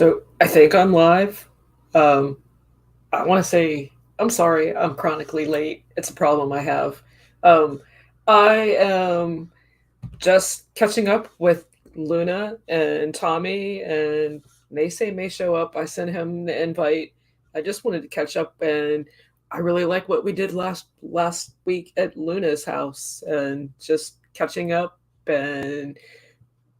So I think I'm live. Um, I want to say I'm sorry. I'm chronically late. It's a problem I have. Um, I am just catching up with Luna and Tommy, and Macy may show up. I sent him the invite. I just wanted to catch up, and I really like what we did last week at Luna's house, and just catching up and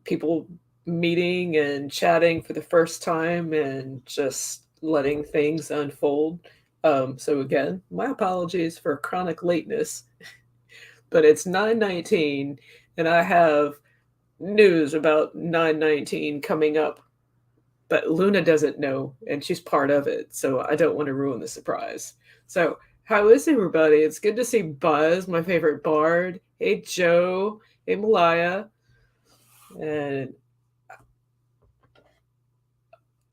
people meeting and chatting for the first time and just letting things unfold. So again, my apologies for chronic lateness, but it's 9:19 and I have news about 9:19 coming up, but Luna doesn't know and she's part of it, so I don't want to ruin the surprise. So, how is everybody? It's good to see Buzz, my favorite bard. Hey Joe, hey Maliah, and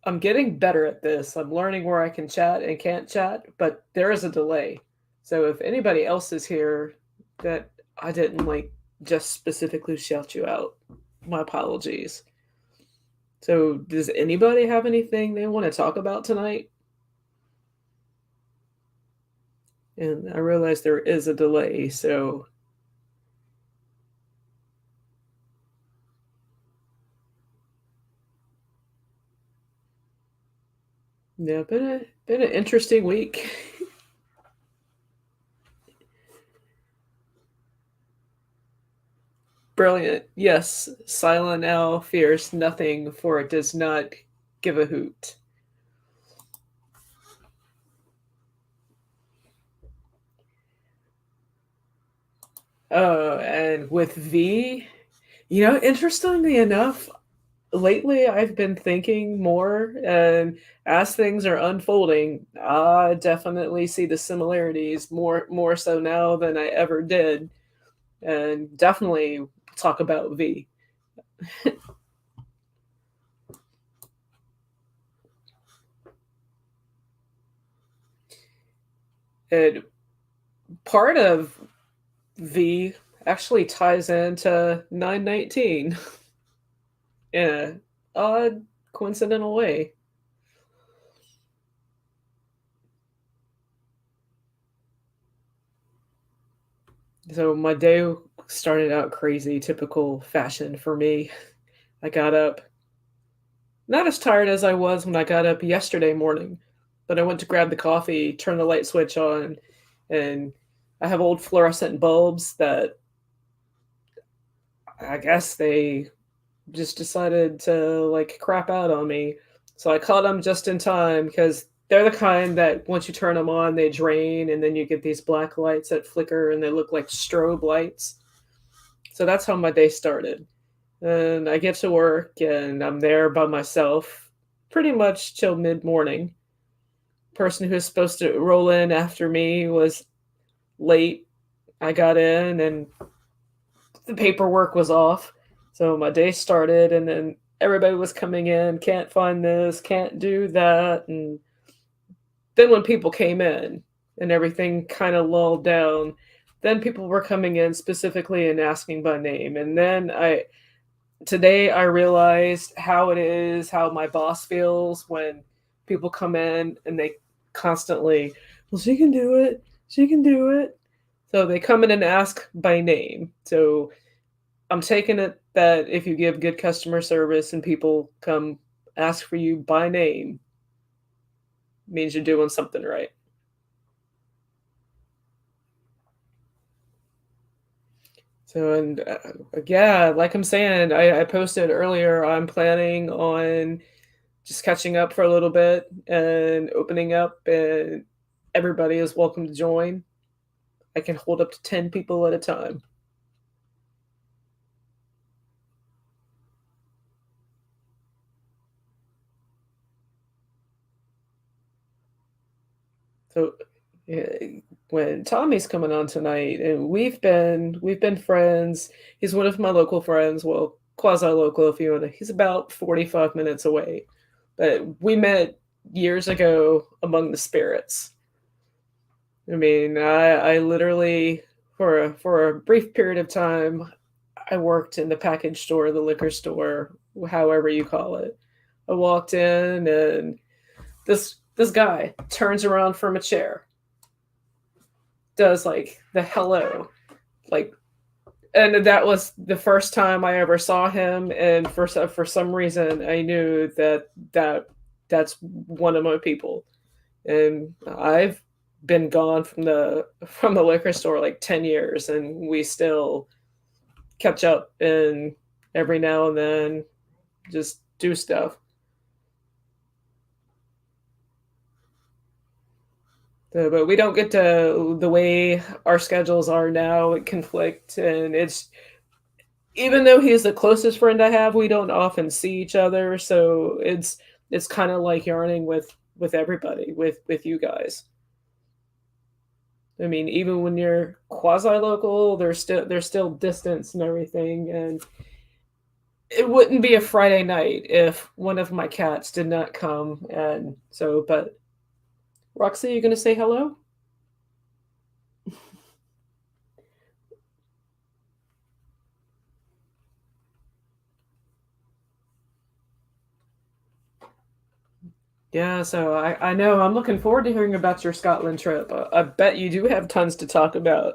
I'm getting better at this. I'm learning where I can chat and can't chat, but there is a delay. So if anybody else is here that I didn't like just specifically shout you out, my apologies. So does anybody have anything they want to talk about tonight? And I realize there is a delay, so yeah, been an interesting week. Brilliant. Yes, Silent Owl fears nothing, for it does not give a hoot. Oh, and with V, interestingly enough, lately I've been thinking more, and as things are unfolding, I definitely see the similarities more so now than I ever did, and definitely talk about V. And part of V actually ties into 919 in a odd coincidental way. So my day started out crazy, typical fashion for me. I got up not as tired as I was when I got up yesterday morning, but I went to grab the coffee, turn the light switch on, and I have old fluorescent bulbs that I guess they just decided to like crap out on me. So I caught them just in time because they're the kind that once you turn them on, they drain, and then you get these black lights that flicker and they look like strobe lights. So that's how my day started. And I get to work and I'm there by myself pretty much till mid morning. Person who was supposed to roll in after me was late. I got in and the paperwork was off. So my day started, and then everybody was coming in, can't find this, can't do that. And then when people came in and everything kind of lulled down, then people were coming in specifically and asking by name. And then today I realized how it is, how my boss feels when people come in and they constantly, well, she can do it. She can do it. So they come in and ask by name. So I'm taking it that if you give good customer service and people come ask for you by name, means you're doing something right. So, and yeah, like I'm saying, I posted earlier, I'm planning on just catching up for a little bit and opening up, and everybody is welcome to join. I can hold up to 10 people at a time. So yeah, when Tommy's coming on tonight, and we've been friends. He's one of my local friends, well, quasi local if you want to. He's about 45 minutes away, but we met years ago among the spirits. I mean, I literally for a brief period of time, I worked in the package store, the liquor store, however you call it. I walked in and this guy turns around from a chair, does like the hello, like, and that was the first time I ever saw him. And for some reason, I knew that's one of my people. And I've been gone from the liquor store like 10 years, and we still catch up and every now and then just do stuff. But we don't get to the way our schedules are now, it conflict, and it's even though he's the closest friend I have, we don't often see each other, so it's kind of like yarning with everybody, with you guys. I mean, even when you're quasi local, there's still distance and everything, and it wouldn't be a Friday night if one of my cats did not come. And so, but Roxy, you gonna say hello? Yeah, so I know I'm looking forward to hearing about your Scotland trip. I bet you do have tons to talk about.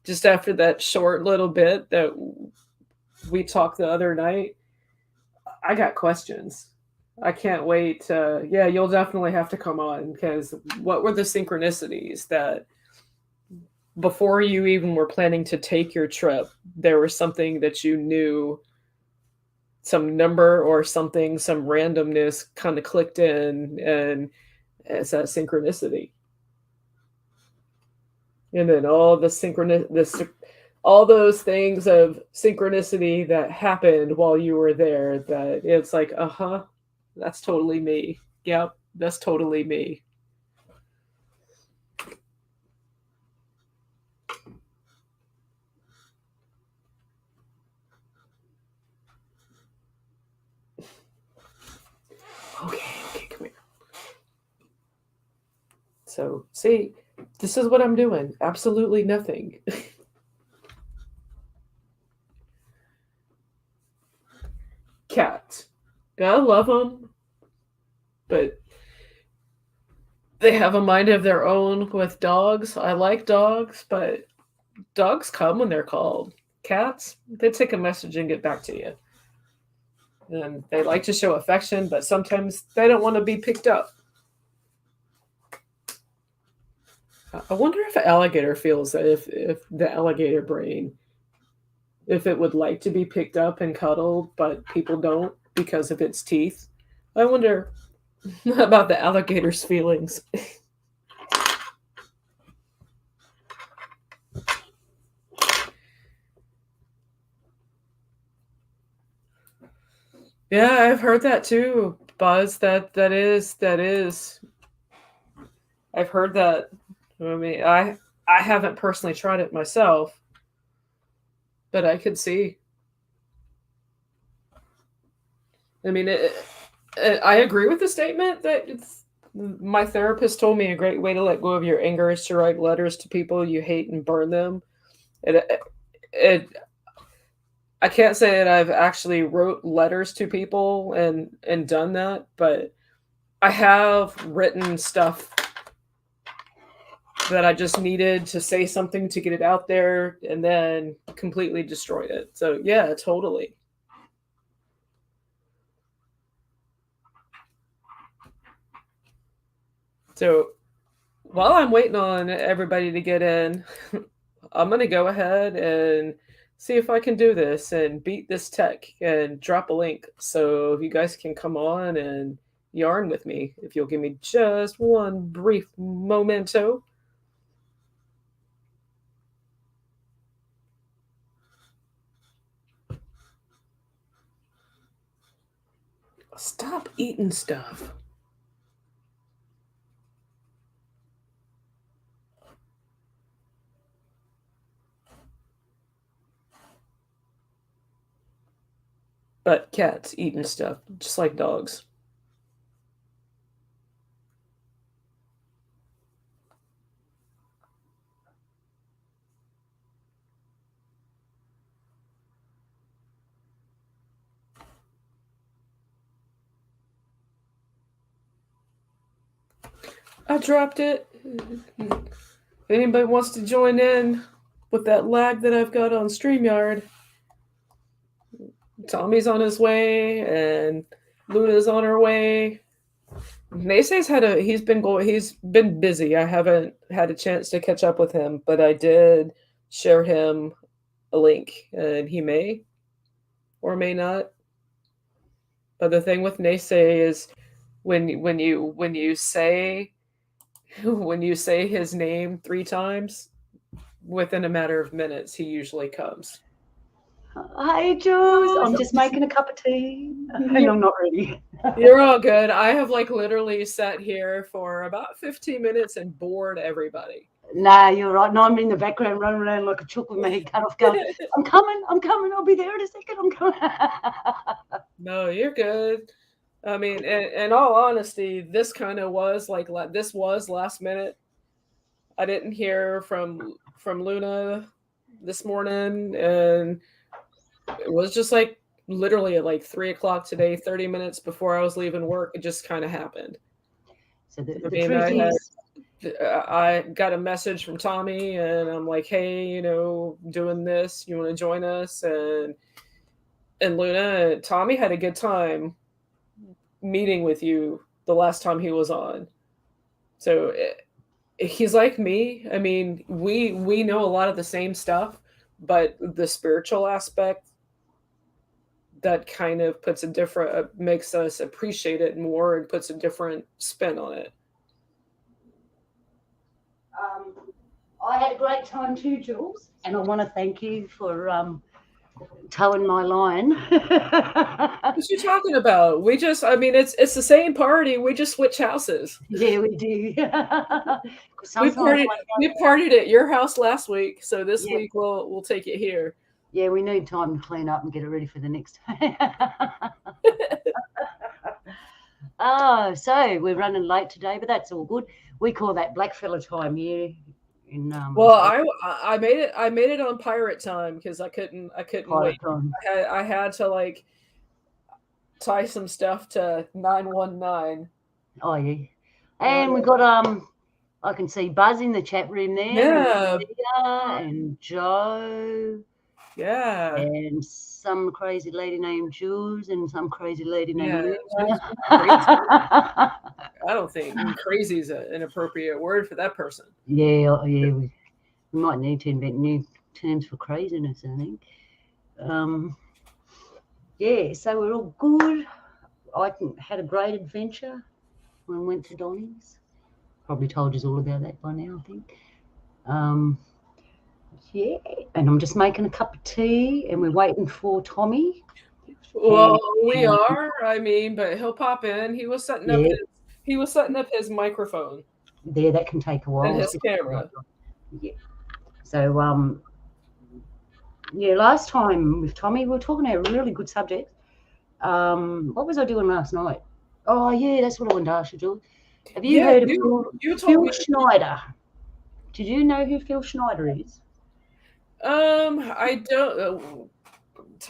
Just after that short little bit that we talked the other night, I got questions. I can't wait. Yeah, you'll definitely have to come on because what were the synchronicities that before you even were planning to take your trip, there was something that you knew, some number or something, some randomness kind of clicked in, and it's that synchronicity. And then all those things of synchronicity that happened while you were there, that it's like, uh-huh, that's totally me. Yep, that's totally me. Okay, come here. So see, this is what I'm doing. Absolutely nothing. Cats. I love them, but they have a mind of their own with dogs. I like dogs, but dogs come when they're called. Cats, they take a message and get back to you. And they like to show affection, but sometimes they don't want to be picked up. I wonder if an alligator feels that, if the alligator brain, if it would like to be picked up and cuddled, but people don't because of its teeth. I wonder about the alligator's feelings. Yeah, I've heard that too, Buzz. That is. I've heard that. I mean, I haven't personally tried it myself, but I could see. I mean, I agree with the statement that it's. My therapist told me a great way to let go of your anger is to write letters to people you hate and burn them. It I can't say that I've actually wrote letters to people and done that, but I have written stuff that I just needed to say something to get it out there and then completely destroyed it. So yeah, totally. So while I'm waiting on everybody to get in, I'm gonna go ahead and see if I can do this and beat this tech and drop a link so you guys can come on and yarn with me if you'll give me just one brief momento. Stop eating stuff. But cats eating stuff, just like dogs. I dropped it. If anybody wants to join in with that lag that I've got on StreamYard, Tommy's on his way and Luna's on her way. Macy's he's been busy. I haven't had a chance to catch up with him, but I did share him a link and he may or may not. But the thing with Naysay is when you say when you say his name 3 times, within a matter of minutes, he usually comes. Hi, Jules. I'm just making a cup of tea. And You're, I'm not ready. you're all good. I have like literally sat here for about 15 minutes and bored everybody. Nah, you're right. No, I'm in the background running around like a chook with my head cut off going, I'm coming. I'll be there in a second. I'm coming. No, you're good. I mean, in all honesty, this kind of was like this was last minute. I didn't hear from Luna this morning, and it was just like literally at like 3 o'clock today, 30 minutes before I was leaving work. It just kind of happened. So I the mean, truth is, I got a message from Tommy, and I'm like, hey, doing this. You want to join us? And Luna, Tommy had a good time meeting with you the last time he was on. So he's like me. I mean, we know a lot of the same stuff, but the spiritual aspect that kind of puts a different makes us appreciate it more and puts a different spin on it. um, I had a great time too, Jules. And I want to thank you for towing my line. What you talking about? I mean, it's the same party. We just switch houses. Yeah, we do. Because We sometimes, partied we partied at your house last week, so this yeah, week we'll take it here. yeah, we need time to clean up and get it ready for the next day. Oh, so we're running late today, but that's all good. We call that blackfella time here in Well, I made it on pirate time because I couldn't pirate wait. time. I had to like tie some stuff to 919. Oh yeah, Uh, and we got I can see Buzz in the chat room there, and yeah, Maliah, and Joe, yeah, and some crazy lady named Jules, and some crazy lady named yeah. Luna. She's crazy. I don't think crazy is an appropriate word for that person. Yeah, yeah, we might need to invent new terms for craziness, I think. Um, yeah, so we're all good. Had a great adventure when we went to Donny's. Probably told you all about that by now, I think. Um, yeah, and I'm just making a cup of tea, and we're waiting for Tommy. Well, And we are. I mean, but he'll pop in. yeah, He was setting up his microphone there that can take a and while. his camera. Yeah. So yeah, last time with Tommy, we were talking about a really good subject. What was I doing last night? Oh yeah, that's what I wanted to ask you, Jules. Have you Yeah, heard of you told Phil me. Schneider? Did you know who Phil Schneider is? I don't.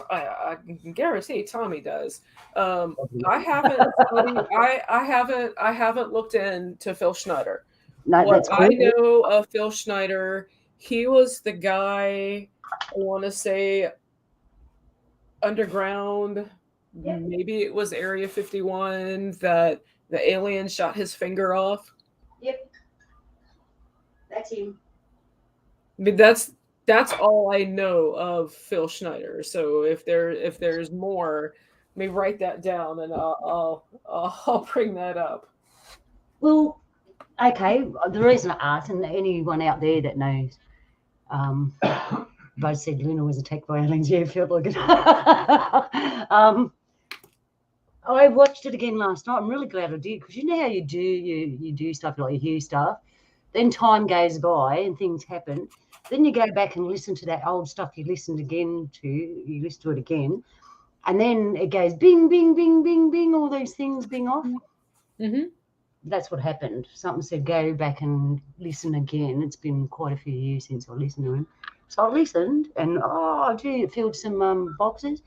I can guarantee Tommy does. I haven't studied. I haven't looked into Phil Schneider. No, What that's I cool. know of Phil Schneider, he was the guy. I want to say underground. Yep, Maybe it was Area 51 that the alien shot his finger off. yep, that's him. I mean, that's all I know of Phil Schneider. So if there's more, let me write that down and I'll bring that up. Well, okay. The reason I asked, and anyone out there that knows, um, Buzz said Luna was attacked by aliens. Yeah, it felt like it. I watched it again last night. I'm really glad I did because you know how you do stuff like you hear stuff, then time goes by and things happen. Then you go back and listen to that old stuff you listened again to. You listen to it again, and then it goes bing, bing, bing, bing, bing. All those things bing off. Hmm. That's what happened. Something said go back and listen again. It's been quite a few years since I listened to him. So I listened and oh gee, it filled some boxes.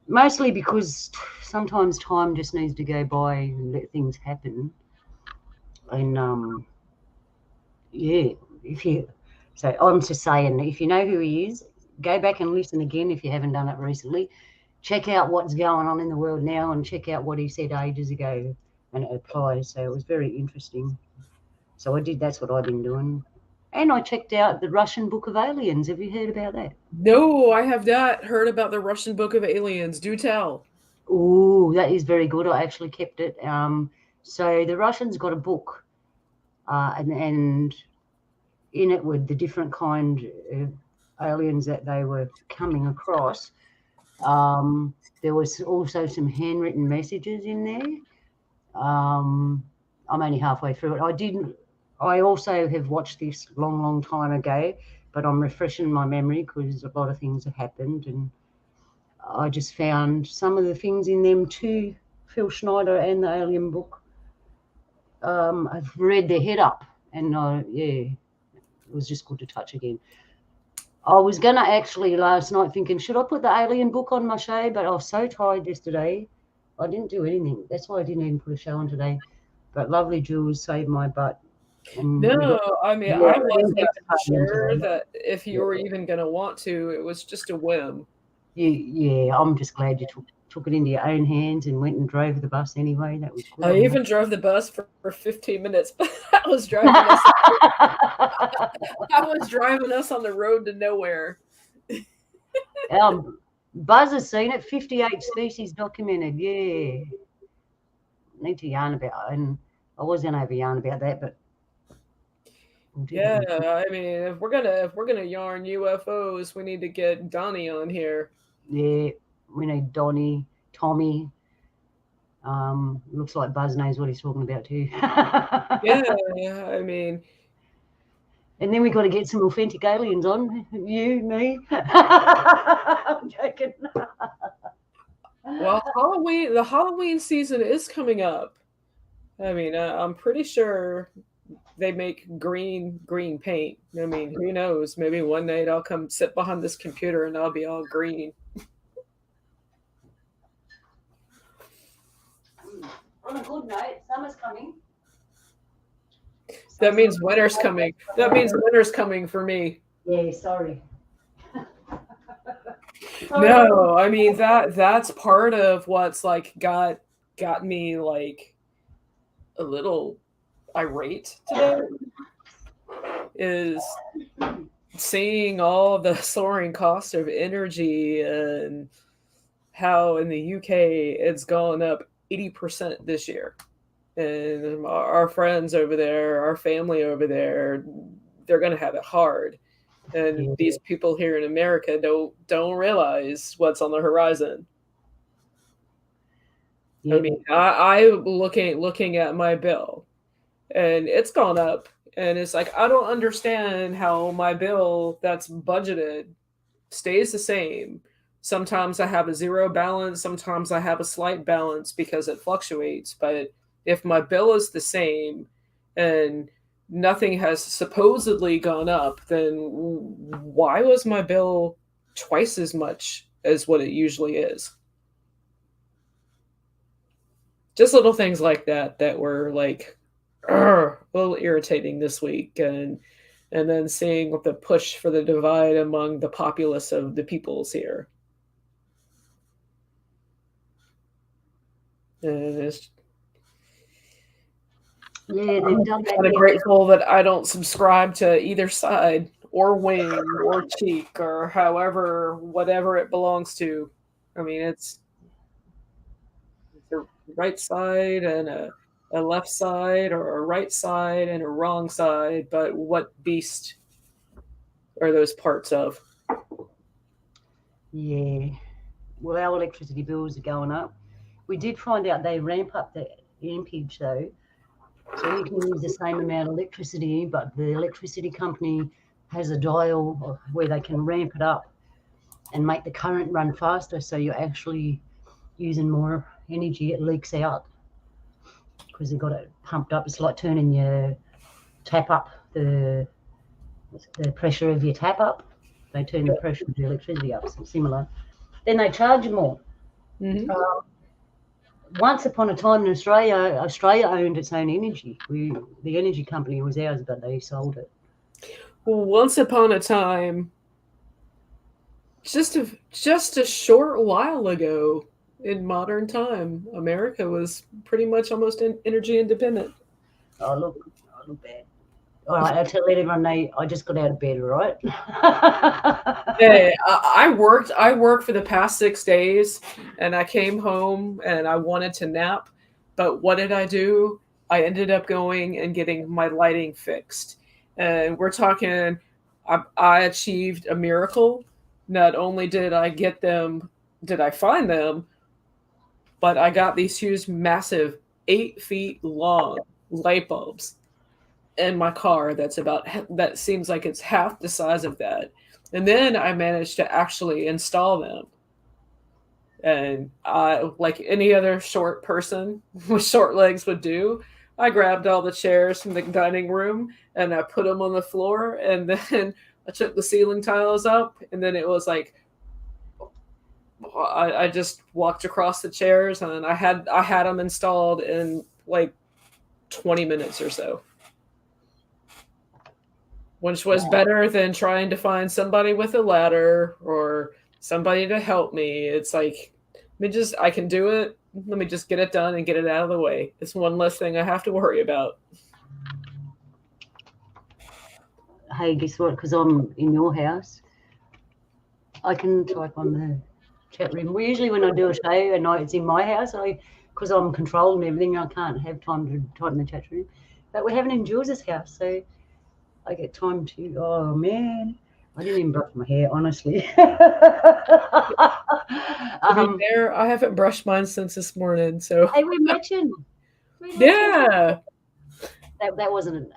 Mostly because sometimes time just needs to go by and let things happen. And yeah, if you, so I'm just saying, if you know who he is, go back and listen again if you haven't done it recently. Check out what's going on in the world now and check out what he said ages ago, and it applies. So it was very interesting. So that's what I've been doing. And I checked out the Russian Book of Aliens. Have you heard about that? No, I have not heard about the Russian Book of Aliens. Do tell. Oh, that is very good. I actually kept it. So the Russians got a book, and in it were the different kind of aliens that they were coming across. There was also some handwritten messages in there. I'm only halfway through it. I also have watched this long time ago, but I'm refreshing my memory because a lot of things have happened, and I just found some of the things in them too. Phil Schneider and the Alien book. I've read their head up, and yeah, it was just good to touch again. I was going to actually last night thinking, should I put the Alien book on my show? But I was so tired yesterday. I didn't do anything. That's why I didn't even put a show on today. But lovely Jules saved my butt. And No, I mean, yeah, I wasn't heaps even of fun sure today. that if you were even going to want to. It was just a whim. Yeah, I'm just glad you took it into your own hands and went and drove the bus anyway. That was good. I even drove the bus for 15 minutes. I was driving us. I was driving us on the road to nowhere. Buzz has seen it. 58 species documented. Yeah, need to yarn about. And I was going to have a yarn about that, but yeah, I mean, if we're gonna yarn UFOs, we need to get Donnie on here. Yeah, we need Donnie, Tommy. Looks like Buzz knows what he's talking about too. Yeah, I mean, and then we got to get some authentic aliens on. You, me. I'm joking. well, the Halloween season is coming up. I mean, I'm pretty sure they make green paint. I mean, who knows? Maybe one night I'll come sit behind this computer and I'll be all green. On a good note, summer's coming. That means winter's coming. That means winter's coming for me. Yeah, sorry. No, I mean that's part of what's like got me like a little irate today is seeing all the soaring cost of energy and how in the UK it's gone up 80% this year. And our friends over there, our family over there, they're going to have it hard. And these people here in America don't realize what's on the horizon. Yeah. I mean, I looking at my bill, and it's gone up, and it's like I don't understand how my bill that's budgeted stays the same. Sometimes I have a zero balance, sometimes I have a slight balance because it fluctuates. But if my bill is the same and nothing has supposedly gone up, then why was my bill twice as much as what it usually is? Just little things like that were like a little irritating this week, and then seeing the push for the divide among the populace of the peoples here. And it's I'm kind of grateful that I don't subscribe to either side or wing or cheek or whatever it belongs to. I mean, it's a right side and a left side, or a right side and a wrong side, but what beast are those parts of? Yeah. Well, our electricity bills are going up. We did find out they ramp up the ampage though. So you can use the same amount of electricity, but the electricity company has a dial where they can ramp it up and make the current run faster. So you're actually using more energy. It leaks out because they've got it pumped up. It's like turning your tap up, the pressure of your tap up. They turn the pressure of the electricity up, so similar. Then they charge you more. Mm-hmm. once upon a time in Australia owned its own energy. The energy company was ours, but they sold it. Well, once upon a time, just a short while ago, in modern time, America was pretty much almost energy independent. Oh look bad. All right, I'll tell everyone I just got out of bed, all right? Hey, I worked for the past 6 days, and I came home and I wanted to nap, but what did I do? I ended up going and getting my lighting fixed, and we're talking. I achieved a miracle. Not only did I find them, but I got these huge, massive, 8 feet long light bulbs in my car that seems like it's half the size of that. And then I managed to actually install them. And like any other short person with short legs would do, I grabbed all the chairs from the dining room and I put them on the floor. And then I took the ceiling tiles up. And then it was like, I just walked across the chairs and I had them installed in like 20 minutes or so, which was better than trying to find somebody with a ladder or somebody to help me. It's like, I can do it. Let me just get it done and get it out of the way. It's one less thing I have to worry about. Hey, guess what? Because I'm in your house, I can type on the chat room. Well, usually when I do a show and it's in my house, because I'm controlling everything, I can't have time to type in the chat room. But we're having it in Jules' house, so I get time to. Oh man, I didn't even brush my hair, honestly. There, I haven't brushed mine since this morning. So hey, we're matching. Yeah. That was an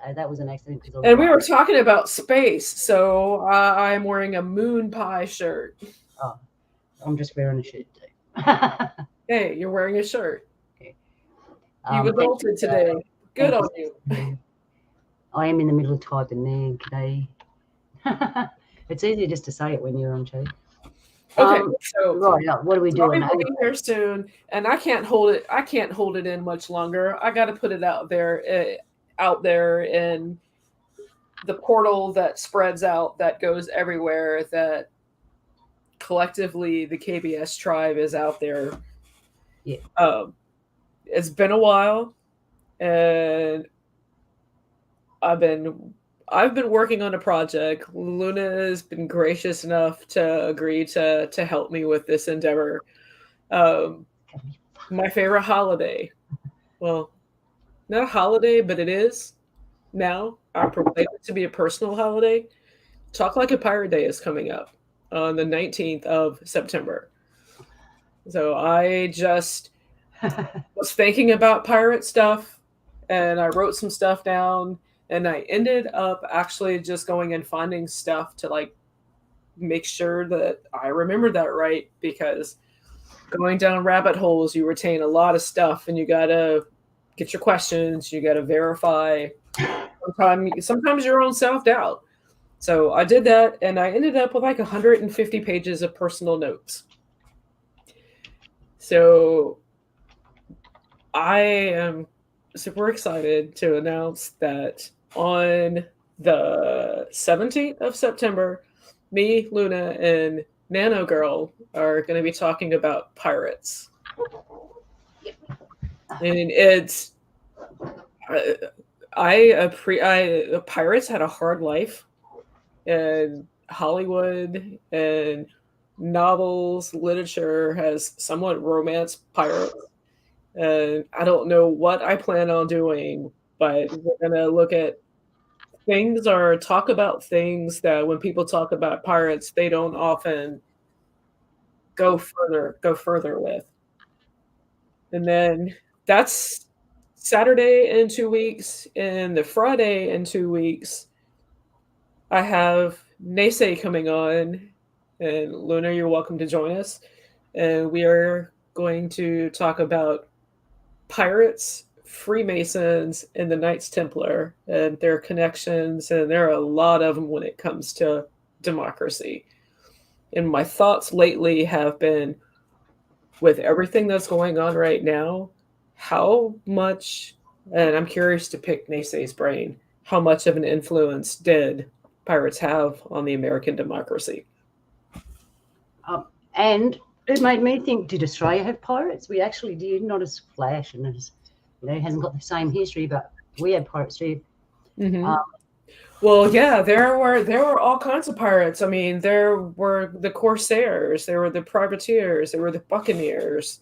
accident. And we were talking about space, so I'm wearing a moon pie shirt. Oh, I'm just wearing a shirt too. Hey, you're wearing a shirt. Okay. You adulted today. Good on you. I am in the middle of typing there. G'day. It's easier just to say it when you're on chat. Okay, so right, what are we doing? I'll be here soon, and I can't hold it in much longer. I got to put it out there in the portal that spreads out, that goes everywhere, that collectively the KBS tribe is out there. Yeah. It's been a while, and I've been working on a project. Luna has been gracious enough to agree to help me with this endeavor. My favorite holiday. Well, not a holiday, but it is now. I proclaim it to be a personal holiday. Talk Like a Pirate Day is coming up on the 19th of September. So I just was thinking about pirate stuff, and I wrote some stuff down, and I ended up actually just going and finding stuff to like make sure that I remember that right, because going down rabbit holes, you retain a lot of stuff, and you gotta get your questions, you gotta verify. Sometimes your own self-doubt. So I did that, and I ended up with like 150 pages of personal notes. So I am super excited to announce that on the 17th of September, me, Luna, and Nano Girl are going to be talking about pirates. And it's pirates had a hard life, and Hollywood and novels, literature has somewhat romanced pirates. And I don't know what I plan on doing, but we're gonna look at things or talk about things that when people talk about pirates, they don't often go further with. And then that's Saturday in 2 weeks, and the Friday in 2 weeks, I have Naysay coming on, and Luna, you're welcome to join us. And we are going to talk about pirates, Freemasons, and the Knights Templar and their connections. And there are a lot of them when it comes to democracy. And my thoughts lately have been, with everything that's going on right now, how much, and I'm curious to pick Nace's brain, how much of an influence did pirates have on the American democracy? And it made me think, did Australia have pirates? We actually did, not as flash and as, it hasn't got the same history, but we had pirates too. Hmm. Well, yeah, there were all kinds of pirates. I mean, there were the corsairs, there were the privateers, there were the buccaneers.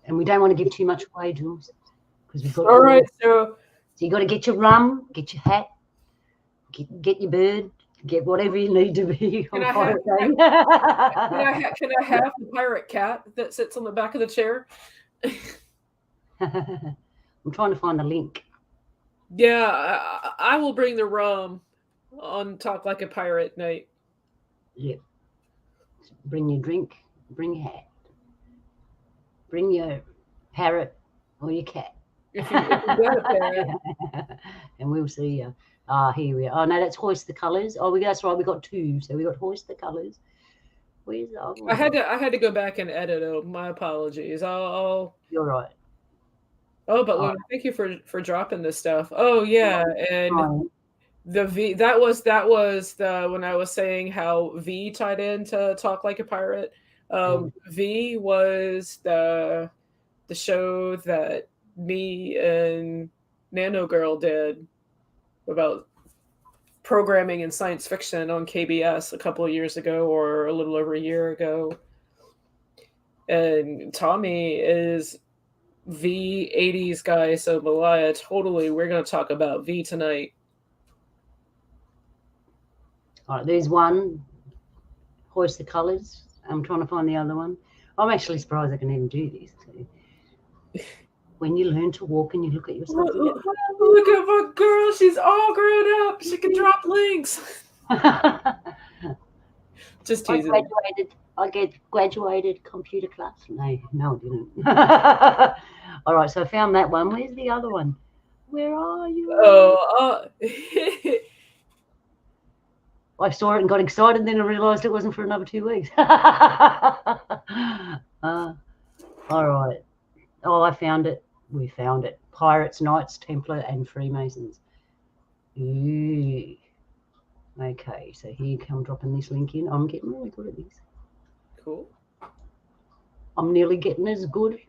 And we don't want to give too much away, Jules, because we've got All right, so you got to get your rum, get your hat, get your bird, get whatever you need to be can on I have Pirate Day. can I have the pirate cat that sits on the back of the chair? I'm trying to find the link. Yeah, I will bring the rum on Talk Like a Pirate night. Yeah. Bring your drink, bring your hat, bring your parrot or your cat. If you got a parrot. And we'll see you. Here we are. Oh, no, that's Hoist the Colours. Oh, that's right. We got two. So we got Hoist the Colours. Where's the other one? I had to go back and edit it. My apologies. I'll You're right. Oh, but Oh, Luna, thank you for dropping this stuff. Oh yeah, and right. the V that was the when I was saying how V tied into Talk Like a Pirate. V was the show that me and Nano Girl did about programming and science fiction on KBS a couple of years ago or a little over a year ago. And Tommy is V 80s guy, so Maliah, totally, we're going to talk about V tonight. All right, there's one. Hoist the Colours. I'm trying to find the other one. I'm actually surprised I can even do this. When you learn to walk and you look at yourself. Look at my girl. She's all grown up. She can drop links. Just teasing. I graduated computer class. No, I didn't. All right, so I found that one. Where's the other one? Where are you? Oh, I saw it and got excited, then I realised it wasn't for another 2 weeks. All right. Oh, I found it. We found it. Pirates, Knights, Templar, and Freemasons. Ooh. Okay, so here I'm dropping this link in. I'm getting really good at this. Cool. I'm nearly getting as good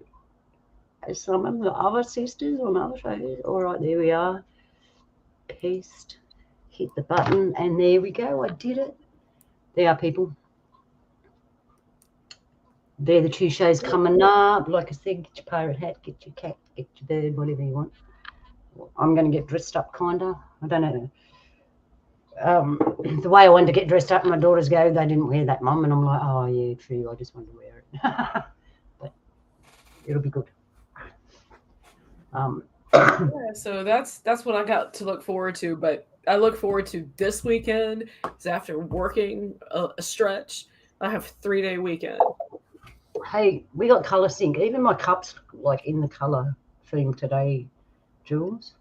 as some of the other sisters on other shows. All right, there we are. Paste. Hit the button, and there we go. I did it. There are people. They're the two shows coming up. Like I said, get your pirate hat, get your cat, get your bird, whatever you want. I'm going to get dressed up, kind of. I don't know. The way I wanted to get dressed up, my daughters go, they didn't wear that, Mum. And I'm like, oh, yeah, true. I just wanted to wear it. But it'll be good. Yeah, so that's what I got to look forward to. But I look forward to this weekend. Is after working a stretch, I have a 3-day weekend. Hey, we got colour sync. Even my cup's like in the colour theme today, Jules.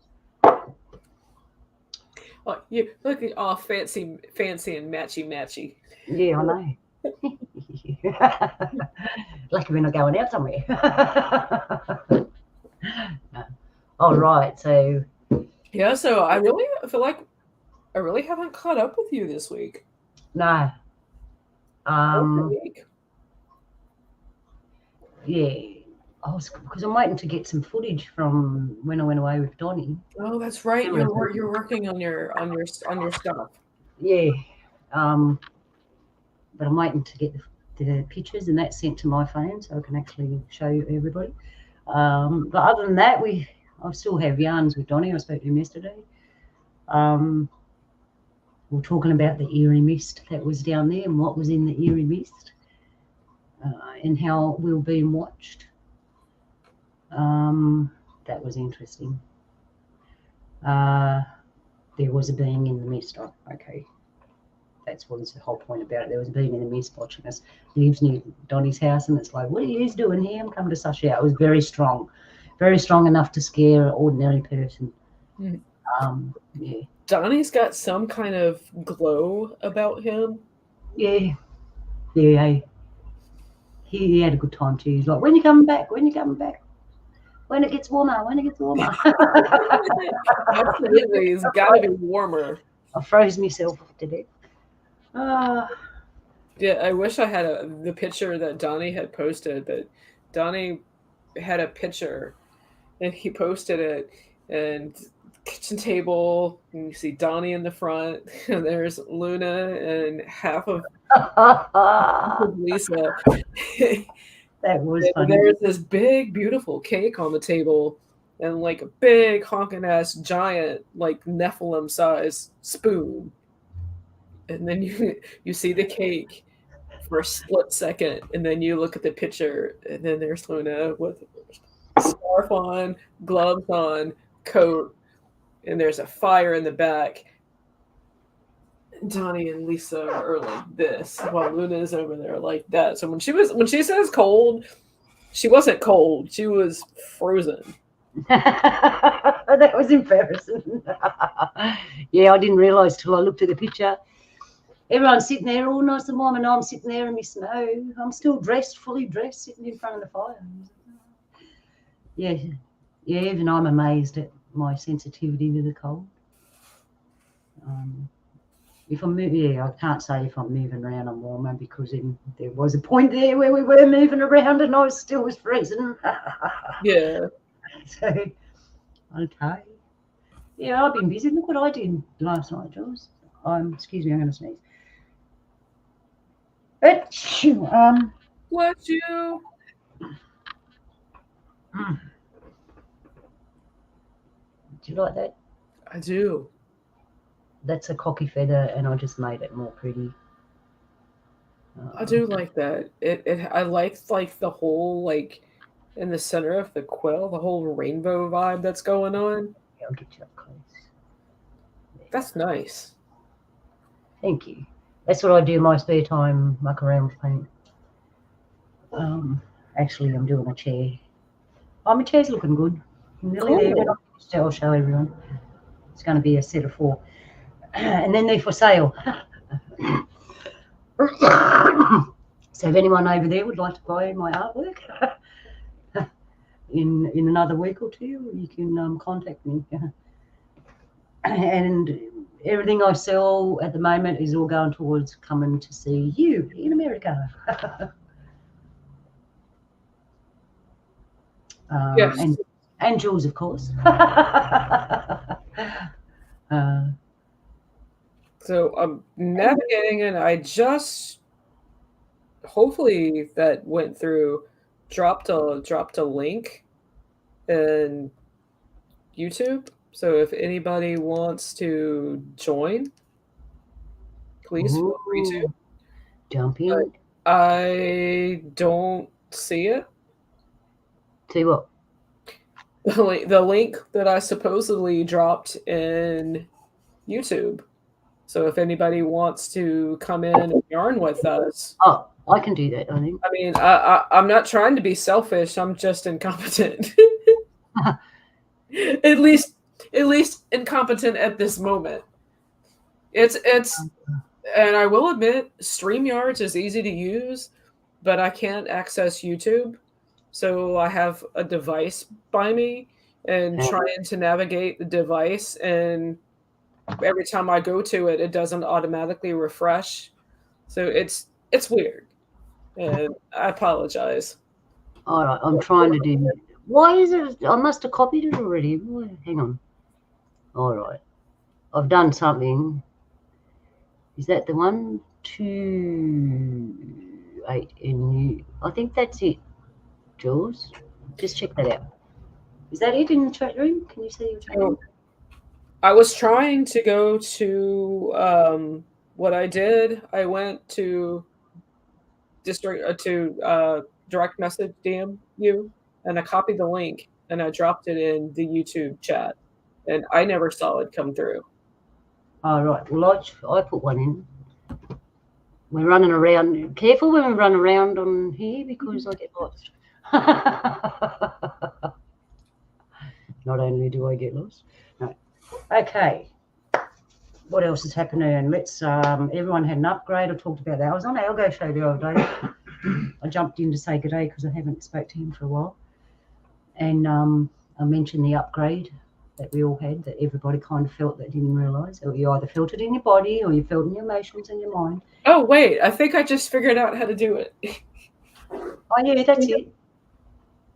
Oh, you look at all fancy and matchy. Yeah, I know. Lucky we're not going out somewhere. All right, so yeah. So I really feel like I really haven't caught up with you this week. No. Week. Yeah. Because I'm waiting to get some footage from when I went away with Donnie. Oh, that's right. You're working on your stuff. Yeah. But I'm waiting to get the pictures and that's sent to my phone so I can actually show everybody. But other than that, I still have yarns with Donnie. I spoke to him yesterday. We're talking about the Erie Mist that was down there and what was in the Erie Mist and how we were being watched. That was interesting. There was a being in the mist. Oh, okay. That's what is the whole point about it. There was a being in the mist watching us. Lives near Donnie's house, and it's like, what are you doing here? I'm coming to suss you out. It was very strong enough to scare an ordinary person. Yeah. Donnie's got some kind of glow about him. Yeah. Yeah. He had a good time too. He's like, when you coming back? When you coming back? When it gets warmer? When it gets warmer? Absolutely, it's got to be warmer. I froze myself to death. Yeah, I wish I had the picture that Donnie had posted, but Donnie had a picture and he posted it, and kitchen table, and you see Donnie in the front, and there's Luna and half of Lisa. That was And funny. there's this big, beautiful cake on the table, and like a big honking ass giant, like Nephilim size spoon. And then you see the cake for a split second, and then you look at the picture, and then there's Luna with scarf on, gloves on, coat, and there's a fire in the back. Donnie and Lisa are like this, while Luna's over there like that. So when she says cold, she wasn't cold. She was frozen. That was embarrassing. Yeah, I didn't realise till I looked at the picture. Everyone's sitting there all nice and warm, and I'm sitting there in my snow. I'm still dressed, fully dressed, sitting in front of the fire. Yeah, even I'm amazed at my sensitivity to the cold. If I'm I can't say if I'm moving around I'm warmer, because there was a point there where we were moving around and I still was freezing. Yeah. So, okay. Yeah, I've been busy. Look what I did last night, Jules. Excuse me, I'm going to sneeze. Bless you. Do you like that? I do. That's a cocky feather, and I just made it more pretty. I do like that. I liked like the whole like in the center of the quill, the whole rainbow vibe that's going on. I'll get you up close. That's nice. Thank you. That's what I do in my spare time, muck around with paint. Actually, I'm doing a chair. Oh, my chair's looking good. Nearly there. When I finish it, I'll show everyone. It's going to be a set of 4. And then they're for sale. So if anyone over there would like to buy my artwork in another week or 2, you can contact me. And everything I sell at the moment is all going towards coming to see you in America. Yes. And Jules, of course. So I'm navigating, and I just hopefully that went through. Dropped a link in YouTube. So if anybody wants to join, please feel free to. Jump in. I don't see it. See what? The link that I supposedly dropped in YouTube. So if anybody wants to come in and yarn with us. Oh, I can do that, I think. I mean, I'm not trying to be selfish. I'm just incompetent. At least incompetent at this moment. It's and I will admit, StreamYards is easy to use, but I can't access YouTube. So I have a device by me and trying to navigate the device, and every time I go to it, it doesn't automatically refresh. So it's weird. And I apologize. All right, I'm trying to do. Why is it? I must have copied it already. Hang on. All right, I've done something. Is that the 1, 2, 8 NU? I think that's it, Jules. Just check that out. Is that it in the chat room? Can you see your chat room? I was trying to go to what I did. I went to direct message DM you, and I copied the link and I dropped it in the YouTube chat, and I never saw it come through. All right. Well, I put one in. We're running around. Careful when we run around on here, because I get lost. Not only do I get lost. No. Okay. What else is happening? Let's. Everyone had an upgrade. I talked about that. I was on Algo Show the other day. I jumped in to say good day because I haven't spoke to him for a while, and I mentioned the upgrade that we all had that everybody kind of felt that didn't realise, or you either felt it in your body or you felt in your emotions and your mind. Oh wait, I think I just figured out how to do it. Oh yeah, that's it.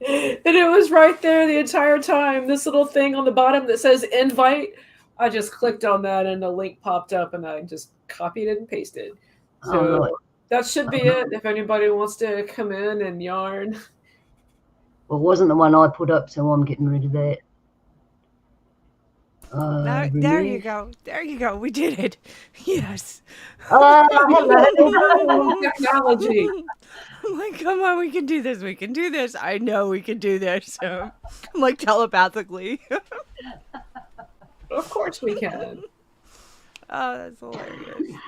And it was right there the entire time. This little thing on the bottom that says invite. I just clicked on that and a link popped up and I just copied it and pasted. Oh right. So that should be it if anybody wants to come in and yarn. Well, it wasn't the one I put up, so I'm getting rid of that. There you Remove. go. There you go. We did it. Yes. Oh, hello. Technology. I'm like, come on, we can do this. We can do this. I know we can do this. I'm like telepathically. Of course we can. Oh, that's hilarious.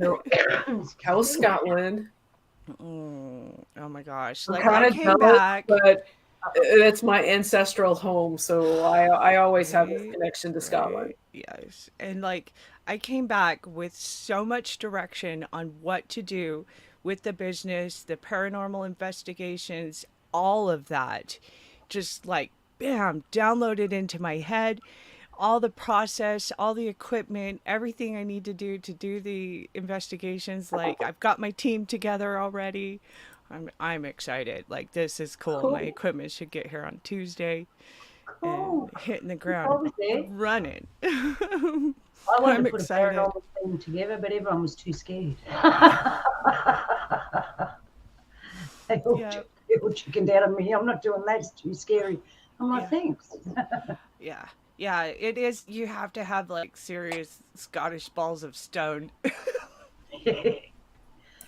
So, how's Scotland? Oh my gosh. I'm Like, kind I of came jealous, back. but it's my ancestral home, so I always have this Right, connection to Scotland. right, yes. And like, I came back with so much direction on what to do with the business, the paranormal investigations, all of that. Just like, bam, downloaded into my head. All the process, all the equipment, everything I need to do the investigations. Like, I've got my team together already. I'm excited. Like, this is cool. My Cool, equipment should get here on Tuesday and cool. hitting the I ground was there. running. I wanted I'm to put a excited. paranormal thing together, but everyone was too scared. Yeah, They all chickened out of me. I'm not doing that. It's too scary. I'm like, yeah, thanks. yeah, yeah. It is. You have to have like serious Scottish balls of stone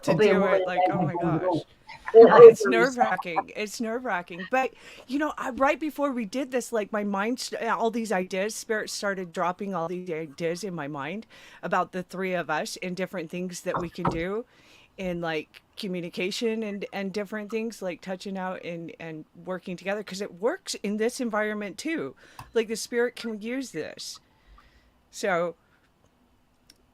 to I'll be a do woman it. and Like, don't oh have my balls at gosh. all. It's nerve wracking. It's nerve wracking. But right before we did this, like my mind, all these ideas, spirit started dropping all these ideas in my mind about the three of us and different things that we can do in like communication and different things like touching out and working together because it works in this environment too. Like the spirit can use this. So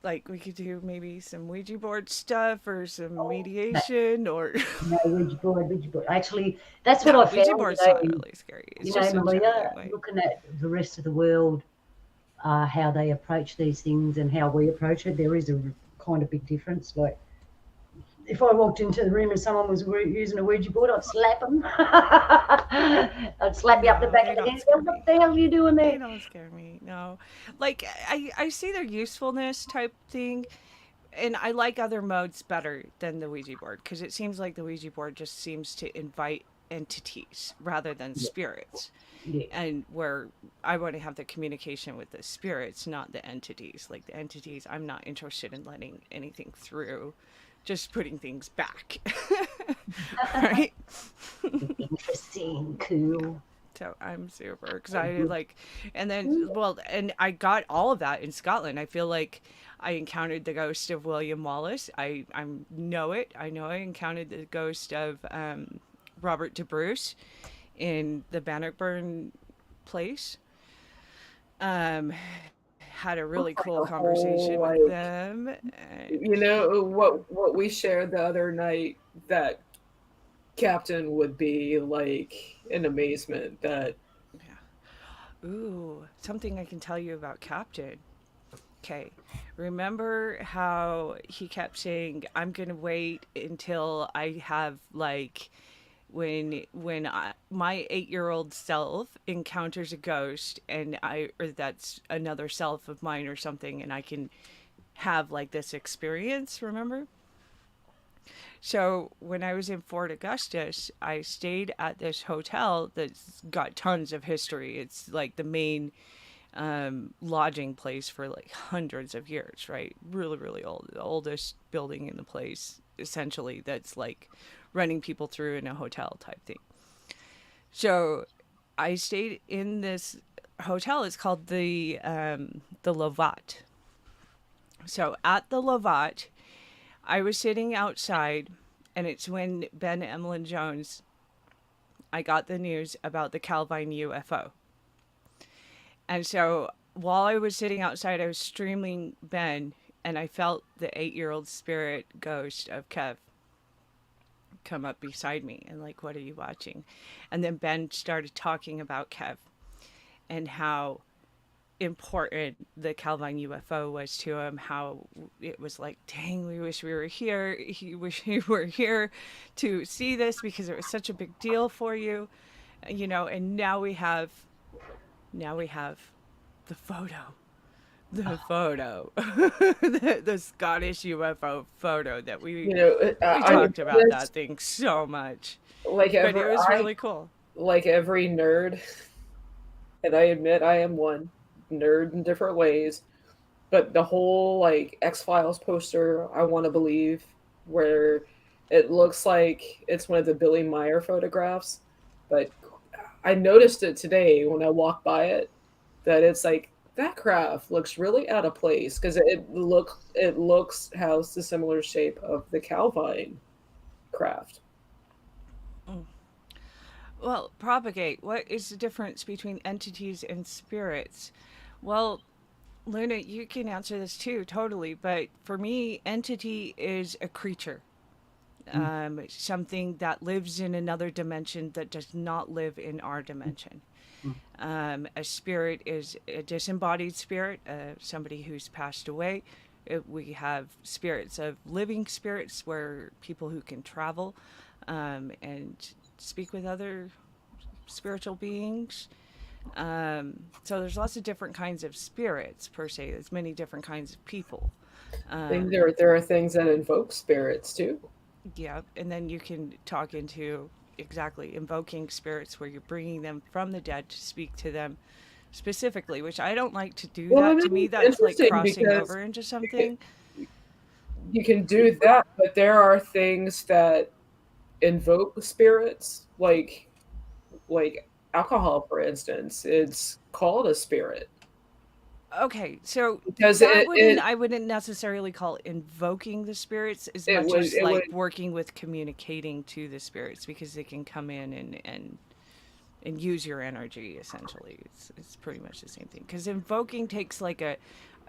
like we could do maybe some Ouija board stuff or some No, mediation or no, Ouija board, Ouija board. Actually, that's what no, I Ouija found, board's not really scary. It's just a Malia, channeling way. looking at the rest of the world, how they approach these things and how we approach it. There is a kind of big difference. Like, if I walked into the room and someone was using a Ouija board, I'd slap them. I'd slap you up the No, back they of the don't head. Go, scare what me. the hell are you doing They there? don't scare me. No. Like I see their usefulness type thing and I like other modes better than the Ouija board because it seems like the Ouija board just seems to invite entities rather than Yeah, spirits. yeah, And where I want to have the communication with the spirits, not the entities. Like the entities, I'm not interested in letting anything through, just putting things back. Right? interesting, Yeah. cool. So I'm super excited. Like, and then, well, and I got all of that in Scotland. I feel like I encountered the ghost of William Wallace. I know it. I know I encountered the ghost of Robert de Bruce in the Bannockburn place. Um, had a really Like cool a whole conversation with like them. And you know what we shared the other night, that captain would be like in amazement that yeah. Ooh, something I can tell you about Captain. Okay. Remember how he kept saying, I'm going to wait until I have like my 8-year-old self encounters a ghost and I or that's another self of mine or something and I can have like this experience, remember? So when I was in Fort Augustus, I stayed at this hotel that's got tons of history. It's like the main lodging place for like hundreds of years, right? Really, really old. The oldest building in the place, essentially, that's like running people through in a hotel type thing. So I stayed in this hotel. It's called the Lovat. So at the Lovat, I was sitting outside, and it's when Ben Emlyn Jones, I got the news about the Calvine UFO. And so while I was sitting outside, I was streaming Ben, and I felt the 8-year-old spirit ghost of Kev. come up beside me and like, what are you watching? And then Ben started talking about Kev and how important the Calvine UFO was to him, how it was like, dang, we wish we were here. He wish he were here to see this because it was such a big deal for you, you know, and now we have the photo. The photo, the Scottish UFO photo that You know, we talked about that thing so much, like but it was I really cool. like every nerd, and I admit I am one nerd in different ways. But the whole like X-Files poster, I want to believe, where it looks like it's one of the Billy Meyer photographs, but I noticed it today when I walked by it that it's like that craft looks really out of place because it looks has the similar shape of the Calvine craft. Mm. Well, propagate. What is the difference between entities and spirits? Well, Luna, you can answer this too, totally. But for me, entity is a creature, something that lives in another dimension that does not live in our dimension. A spirit is a disembodied spirit, somebody who's passed away. We have spirits of living spirits, where people who can travel and speak with other spiritual beings. So there's lots of different kinds of spirits per se. There's many different kinds of people. I think there are things that invoke spirits too. Yeah, and then you can talk into exactly invoking spirits where you're bringing them from the dead to speak to them specifically, which I don't like to do Well, I that. To mean, me, it's that's like interesting crossing because over into you can, something. you can do that, but there are things that invoke spirits, like alcohol, for instance. It's called a spirit Okay, so because that it wouldn't it I wouldn't necessarily call invoking the spirits as it much would as it would like working with communicating to the spirits because they can come in and use your energy essentially. It's pretty much the same thing. Because invoking takes like a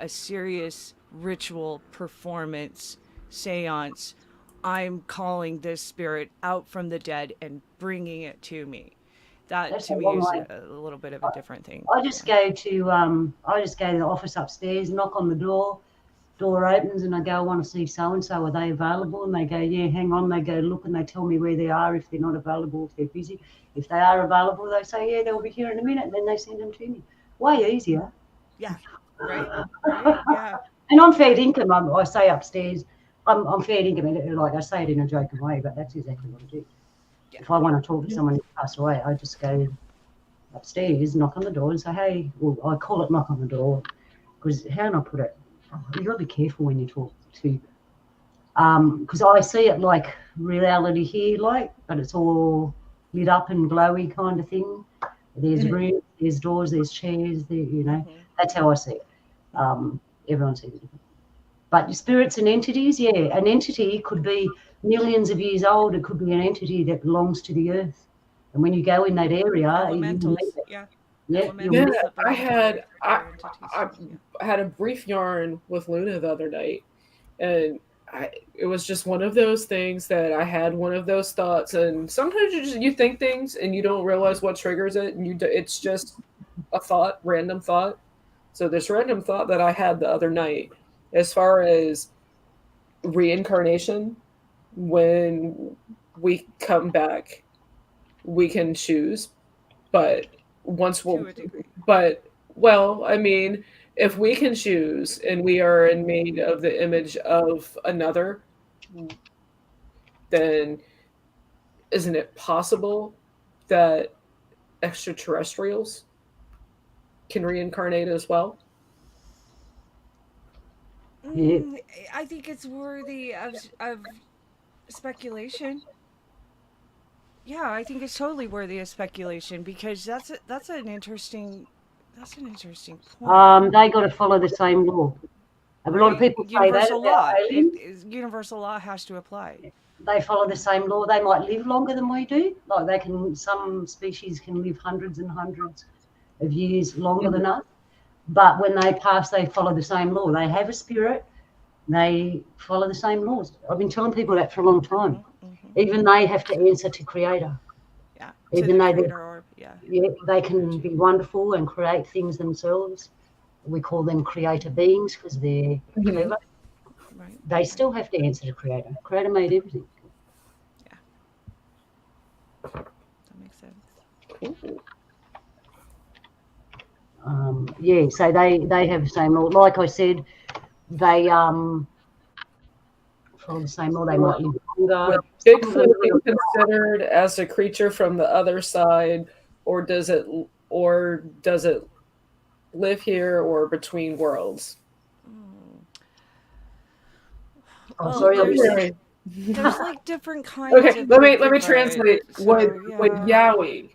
serious ritual performance seance. I'm calling this spirit out from the dead and bringing it to me. That That's a to me long is way. a little bit of a different thing. I Yeah. just go to the office upstairs, knock on the door. Door opens and I go, I want to see so and so. Are they available? And they go, yeah, hang on. They go look and they tell me where they are. If they're not available, if they're busy. If they are available, they say, yeah, they'll be here in a minute. And then they send them to me. Way easier. Yeah. Right. Right. Yeah. And I'm fair income. I say upstairs, I'm fair income. Like I say it in a joking way, but that's exactly what I do. Yeah. If I want to talk to someone who passed away, I just go upstairs, knock on the door and say, hey, well, I call it knock on the door because how can I put it? You got to be careful when you talk to, because I see it like reality here, like, but it's all lit up and glowy kind of thing. There's rooms, there's doors, there's chairs, there, that's how I see it. Everyone sees it different. But spirits and entities, yeah, an entity could be millions of years old. It could be an entity that belongs to the earth. And when you go in that area, you meet Elementals. it. Yeah. Yeah, yeah. Elementals that I belong to had other entities. I Yeah. had a brief yarn with Luna the other night, and it was just one of those things that I had one of those thoughts, and sometimes you think things and you don't realize what triggers it, and it's just a thought, random thought. So this random thought that I had the other night, as far as reincarnation, when we come back, we can choose, but once To we'll, a degree. but well, I mean, if we can choose and we are made of the image of another, then isn't it possible that extraterrestrials can reincarnate as well? yeah. I think it's worthy of speculation. Yeah, I think it's totally worthy of speculation because that's an interesting point. They got to follow the same law. A lot of Right? people say that Universal about law. aliens. Universal law has to apply. They follow the same law. They might live longer than we do. Like some species can live hundreds and hundreds of years longer than us. But when they pass, they follow the same law. They have a spirit. They follow the same laws. I've been telling people that for a long time. Mm-hmm. Even they have to answer to Creator. Yeah. To Even the though creator orb. Yeah. they can be wonderful and create things themselves. We call them creator beings because they're clever. Right. They still have to answer to Creator. Creator made everything. Yeah. That makes sense. Cool. Yeah, so they have the same law. Like I said, they follow the same law. They might live Would longer. Some of them Bigfoot be really considered as a creature from the other side, or does it live here or between worlds? Oh, Well, sorry, there's like different kinds Okay, of let me Bigfoot. translate. So Would yeah. Yowie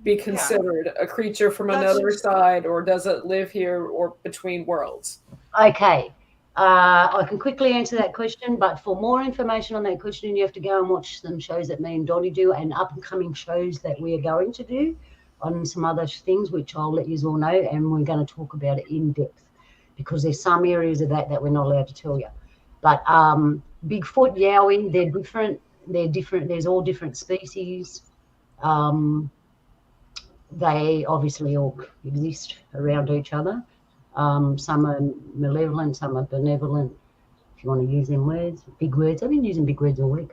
be Yeah. considered a creature from That's another side, or does it live here or between worlds? Okay. I can quickly answer that question, but for more information on that question, you have to go and watch some shows that me and Dottie do and up and coming shows that we are going to do on some other things, which I'll let you all know. And we're going to talk about it in depth because there's some areas of that we're not allowed to tell you. But Bigfoot, Yowie, they're different. They're different. There's all different species. They obviously all exist around each other. Some are malevolent, some are benevolent, if you want to use them words, big words. I've been using big words all week.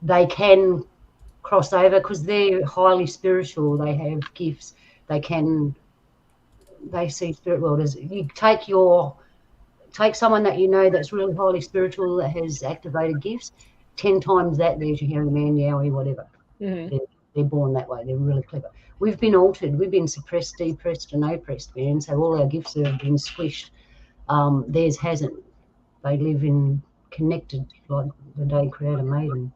They can cross over because they're highly spiritual. They have gifts. They see spirit world as you take someone that you know that's really highly spiritual that has activated gifts, 10 times that there's your hairy man, yowie, whatever. Mm-hmm. They're born that way. They're really clever. We've been altered. We've been suppressed, depressed, and oppressed, man. So all our gifts have been squished. Theirs hasn't. They live in connected like the day Creator made them.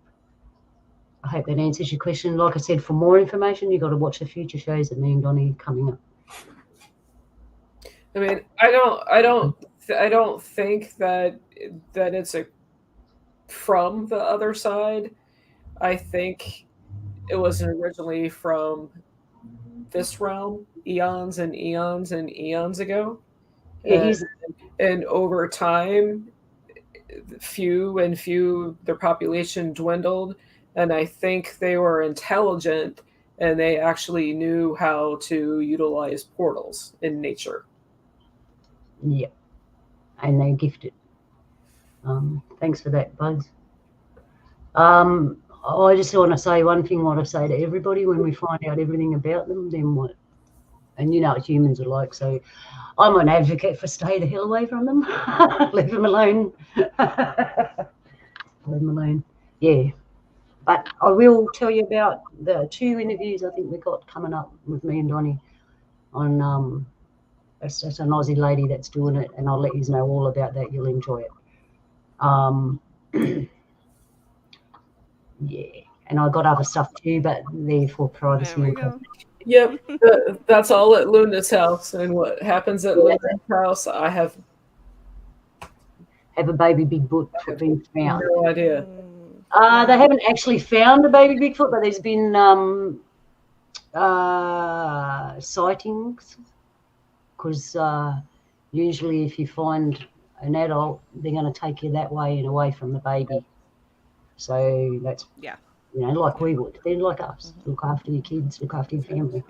I hope that answers your question. Like I said, for more information, you've got to watch the future shows that me and Donnie coming up. I mean, I don't think that it's a from the other side. I think it was originally from this realm, eons and eons and eons ago, Yeah, and, and over time, their population dwindled, and I think they were intelligent and they actually knew how to utilize portals in nature. yeah, and they're gifted. Thanks for that, Buzz. I just want to say one thing. What I say to everybody when we find out everything about them, then what? And you know what humans are like. So I'm an advocate for stay the hell away from them. Leave them alone. Leave them alone. Yeah. But I will tell you about the 2 interviews I think we got coming up with me and Donnie on it's an Aussie lady that's doing it, and I'll let you know all about that. You'll enjoy it. Yeah. And I got other stuff too, but they're for privacy. There we go. Yep, that's all at Luna's house, and what happens at Luna's house, I have a baby Bigfoot being found. no idea. They haven't actually found a baby Bigfoot, but there's been sightings. Because usually, if you find an adult, they're going to take you that way and away from the baby. So that's like we would. They're like us. Look after your kids. Look after your family.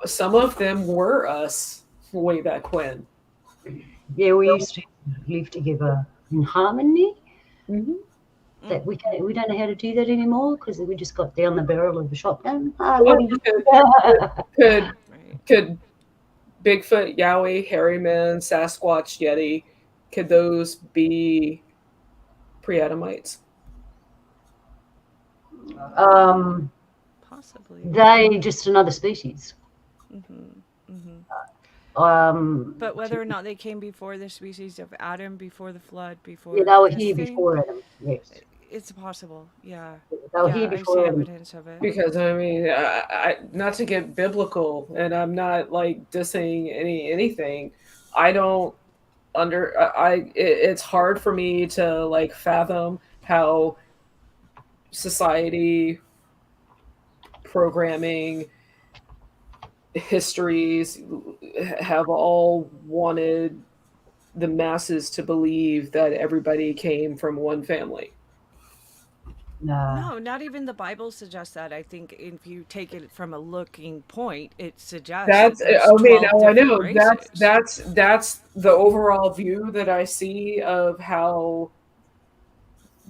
Some of them were us way back when. Yeah, we used to live together in harmony. Mm-hmm. That we don't know how to do that anymore because we just got down the barrel of a shotgun. Could Bigfoot, Yowie, Hairy Man, Sasquatch, Yeti, could those be pre-Adamites? Possibly. They just another species. But whether or not they came before the species of Adam, before the flood, before they were here before Adam. Yes, it's possible. Yeah, they were here before I see Adam. evidence of it. Because I mean, I not to get biblical, and I'm not like dissing anything. I don't it's hard for me to like fathom how society programming histories have all wanted the masses to believe that everybody came from one family. Nah. No, not even the Bible suggests that. I think if you take it from a looking point, it suggests That's that there's I mean, 12 oh, I different know races. that's the overall view that I see of how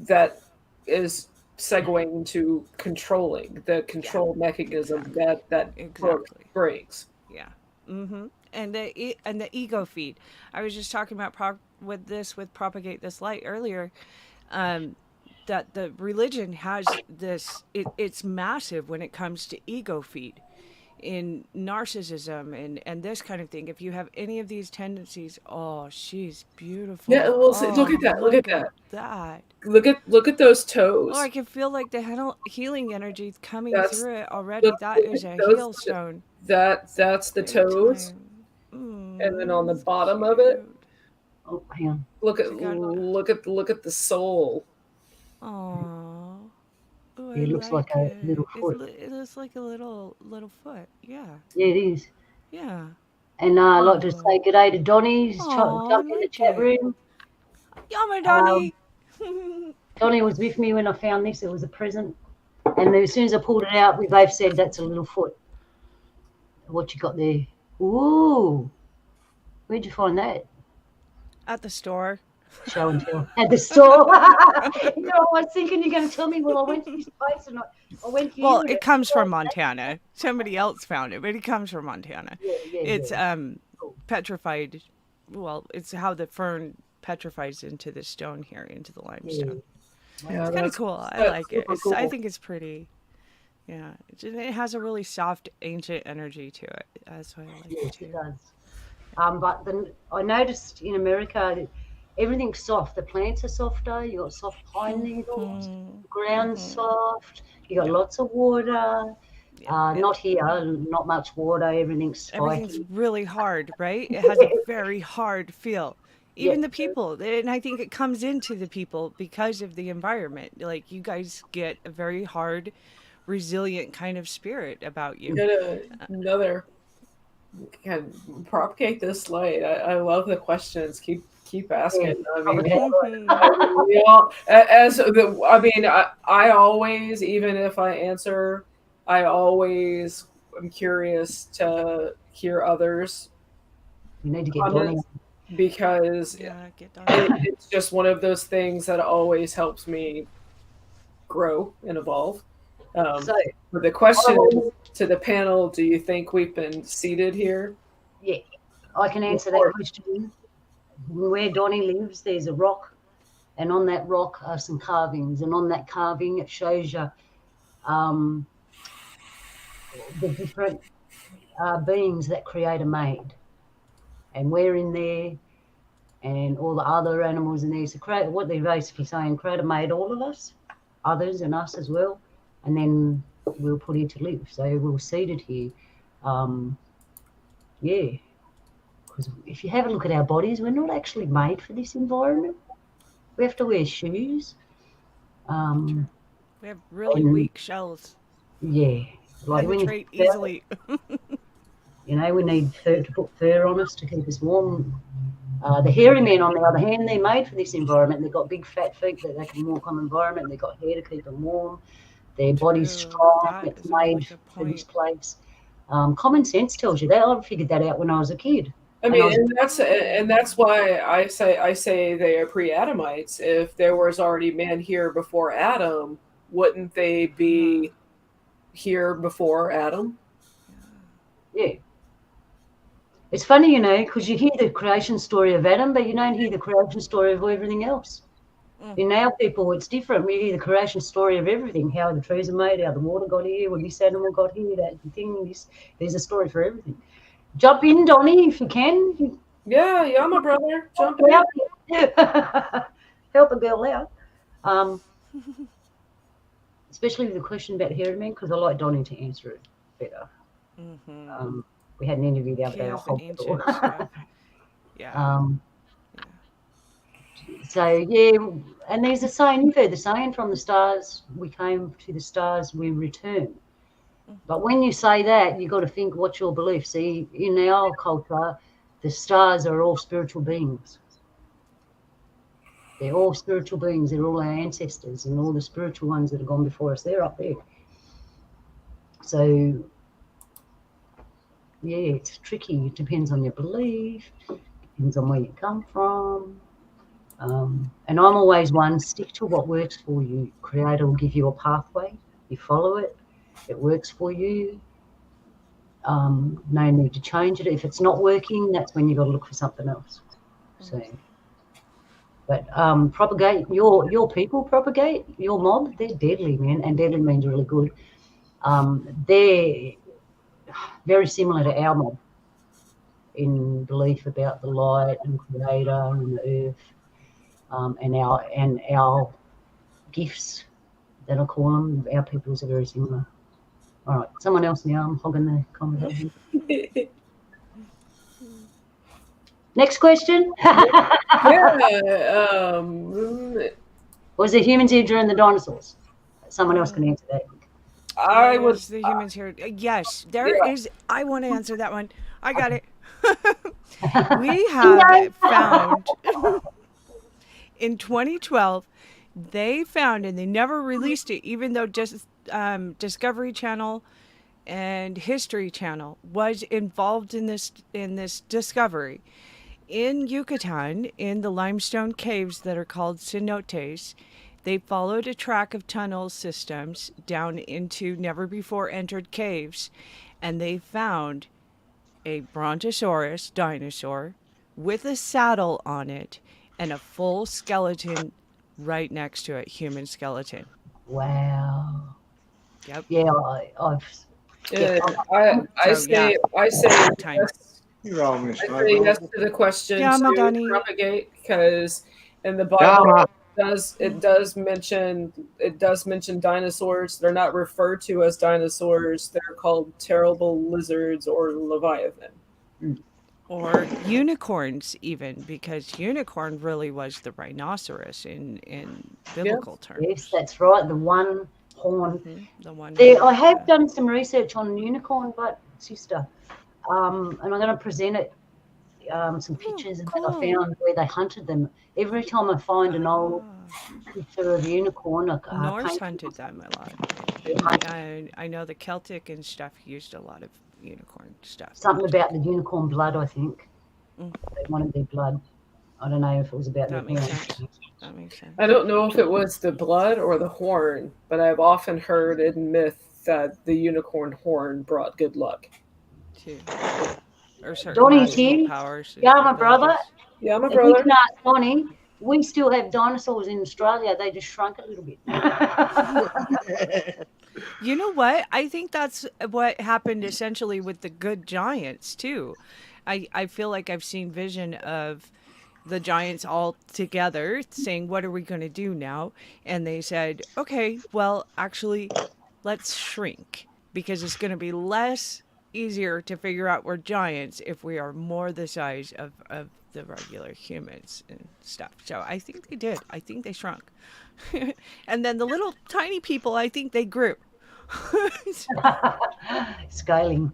that is segueing to controlling the Yeah, control mechanism exactly. that book Exactly. brings. Yeah. And the ego feed. I was just talking about with propagate this light earlier. Um, that the religion has this. It's massive when it comes to ego feed, in narcissism and this kind of thing. If you have any of these tendencies, oh, she's Yeah, beautiful. well, look Oh, at that. Look at look at that. that. Look at those Oh, I toes. can feel like the healing energy coming That's through it already. That look is at a those. heal stone. That's the Big toes, time. and then on the It's bottom of it, cute. Oh, hang on. She got. look at the sole. Oh, oh, I It looks like like a little it. foot. It looks like a little foot. Yeah, Yeah, it is. yeah. And I'd like to Oh, say good day to Donnie. He's oh, I jumped in the like chat it. room. Yummy, Um, Donny. Donnie was with me when I found this. It was a present. And as soon as I pulled it out, we both said, that's a little foot. What you got there? Ooh, where'd you find that? At the store. Show and tell. At the store. You know, I was thinking you're going to tell me, well, I went to this place and I went Well, here and it comes from Montana. Somebody else found it, but it comes from Montana. It's yeah. Cool. petrified. Well, it's how the fern petrifies into the stone here, into the Yeah. limestone. Yeah, It's kind of cool. I that's like it. super I cool. think it's pretty. Yeah, it has a really soft, ancient energy to it. That's why I like it Yes, it too. does. But then I noticed in America, everything's soft. The plants are softer. You got soft pine needles. Hmm. The ground's soft. You got Yeah, lots of water. yeah. Not here. Not much water. Everything's Everything's spiky. really hard, right? It has a very hard feel. Yeah. Even the people, and I think it comes into the people because of the environment. Like you guys get a very hard, resilient kind of spirit about you. Get another can propagate this light. I love the questions. Keep Yeah. asking. I mean, Propagate. Hmm. we all as the. I mean, I always, even if I answer, I always am curious to hear others' We need to get Donnie. comments because Yeah, get done. it's just one of those things that always helps me grow and evolve. Um, So, but the question is to the panel: do you think we've been seated here? yeah, I can answer that question. Where Donnie lives, there's a rock, and on that rock are some carvings, and on that carving, it shows you um, the different beings that Creator made, and we're in there, and all the other animals in there. So, what they're basically saying, Creator made all of us, others, and us as well, and then we were put here to live. So we were seated here. Yeah, because if you have a look at our bodies, we're not actually made for this environment. We have to wear shoes. True. We have really And weak shells. yeah, like when you Penetrate easily. we need fur to put fur on us to keep us warm. The hairy men, on the other hand, they're made for this environment. They've got big fat feet that they can walk on the environment. They've got hair to keep them warm. Their body's True. strong. That It's is a really made good for this point. place. Common sense tells you that. I figured that out when I was a kid. I And I mean, was, and that's why I say they are pre-Adamites. If there was already man here before Adam, wouldn't they be here before Adam? yeah. It's funny, because you hear the creation story of Adam, but you don't hear the creation story of everything else. In our people, it's different. We hear the creation story of everything, how the trees are made, how the water got here, when this animal got here, that thing, there's a story for everything. Jump in, Donnie, if you can. Yeah, my brother. Jump Help in. out. Help a girl out. Especially with the question about hairy men, because I like Donnie to answer it better. We had an interview the other He day. has the ancient stuff. Yeah. So, yeah, and there's a saying, you've heard the saying, from the stars we came, to the stars we return. But when you say that, you got to think, what's your belief? See, in our culture, the stars are all spiritual beings. They're all spiritual beings. They're all our ancestors and all the spiritual ones that have gone before us. They're up there. So, yeah, it's tricky. It depends on your belief, depends on where you come from. And I'm always one, stick to what works for you. Creator will give you a pathway. You follow it. It works for you. No need to change it. If it's not working, that's when you've got to look for something else. So, but propagate your people, propagate your mob. They're deadly, man, and deadly means really good. They're very similar to our mob in belief about the light and creator and the earth, and our gifts. That I call them. Our peoples are very similar. All right, someone else now. I'm hogging the conversation. Next question. Yeah. Was there humans here during the dinosaurs? Someone else can answer that. I would. Was the humans here? Yes, there Yeah. is. I want to answer that one. I got it. We have found in 2012. They found, and they never released it, even though just Discovery Channel and History Channel was involved in this discovery. In Yucatan, in the limestone caves that are called cenotes, they followed a track of tunnel systems down into never before entered caves, and they found a brontosaurus dinosaur with a saddle on it and a full skeleton right next to it, human skeleton. Wow. Yep. Yeah, I've. Yeah, I So yeah, say big time. yes. You're wrong, Miss I say Snowball. yes to the question Yeah, to Madani. propagate because in the Bible Dama. it does mention dinosaurs. They're not referred to as dinosaurs. They're called terrible lizards or leviathan. Or unicorns, even, because unicorn really was the rhinoceros in biblical yes, terms. that's right. The one horn. The one. There, I have done some research on unicorn, but sister, and I'm going to present it. Some pictures that I cool. found where they hunted them. Every time I find an old picture of unicorn, Norse paint hunted them a lot. I know the Celtic and stuff used a lot of unicorn stuff. something about the unicorn blood. I think Mm. they wanted their blood. I don't know if it was about That their makes horn. sense. That makes sense. I don't know if it was the blood or the horn, but I've often heard in myth that the unicorn horn brought good luck. Too. Or certain Donnie's magical here. powers. Yeah, my brother. abilities. Yeah, my And you brother. can ask Donnie. We still have dinosaurs in Australia. They just shrunk a little bit. You know what? I think that's what happened essentially with the good giants too. I feel like I've seen vision of the giants all together saying, "What are we going to do now?" And they said, "Okay, well, actually, let's shrink because it's going to be less easier to figure out we're giants if we are more the size of the regular humans and stuff." So I think they did. I think they shrunk. And then the little tiny people, I think they grew. Scaling.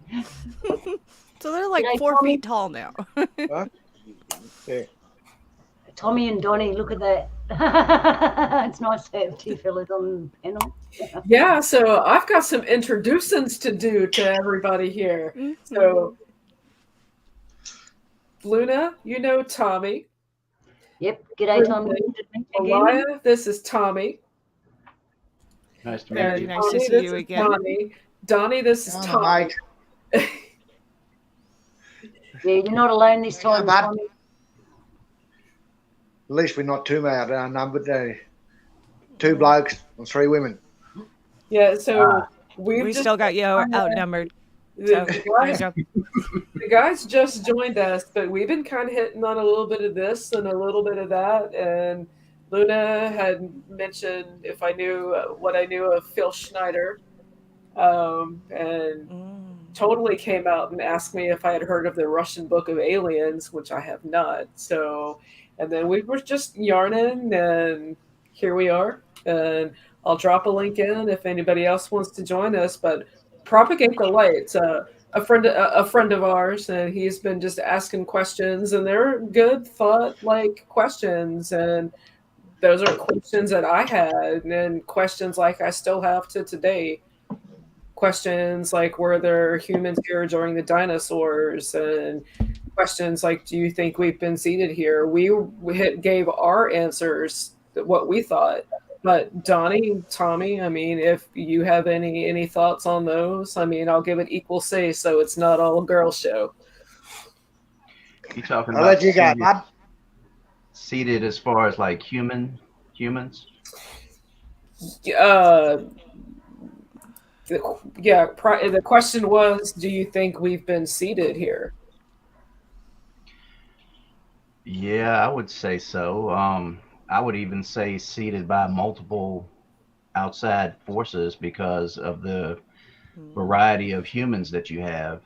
So they're like G'day, 4 feet Tommy. tall now. Huh? Yeah. Tommy and Donnie, look at that. It's nice to have two fellas on the panel. Yeah, so I've got some introductions to do to everybody here. So, Luna, you know Tommy. Yep. G'day, Tommy. Maliah, this is Tommy. Nice to meet And you. Nice to Donnie, see this you is again. Donnie. Donnie, this is Oh, Tommy. mate. Yeah, you're not alone this time, bud. Tommy. At least we're not too outnumbered. Two blokes and three women. Yeah, so We just still got you outnumbered. the, So, the guys just joined us, but we've been kind of hitting on a little bit of this and a little bit of that. And Luna had mentioned if I knew what I knew of Phil Schneider, and totally came out and asked me if I had heard of the Russian Book of Aliens, which I have not. So, and then we were just yarning, and here we are. And I'll drop a link in if anybody else wants to join us. But propagate the lights. A friend of ours, and he's been just asking questions, and they're good thought like questions, and those are questions that I had, and questions like I still have to today. Questions like were there humans here during the dinosaurs, and questions like do you think we've been seated here? We gave our answers, what we thought. But Donnie, Tommy, I mean, if you have any thoughts on those, I mean, I'll give it equal say, so it's not all a girl show. You talking I'll about let you go. seated as far as like humans? Uh, yeah, the question was, do you think we've been seated here? Yeah, I would say so. I would even say seated by multiple outside forces because of the Mm, variety of humans that you have.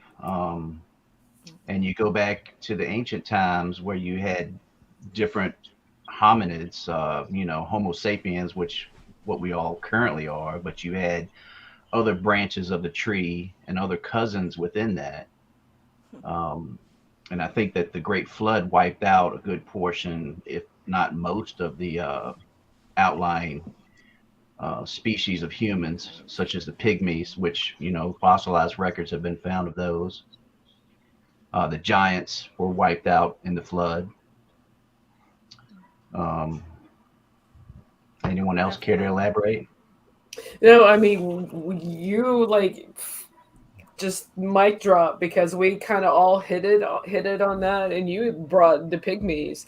And you go back to the ancient times where you had different hominids, Homo sapiens, which what we all currently are, but you had other branches of the tree and other cousins within that. Um, and I think that the Great Flood wiped out a good portion, if not most, of the outlying species of humans, such as the pygmies, which fossilized records have been found of those. The giants were wiped out in the flood. Um, Anyone else care to definitely. elaborate? No, I mean, you like just mic drop because we kind of all hit it on that, and you brought the pygmies.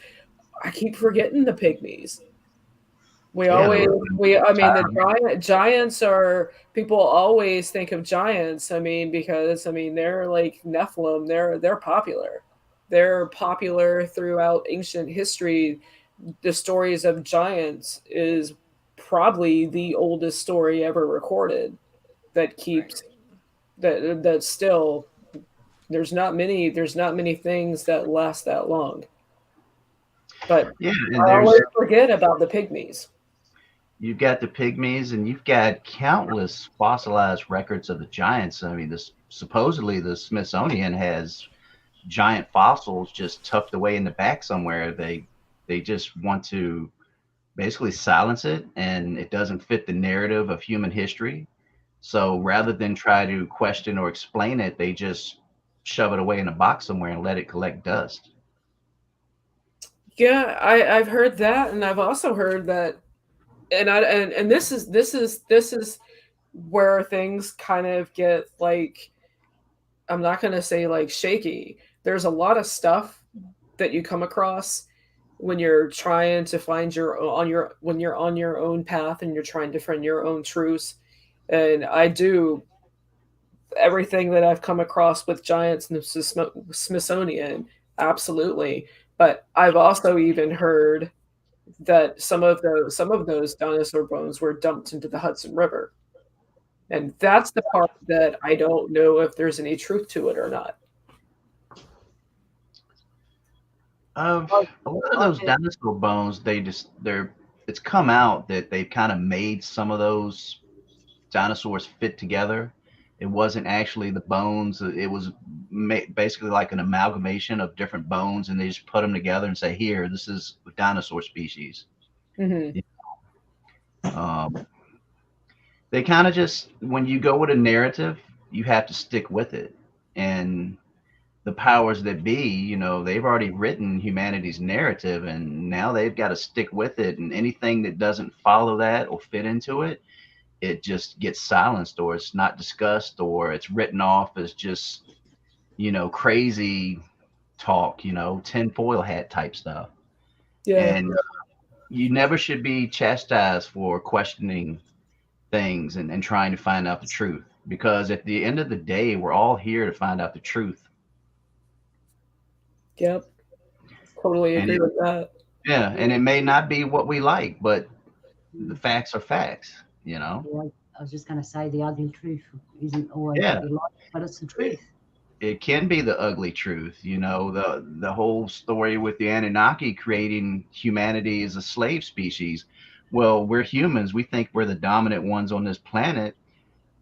I keep forgetting the pygmies. We Yeah, always I mean the entirely. giants are, people always think of giants. I mean because I mean they're like Nephilim. They're popular. They're popular throughout ancient history. The stories of giants is probably the oldest story ever recorded that keeps Right. that still, there's not many things that last that long. But Yeah, and I always there's forget about the pygmies. you've got the pygmies, and you've got countless fossilized records of the giants. I mean, this supposedly the Smithsonian has giant fossils just tucked away in the back somewhere. They just want to basically silence it, and it doesn't fit the narrative of human history. So rather than try to question or explain it, they just shove it away in a box somewhere and let it collect dust. Yeah, I've heard that, and I've also heard that, and this is where things kind of get like, I'm not gonna say like shaky. There's a lot of stuff that you come across when you're trying to find your on your when you're on your own path and you're trying to find your own truths. And I do everything that I've come across with giants and the Smithsonian, absolutely. But I've also even heard that some of those dinosaur bones were dumped into the Hudson River. And that's the part that I don't know if there's any truth to it or not. A lot of I've those heard, dinosaur bones, they're it's come out that they've kind of made some of those dinosaurs fit together. It wasn't actually the bones. It was basically like an amalgamation of different bones, and they just put them together and say, "Here, this is a dinosaur species." Hmm. Um, they kind of just, when you go with a narrative, you have to stick with it. And the powers that be, they've already written humanity's narrative, and now they've got to stick with it. And anything that doesn't follow that or fit into it, it just gets silenced, or it's not discussed, or it's written off as just, crazy talk, tinfoil hat type stuff. Yeah. And you never should be chastised for questioning things and trying to find out the truth, because at the end of the day, we're all here to find out the truth. Yep. Totally And agree with that. yeah, and it may not be what we like, but the mm, facts are facts. yeah, I was just going to say the ugly truth isn't always Yeah, what you like, but it's the it, truth. it can be the ugly truth. The whole story with the Anunnaki creating humanity as a slave species. Well, we're humans. We think we're the dominant ones on this planet,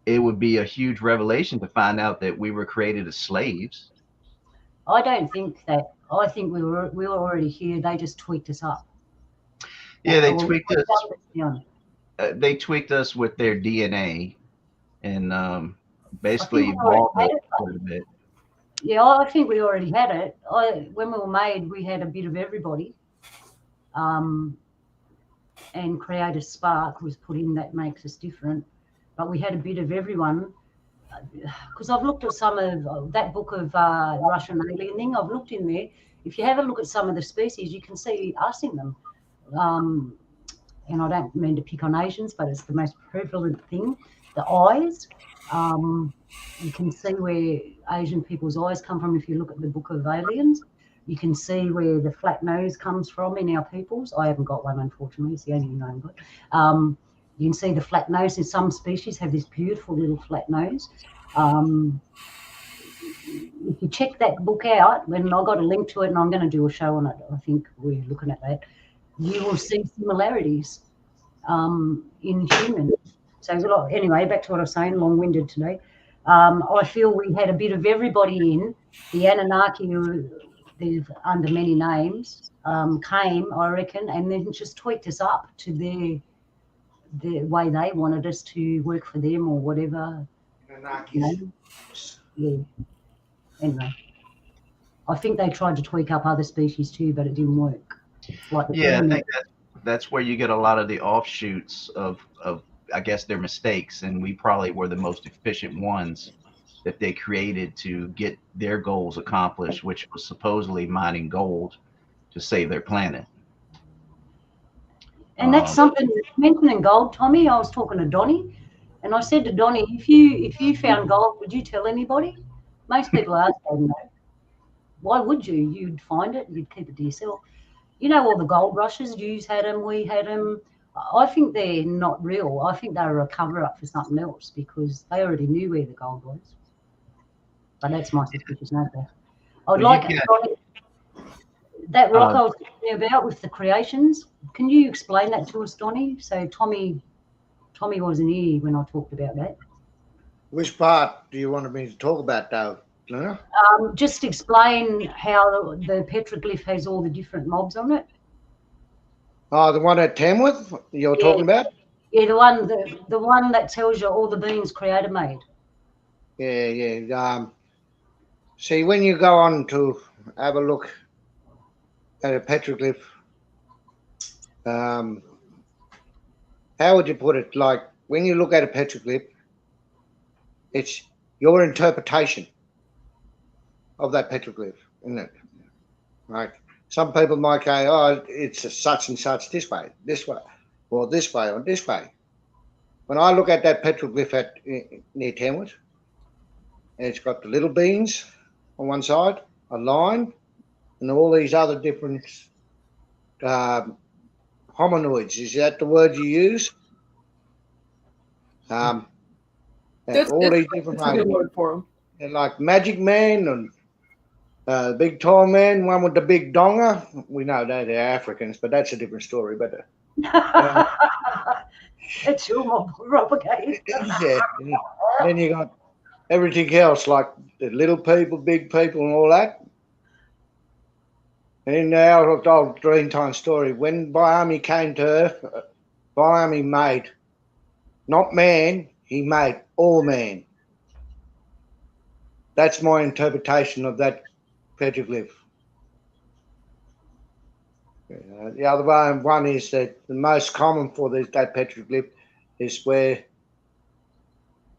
it would be a huge revelation to find out that we were created as slaves. I don't think that. I think we were already here. They just tweaked us up. Yeah, they Well, tweaked us. They tweaked us with their DNA and basically we already evolved had us it. quite a bit. Yeah, I think we already had it. When we were made, we had a bit of everybody. And Creator Spark was put in that makes us different. But we had a bit of everyone. Because I've looked at some of that book of Russian alien thing. I've looked in there. If you have a look at some of the species, you can see us in them. And I don't mean to pick on Asians, but it's the most prevalent thing. The eyes. You can see where Asian people's eyes come from if you look at the book of aliens. You can see where the flat nose comes from in our peoples. I haven't got one, unfortunately. It's the only thing I've got. You can see the flat nose. In some species have this beautiful little flat nose. If you check that book out, when I got a link to it, and I'm going to do a show on it, I think we're looking at that, you will see similarities in humans. So anyway, back to what I was saying, long-winded today. I feel we had a bit of everybody in. The Anunnaki, they're under many names, came, I reckon, and then just tweaked us up to the way they wanted us to work for them or whatever. You know? Yeah. Anyway, I think they tried to tweak up other species too, but it didn't work. Like Yeah, I think that's where you get a lot of the offshoots of I guess their mistakes, and we probably were the most efficient ones that they created to get their goals accomplished, which was supposedly mining gold to save their planet. And that's something mentioning gold, Tommy. I was talking to Donnie, and I said to Donnie, if you found gold, would you tell anybody? Most people ask, no. Why would you? You'd find it, you'd keep it to yourself. You know, all the gold rushes, Jews had them, we had them. I think they're not real. I think they were a cover-up for something else because they already knew where the gold was. But that's my suspicious note there. I'd like that rock I was talking about with the creations. Can you explain that to us, Donnie? So Tommy wasn't here when I talked about that. Which part do you want me to talk about, though, Luna? Just explain how the petroglyph has all the different mobs on it. Oh, the one at Tamworth you're talking about? Yeah, the one that tells you all the beings Creator made. Yeah. See, when you go on to have a look at a petroglyph, how would you put it? Like, when you look at a petroglyph, it's your interpretation of that petroglyph, isn't it? Right. Some people might go, oh, it's a such and such this way, or this way, or this way. When I look at that petroglyph near Tamworth, and it's got the little beans on one side, a line, and all these other different hominoids. Is that the word you use? All these different a good word for them. And like Magic Man and Big Tall Man, one with the big donga. We know they're Africans, but that's a different story. But it's your propaganda. Yeah. Then you got everything else, like the little people, big people, and all that. In our old Dreamtime story, when Biami came to Earth, Biami made, not man, he made all man. That's my interpretation of that petroglyph. The other one is that the most common for that petroglyph is where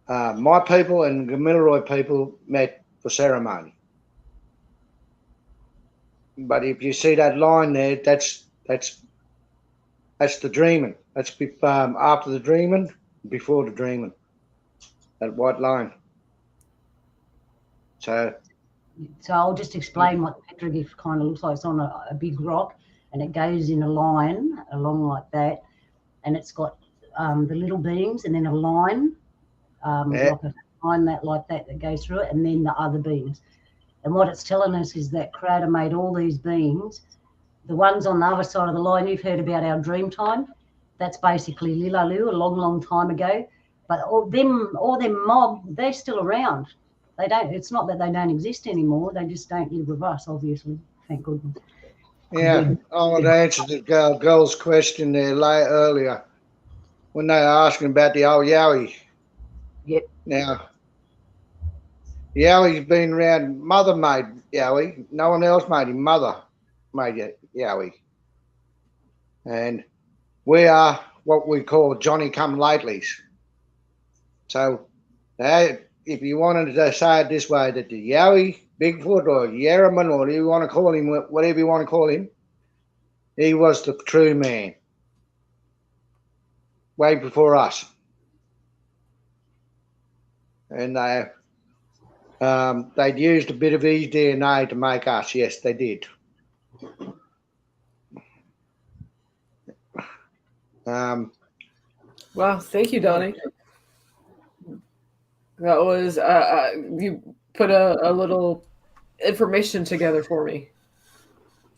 my people and the Gamilaroi people met for ceremony. But if you see that line there, that's the dreaming. That's after the dreaming, before the dreaming. That white line. So I'll just explain what the petroglyph kind of looks like. It's on a big rock, and it goes in a line along like that, and it's got the little beings, and then a line, like a line that goes through it, and then the other beings. And what it's telling us is that Creator made all these beings. The ones on the other side of the line, you've heard about our dream time. That's basically Lilalu, a long, long time ago. But all them mob, they're still around. They don't. It's not that they don't exist anymore. They just don't live with us, obviously. Thank goodness. Yeah, I want to answer the girl's question there earlier when they were asking about the old Yowie. Yep. Now, Yowie's been around. Mother made Yowie. No one else made him. Mother made Yowie. And we are what we call Johnny come latelys. So, if you wanted to say it this way, that the Yowie, Bigfoot, or Yerraman, or whatever you want to call him, whatever you want to call him, he was the true man. Way before us. And they'd used a bit of his DNA to make us. Yes, they did. Wow, thank you, Donnie. That was you put a little information together for me.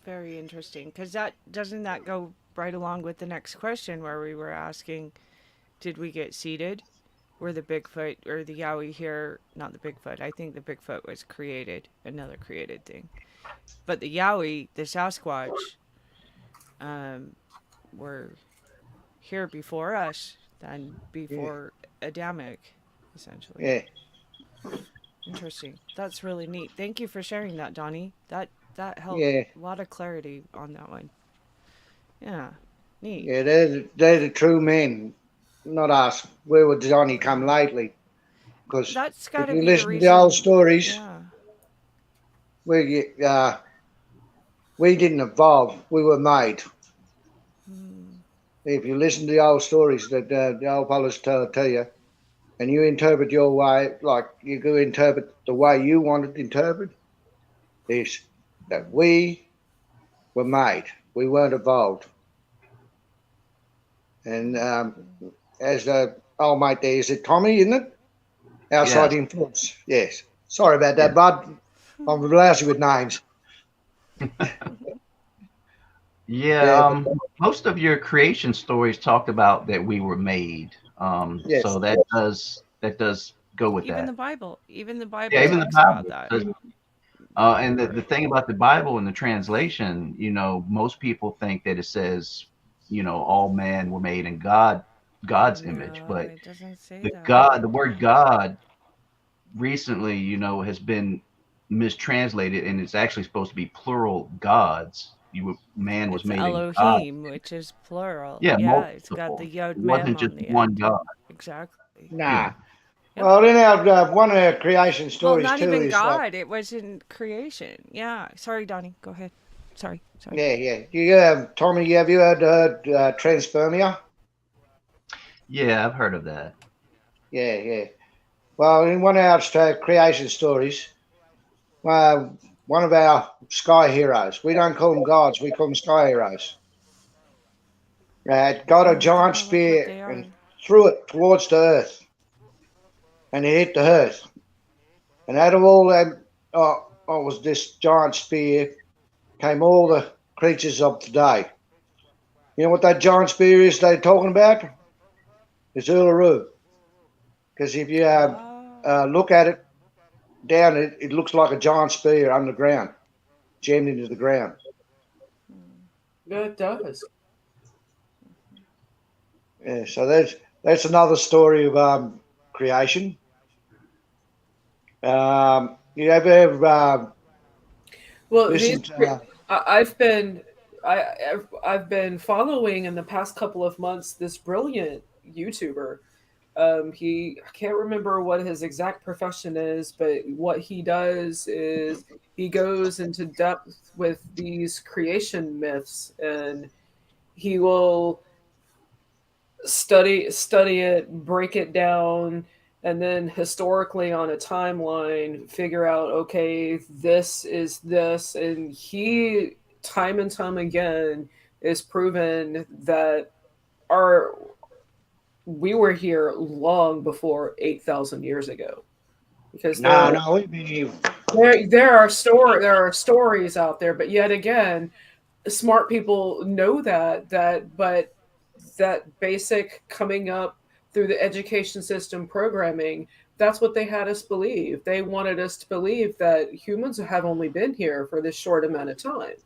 Very interesting, because that doesn't that go right along with the next question where we were asking, did we get seeded? Were the Bigfoot or the Yowie here? Not the Bigfoot. I think the Bigfoot was created, another created thing. But the Yowie, the Sasquatch, were here before us, than before Adamic, essentially. Yeah. Interesting. That's really neat. Thank you for sharing that, Donnie. That helped. Yeah. A lot of clarity on that one. Yeah. Neat. Yeah, they're the true men, not us. We were Johnny come lately. Because That's if got to you be the listen to reason. the old stories, Yeah. we didn't evolve. We were made. Hmm. If you listen to the old stories that the old fellas tell you, and you interpret your way, like you go interpret the way you want it interpreted, is that we were made. We weren't evolved. And as the old mate there, is it Tommy, isn't it? Outside Yes. influence. Yes. Sorry about that, Yeah. bud. I'm lousy with names. Yeah, Yeah, but most of your creation stories talked about that we were made. yes. So that does go with Even that. the Bible. Even the Bible Yeah, even the talks about Bible that. does. And the thing about the Bible and the translation, most people think that it says, all men were made in God's image, No, but it doesn't say the that. God, the word God, recently, has been mistranslated, and it's actually supposed to be plural gods. Man was It's made in God. Elohim, which is plural. Yeah, Yeah, it's got multiple. the Yod It Mem wasn't just on the one end. God. Exactly. Nah. Yeah. Yep. Well, in our one of our creation Well, stories not too even is God. It was in creation. Yeah. Sorry, Donnie. Go ahead. Sorry. yeah. Tommy, have you heard transpermia? Yeah, I've heard of that. Yeah. Well, in one of our creation stories, one of our sky heroes, we don't call them gods, we call them sky heroes, got a Oh, giant kind of like what spear they and are. threw it towards the earth, and it hit the earth. And out of all that, was this giant spear, came all the creatures of today. You know what that giant spear is they're talking about? It's Uluru. Because if you Oh. look at it down, it looks like a giant spear underground, jammed into the ground. Yeah, it does. Yeah, so that's another story of creation. You ever Well, listened to? I've been I've been following in the past couple of months this brilliant YouTuber. I can't remember what his exact profession is, but what he does is he goes into depth with these creation myths, and he will study it, break it down, and then historically on a timeline figure out, okay, this is this. And he time and time again is proven that our we were here long before 8,000 years ago, because No, we've been here. there are stories out there, but yet again smart people know that, but that basic coming up through the education system programming, that's what they had us believe. They wanted us to believe that humans have only been here for this short amount of time.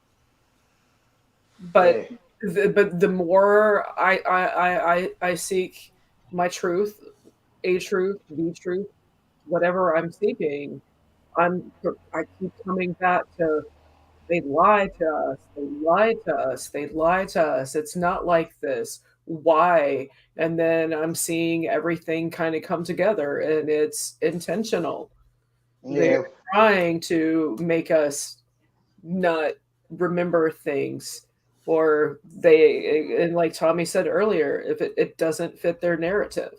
But Yeah, the more I seek my truth, a truth, the truth, whatever I'm seeking, I keep coming back to they lied to us, they lied to us, they lied to us. It's not like this. Why? And then I'm seeing everything kind of come together and it's intentional. They're yeah, trying to make us not remember things or they and like Tommy said earlier, if it doesn't fit their narrative.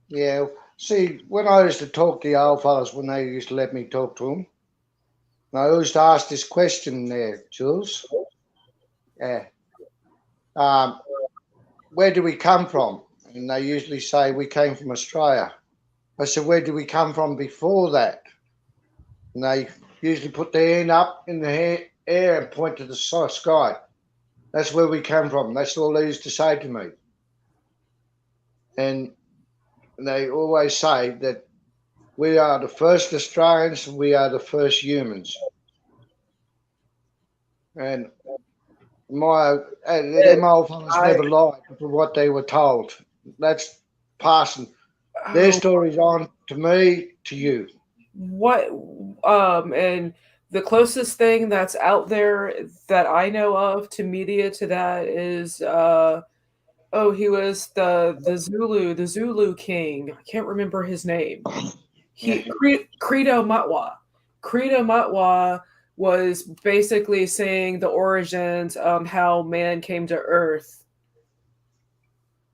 yeah. See, when I used to talk to the old fellas, when they used to let me talk to them, I used to ask this question there, Jules. Yeah. Um, where do we come from? And they usually say we came from Australia. I said, where did we come from before that? And they usually put their hand up in the air and point to the sky. That's where we come from. That's all they used to say to me. And they always say that we are the first Australians, we are the first humans. And them old fellas I never lied for what they were told. That's passing their oh, stories on to me, to you. what and the closest thing that's out there that I know of to media to that is oh, he was the Zulu king. I can't remember his name. Yeah, Credo Matwa. Credo Matwa was basically saying the origins, how man came to Earth,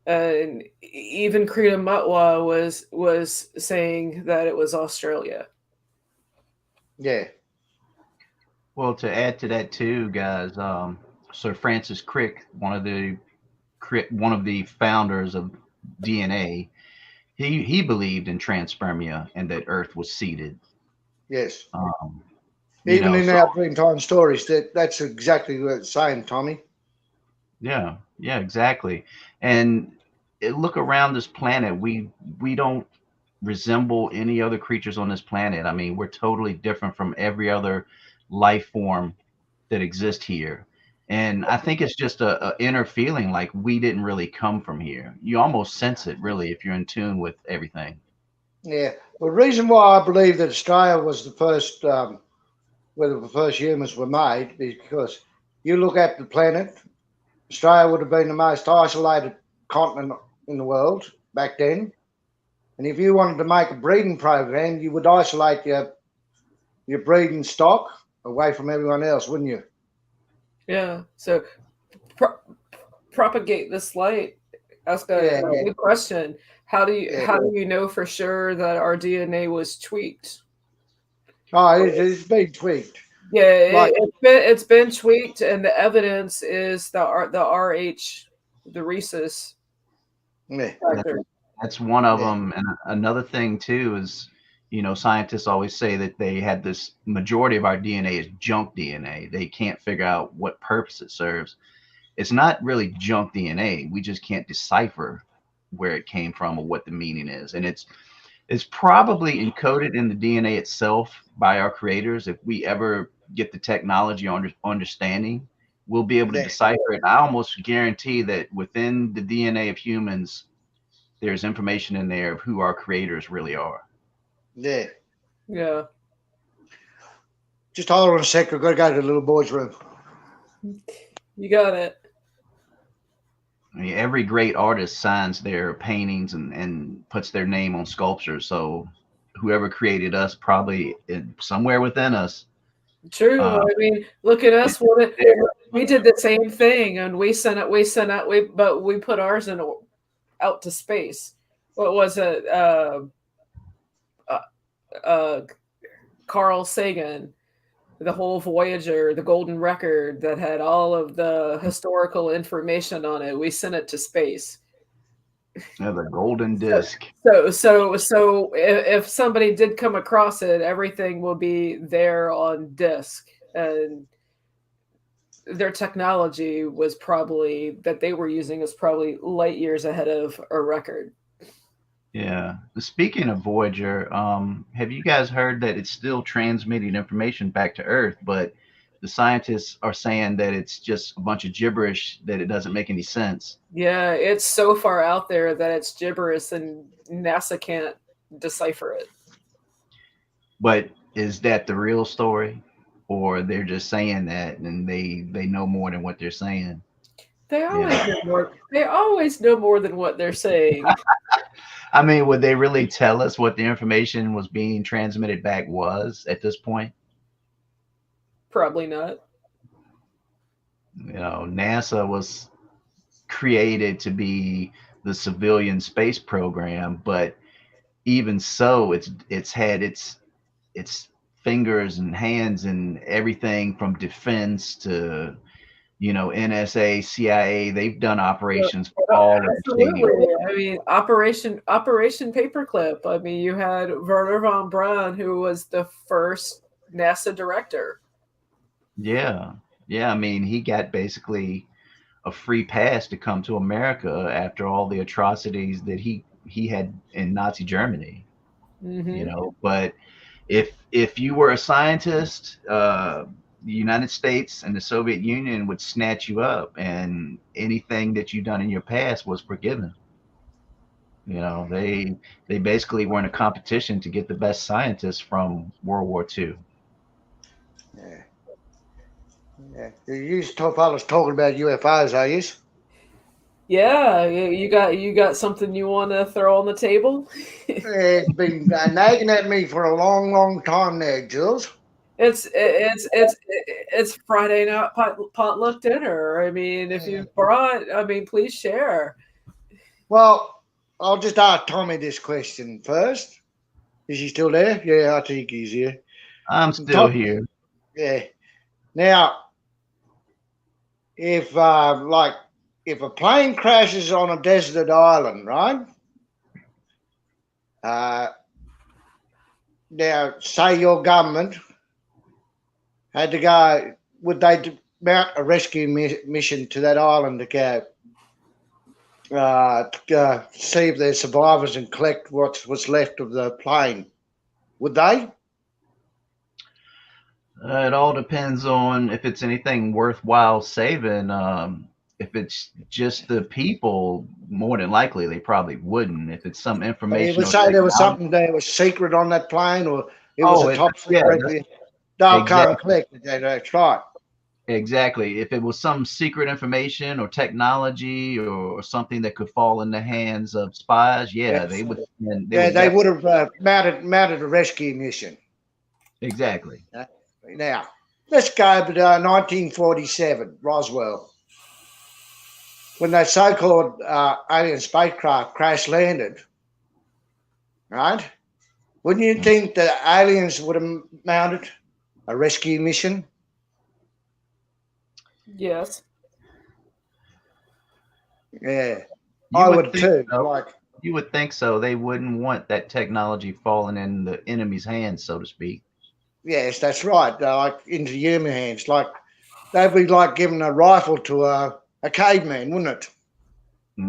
and even Credo Matwa was saying that it was Australia. yeah, Well, to add to that too, guys, Sir Francis Crick, one of the founders of DNA, he believed in transpermia and that Earth was seeded. yes. Um, you Even know, in so our Dreamtime stories, that's exactly what it's saying, Tommy. yeah, yeah, exactly. And look around this planet. We don't resemble any other creatures on this planet. I mean, we're totally different from every other life form that exist here. And I think it's just a inner feeling like we didn't really come from here. You almost sense it, really, if you're in tune with everything. Yeah. The reason why I believe that Australia was the first, where the first humans were made, is because you look at the planet, Australia would have been the most isolated continent in the world back then. And if you wanted to make a breeding program, you would isolate your breeding stock away from everyone else, wouldn't you? Yeah. So pro- propagate this light. Ask Yeah, a yeah, good question. yeah. How do you know for sure that our DNA was tweaked? Oh, it's been tweaked. Yeah, Like, it's been tweaked, and the evidence is the RH, the rhesus yeah, That's factor. that's one of yeah, them. And another thing too is, scientists always say that they had this majority of our DNA is junk DNA. They can't figure out what purpose it serves. It's not really junk DNA. We just can't decipher where it came from or what the meaning is. And it's probably encoded in the DNA itself by our creators. If we ever get the technology understanding, we'll be able to yeah, decipher it. I almost guarantee that within the DNA of humans, there's information in there of who our creators really are. yeah. Yeah, Just hold on a sec. I've got to go to the little boy's room. you got it. I mean, every great artist signs their paintings and puts their name on sculptures. So whoever created us probably somewhere within us, True. uh, I mean, look at it's us. there. We did the same thing, and but we put ours in out to space. What was it? Uh, uh, Carl Sagan, the whole Voyager, the golden record that had all of the historical information on it. We sent it to space. The golden So, disc. so if somebody did come across it, everything will be there on disk, and their technology was probably that they were using is probably light years ahead of a record. Yeah. Speaking of Voyager, have you guys heard that it's still transmitting information back to Earth, but the scientists are saying that it's just a bunch of gibberish, that it doesn't make any sense? Yeah, it's so far out there that it's gibberish and NASA can't decipher it. But is that the real story, or they're just saying that and they know more than what they're saying? They You always know, know more. They always know more than what they're saying. I mean, would they really tell us what the information was being transmitted back was at this point? Probably not. You know, NASA was created to be the civilian space program, but even so, it's had its fingers and hands and everything from defense to, NSA, CIA. They've done Yeah, operations for all of the shady. absolutely. I mean, Operation Paperclip. I mean, you had Werner von Braun, who was the first NASA director. Yeah, yeah. I mean, he got basically a free pass to come to America after all the atrocities that he had in Nazi Germany. Hmm. But if you were a scientist, the United States and the Soviet Union would snatch you up, and anything that you've done in your past was forgiven. They basically were in a competition to get the best scientists from World War II. Yeah. Yeah. You fellas talking about UFOs, are you? Yeah, you got something you want to throw on the table? It's been nagging at me for a long, long time now, Jules. It's Friday night potluck dinner. I mean, if Yeah. you brought, I mean, please share. Well, I'll just ask Tommy this question first. Is he still there? Yeah, I think he's here. I'm still Tom, here. yeah. Now, if if a plane crashes on a deserted island, right? Uh, Now, say your government had to go, would they mount a rescue mission to that island to go see if there's survivors and collect what's left of the plane? Would they? It all depends on if it's anything worthwhile saving. If it's just the people, more than likely they probably wouldn't. If it's some But you information would or say there was technology, something that was secret on that plane, or it was oh, a top yeah, secret. They'll come and exactly, collect it. That's right. exactly. If it was some secret information or technology or something that could fall in the hands of spies, yeah, Yes. they Yeah, would they would definitely. have mounted a rescue mission. Exactly. Now, let's go to 1947, Roswell, when that so-called alien spacecraft crash landed, right? Wouldn't you think the aliens would have mounted a rescue mission? Yes. Yeah, You I would would think too. so. Like, You would think so. They wouldn't want that technology falling in the enemy's hands, so to speak. yes, that's right. Like into human hands. Like they'd be like giving a rifle to a caveman, wouldn't it?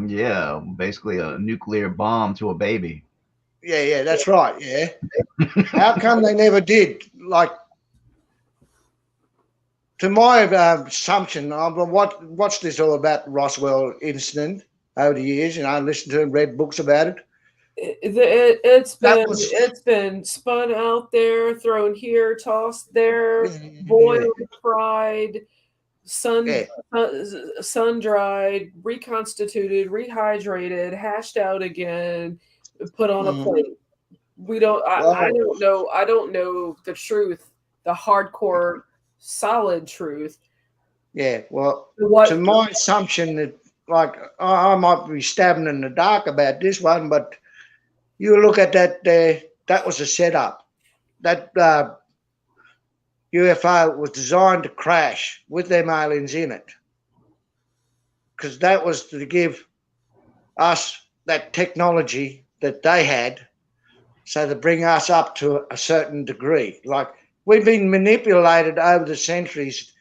Yeah, basically a nuclear bomb to a baby. Yeah, yeah, that's right. Yeah. How come they never did? Like, to my assumption, I've watched this all about the Roswell incident over the years. I listened to and read books about it. It's That been was, it's been spun out there, thrown here, tossed there, yeah, boiled, fried, sun yeah. sun dried, reconstituted, rehydrated, hashed out again, put on a Mm. plate. We don't. I Well, don't know. I don't know the truth, the hardcore, solid truth. yeah. Well, to What? my assumption that, like, I might be stabbing in the dark about this one, but you look at that. That was a setup. That UFO was designed to crash with them aliens in it, because that was to give us that technology that they had, so to bring us up to a certain degree. Like, we've been manipulated over the centuries.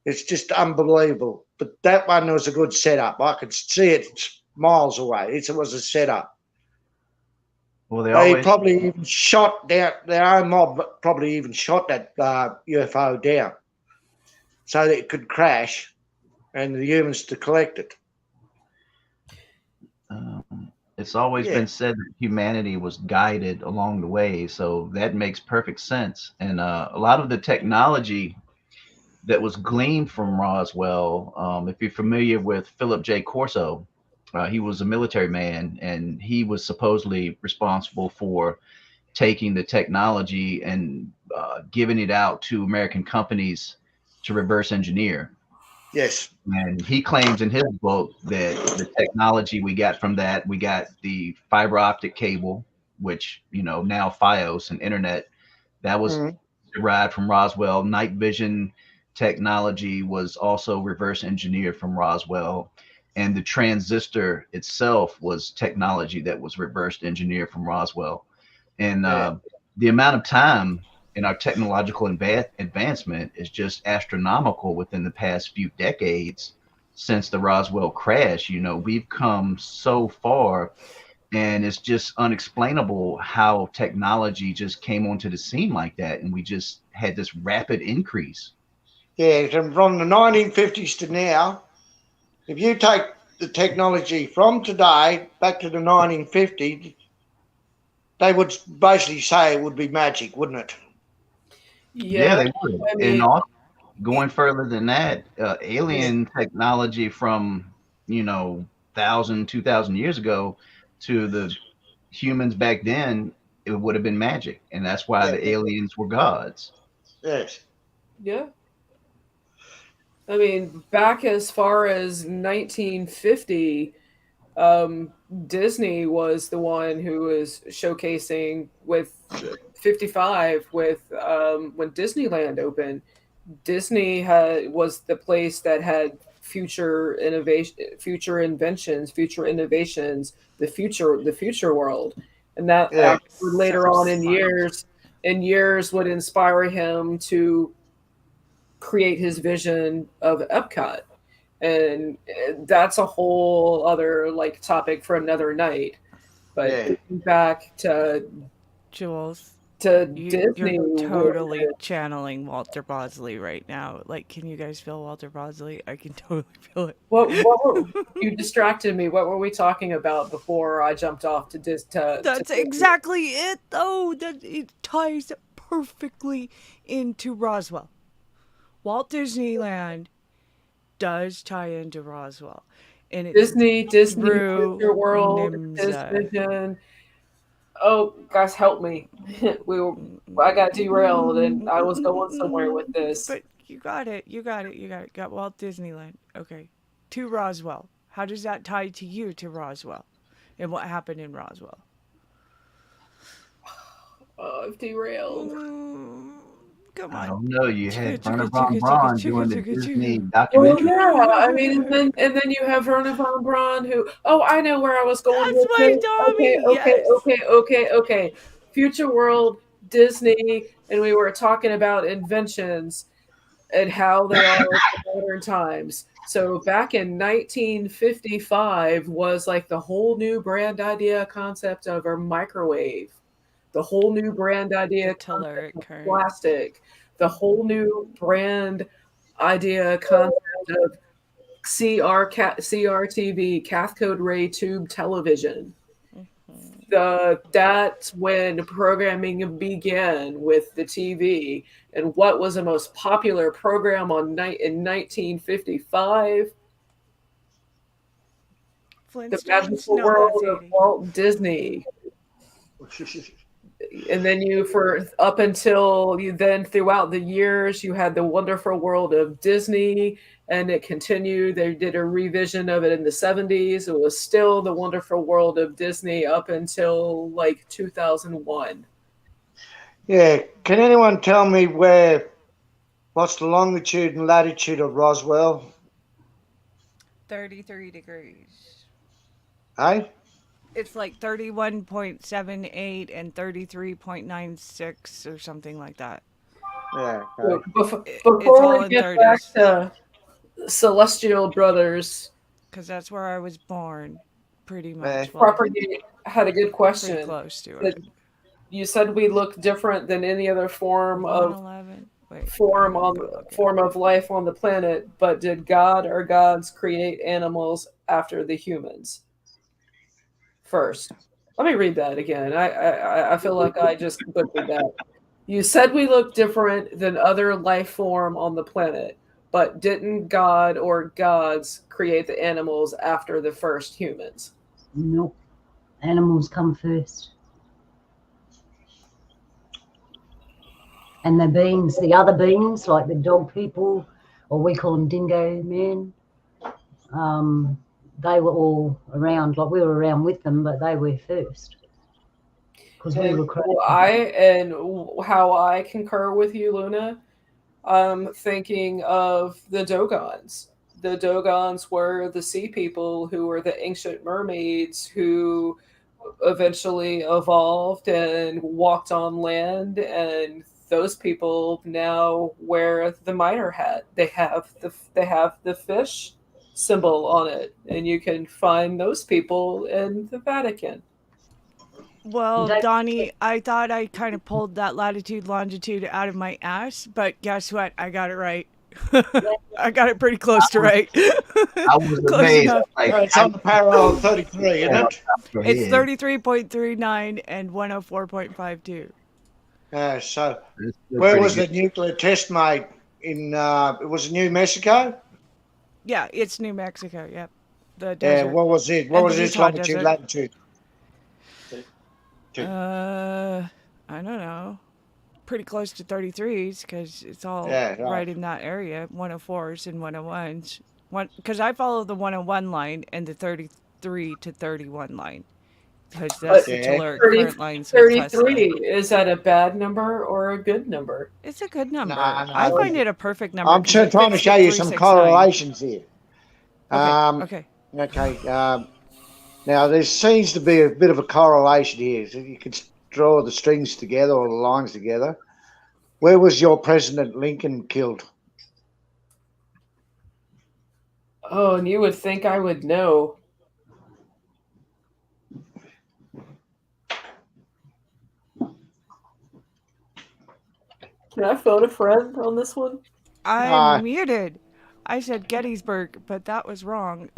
It's just unbelievable. But that one was a good setup. I could see it miles away. It was a setup. Well, they They always probably even shot their own mob. Probably even shot that UFO down so that it could crash and the humans to collect it. it's always Yeah, been said that humanity was guided along the way, so that makes perfect sense. And a lot of the technology that was gleaned from Roswell, if you're familiar with Philip J. Corso, he was a military man, and he was supposedly responsible for taking the technology and giving it out to American companies to reverse engineer. yes, And he claims in his book that the technology we got from that, we got the fiber optic cable, which, now FiOS and internet, that was mm, derived from Roswell. Night vision technology was also reverse engineered from Roswell. And the transistor itself was technology that was reverse engineered from Roswell. And yeah, the amount of time in our technological advancement is just astronomical within the past few decades since the Roswell crash. We've come so far, and it's just unexplainable how technology just came onto the scene like that, and we just had this rapid increase. yeah. From the 1950s to now, if you take the technology from today back to the 1950s, they would basically say it would be magic, wouldn't it? Yeah, Yeah, they would. I And mean, also, going further than that, alien technology from, 1,000, 2,000 years ago to the humans back then, it would have been magic. And that's why Yeah, the aliens were gods. yes, yeah. I mean, back as far as 1950, um, Disney was the one who was showcasing with 55 with when Disneyland opened. Disney was the place that had future innovation, future inventions, future innovations, the future world, and that yeah, after So later on smart. in years would inspire him to create his vision of Epcot, and that's a whole other like topic for another night. But yeah. getting back Jules, to you're Disney with totally channeling Walter Bosley right now. Like, can you guys feel Walter Bosley? I can totally feel it. you distracted me. What were we talking about before I jumped off to That's Disney? exactly it, though. That it ties perfectly into Roswell. Walt Disneyland does tie into Roswell, and it's Disney, through Future World, His NIMSA. Vision. Oh, guys, help me! I got derailed, and I was going somewhere with this. But you got it. You got it. You got it. Got Walt Disneyland. Okay. To Roswell. How does that tie to you to Roswell? And what happened in Roswell? Oh, I've derailed. Mm, come I on. don't know. You Chicka, had Werner chicka, von chicka, chicka, Braun chicka, doing the chicka, Disney chicka. Well, documentary. yeah. I mean, and then you have Werner von Braun, who. Oh, I know where I was going That's with my this. Okay, Tommy. okay, Yes. okay, okay, okay. Future World, Disney, and we were talking about inventions and how they are in modern times. So back in 1955 was like the whole new brand idea concept of a microwave, the whole new brand The idea concept telluric of current. plastic, the whole new brand idea concept of CRTV, cathode ray tube television. That's when programming began with the TV. And what was the most popular program in 1955? The Flintstones? Magical No, that's World of 80. Walt Disney. And then you for up until you then throughout the years you had the Wonderful World of Disney, and it continued. They did a revision of it in the 70s. It was still the Wonderful World of Disney up until like 2001. Yeah. Can anyone tell me what's the longitude and latitude of Roswell? 33 degrees. Hey? It's like 31.78 and 33.96 or something like that. Yeah. So Okay. It's before all we in get back 30s to Celestial Brothers, because that's where I was born. Pretty much. Well, Property had a good pretty question. close to That it. you said we look different than any other form of 111. Wait, form I'm on gonna look it up. form of life on the planet, but did God or gods create animals after the humans first? Let me read that again. I feel like I just butchered that. You said we look different than other life form on the planet, but didn't God or gods create the animals after the first humans? Nope. Animals come first. And the other beings, like the dog people, or we call them dingo men, they were all around, like we were around with them, but they were first. Because we And were crazy. how I concur with you, Luna. I'm thinking of the Dogons. The Dogons were the sea people who were the ancient mermaids who eventually evolved and walked on land, and those people now wear the mitre hat. They have the fish symbol on it, and you can find those people in the Vatican. Well, Don't Donnie, I thought I kind of pulled that latitude longitude out of my ass, but guess what? I got it right. I got it pretty close to right. I was Close amazed. enough. Like, It's how on the parallel 33, you isn't know, it? your It's head. 33.39 and 104.52. Yeah, so It's still where pretty was good. the nuclear test made? It was New Mexico? Yeah, it's New Mexico. Yep. The Yeah, desert what was it? What and the was its Utah longitude, desert. latitude? I don't know. Pretty close to 33s because it's all Yeah, right. right in that area. 104s and 101s. Because I follow the 101 line and the 33 to 31 line because that's But the Yeah. telluric 30, current lines with Tesla. 33, is that a bad number or a good number? It's a good No, number. I no. find it a perfect number I'm because it trying to fits show with you some 369. correlations here. Okay, Um, okay. okay. Now, there seems to be a bit of a correlation here. So you can draw the strings together or the lines together. Where was your President Lincoln killed? Oh, and you would think I would know. Can I phone a friend on this one? I'm muted. I said Gettysburg, but that was wrong.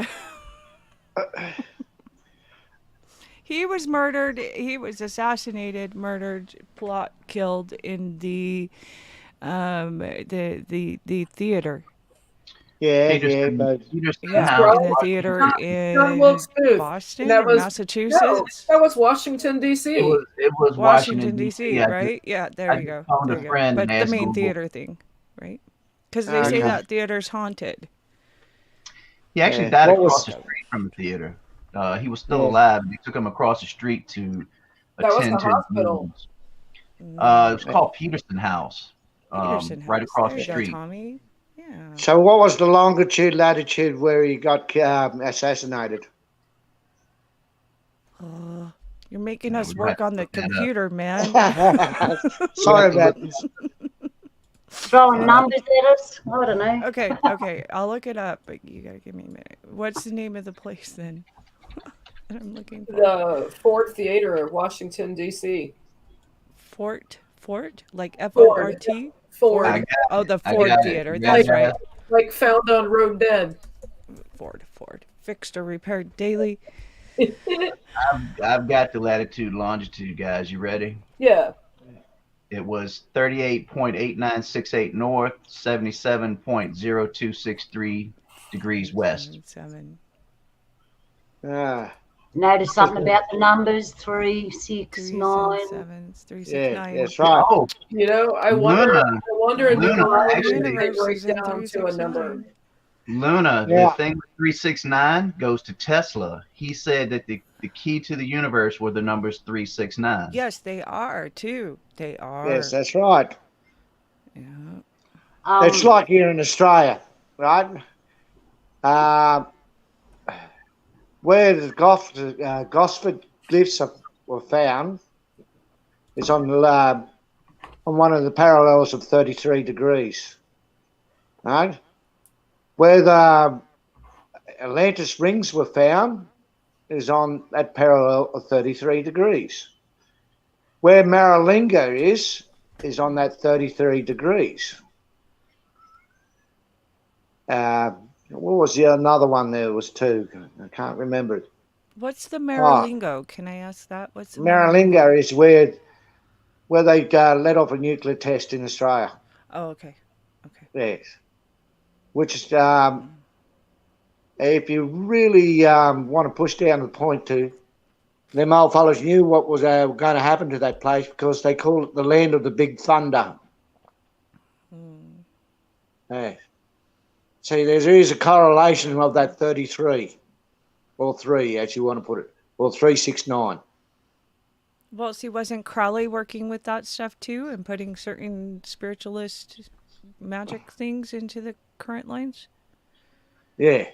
He was murdered. He was assassinated, murdered, plot killed in the theater. Yeah, Peterson, but Peterson Yeah, House, in Well, the Washington. theater John Wilkes in Booth. And Boston that or was no, Massachusetts. that was Washington It D.C. was it was Washington Washington D.C. D.C., right? Yeah, there I you just go. phoned There a you go. friend and But the asked main Google. theater thing, right? Because they say okay. that theater's haunted. He actually Yeah. died What across was? the street from the theater. He was still Yeah. alive. They took him across the street to That was the attend to his hospital. wounds. It was Mm, called Peterson House, Peterson right House. across There the you go, street. Tommy. Yeah. So, what was the longitude, latitude where he got assassinated? Oh, you're making Yeah, us we have work to on the look that up. computer, man. We have Sorry to look about it this. up. throwing Uh, numbers at us. I don't know. Okay, okay. I'll look it up, but you gotta give me a minute. What's the name of the place then that I'm looking for? The Ford Theater, Washington D.C. Fort? Like F O R Ford, T? Ford, I Ford? got Oh, the I Ford got it. Theater. You got That's like right. that? like found on Road Dead. Ford. Fixed or repaired daily. I've got the latitude, longitude, guys. You ready? Yeah. It was 38.8968 north, 77.0263 degrees west. 877. Ah, Notice something about the numbers 3, 6, 9. 377. yeah, 369. that's right. Oh, You know, Luna, I wonder in Luna, Oh, the numerology actually, if they universe break is in down to a number. 369. Luna, the Yeah. thing with 369 goes to Tesla. He said that the key to the universe were the numbers 369. Yes, they are too. They Yes, are. that's right. Yeah. It's like here in Australia, right? Uh, where the Gosford glyphs were found is on one of the parallels of 33 degrees, right? Where the Atlantis rings were found is on that parallel of 33 degrees. Where Maralinga is on that 33 degrees. What was the another one there was two? I can't remember it. What's the Oh, Maralingo? Can I ask that? What's the Maralingo? Maralinga is where they let off a nuclear test in Australia. Oh, okay. Okay. Yes. Which is, if you really want to push down the point to, them old fellows knew what was going to happen to that place because they call it the land of the big thunder. Yes. See, there is a correlation of that 33, or 3, as you want to put it, or 369. Well, see, wasn't Crowley working with that stuff too and putting certain spiritualist magic things into the current lines? Yeah.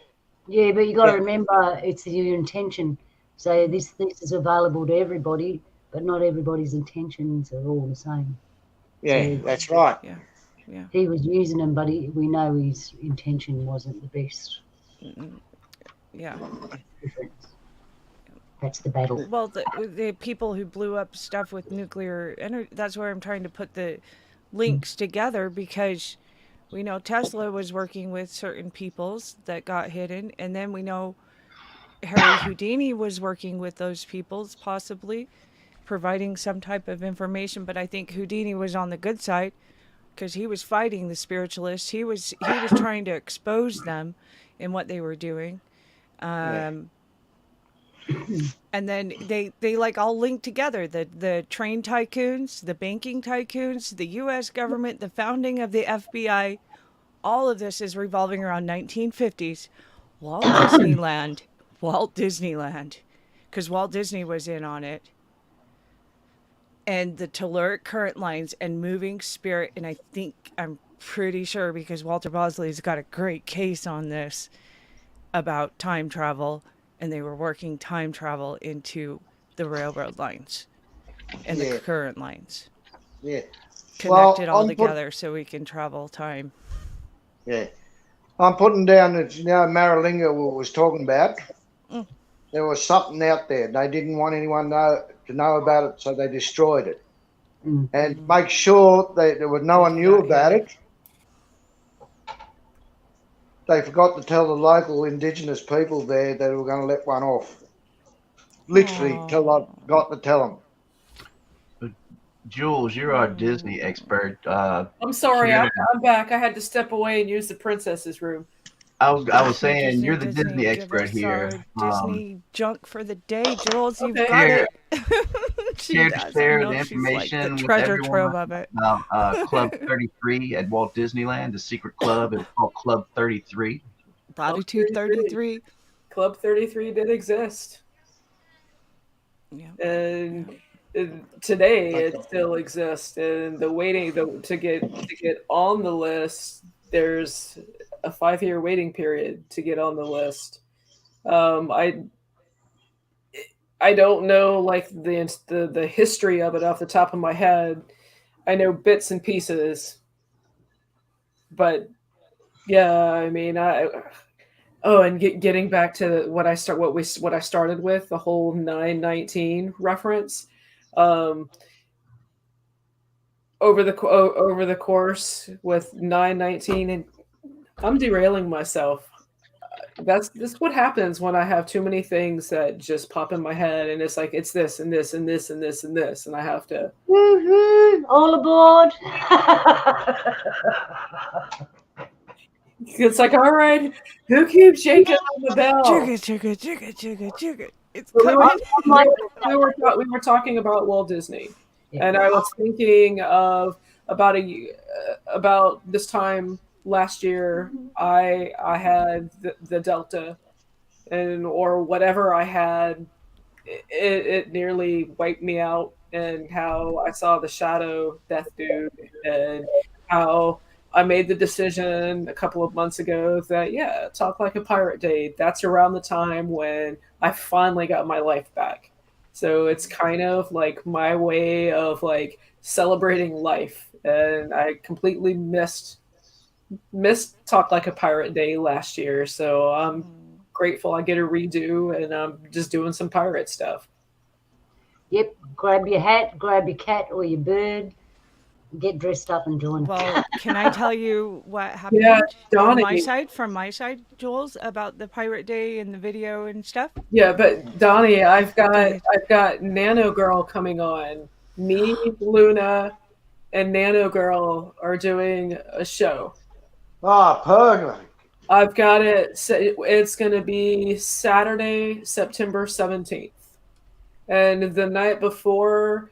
Yeah, but you got to Yeah. remember it's your intention. So this is available to everybody, but not everybody's intentions are all the same. Yeah, So that's right. Yeah. Yeah. he was using them, but we know his intention wasn't the best. Yeah. Difference. That's the battle. Well, the people who blew up stuff with nuclear energy, that's where I'm trying to put the links together, because we know Tesla was working with certain peoples that got hidden, and then we know Harry Houdini was working with those peoples, possibly providing some type of information. But I think Houdini was on the good side because he was fighting the spiritualists. He was trying to expose them in what they were doing. Yeah. And then they like all link together, the train tycoons, the banking tycoons, the US government, the founding of the FBI. All of this is revolving around 1950s Walt Disneyland. Walt Disneyland, because Walt Disney was in on it, and the telluric current lines and moving spirit. And I'm pretty sure, because Walter Bosley's got a great case on this about time travel, and they were working time travel into the railroad lines and Yeah. the current lines. Yeah. Connect it all together so we can travel time. Yeah. I'm putting down that, Maralinga was talking about. There was something out there. They didn't want anyone to know about it, so they destroyed it. And make sure that no one knew about it. They forgot to tell the local indigenous people there that they were going to let one off. Literally, till I got to tell them. Jules, you're our Disney expert. I'm sorry, I'm back. I had to step away and use the princess's room. I was saying you're the Disney give expert us here. our Disney junk for the day, Jules. You've Okay. got it. Here to does. I share know the she's like information the with treasure everyone trove of it. about Club 33 at Walt Disneyland. The secret club is called Club 33. Latitude 33. Club 33 did exist. Yeah. And today it still exists. And the waiting to get on the list, there's a 5-year waiting period to get on the list. I don't know like the history of it off the top of my head. I know bits and pieces, but yeah, I mean, and getting back to what I started with, the whole 919 reference. Over the course with 919, and I'm derailing myself. That's what happens when I have too many things that just pop in my head, and it's like it's this and this and this and this and this, and I have to. Woohoo! All aboard! It's like, all right, who keeps shaking on the bell? Chugga. It's We were, coming. we were talking about Walt Disney, and I was thinking of about this time last year. I had the Delta, or whatever I had. It nearly wiped me out, and how I saw the shadow death dude, and how I made the decision a couple of months ago that Talk Like a Pirate Day. That's around the time when I finally got my life back. So it's kind of like my way of like celebrating life, and I completely missed Talk Like a Pirate Day last year. So I'm grateful I get a redo, and I'm just doing some pirate stuff. Yep, grab your hat, grab your cat or your bird, get dressed up and join us. Well, can I tell you what Yeah, happened on my Donnie. side, from my side, Jules, about the Pirate Day and the video and stuff? Yeah, but Donnie, Go ahead. I've got Nano Girl coming on. Me, Luna, and Nano Girl are doing a show. Ah, perfect. I've got it. It's going to be Saturday, September 17th. And the night before,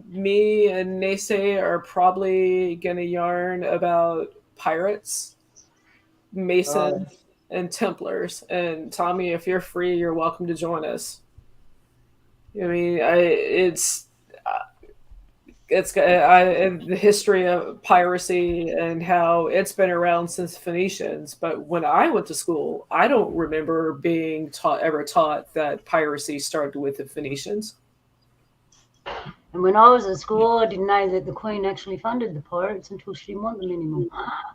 me and Naysay are probably going to yarn about pirates, Oh, Masons, and Templars. And Tommy, if you're free, you're welcome to join us. I mean, the history of piracy and how it's been around since Phoenicians. But when I went to school, I don't remember being taught that piracy started with the Phoenicians. And when I was at school, I didn't know that the Queen actually funded the pirates until she didn't want them anymore.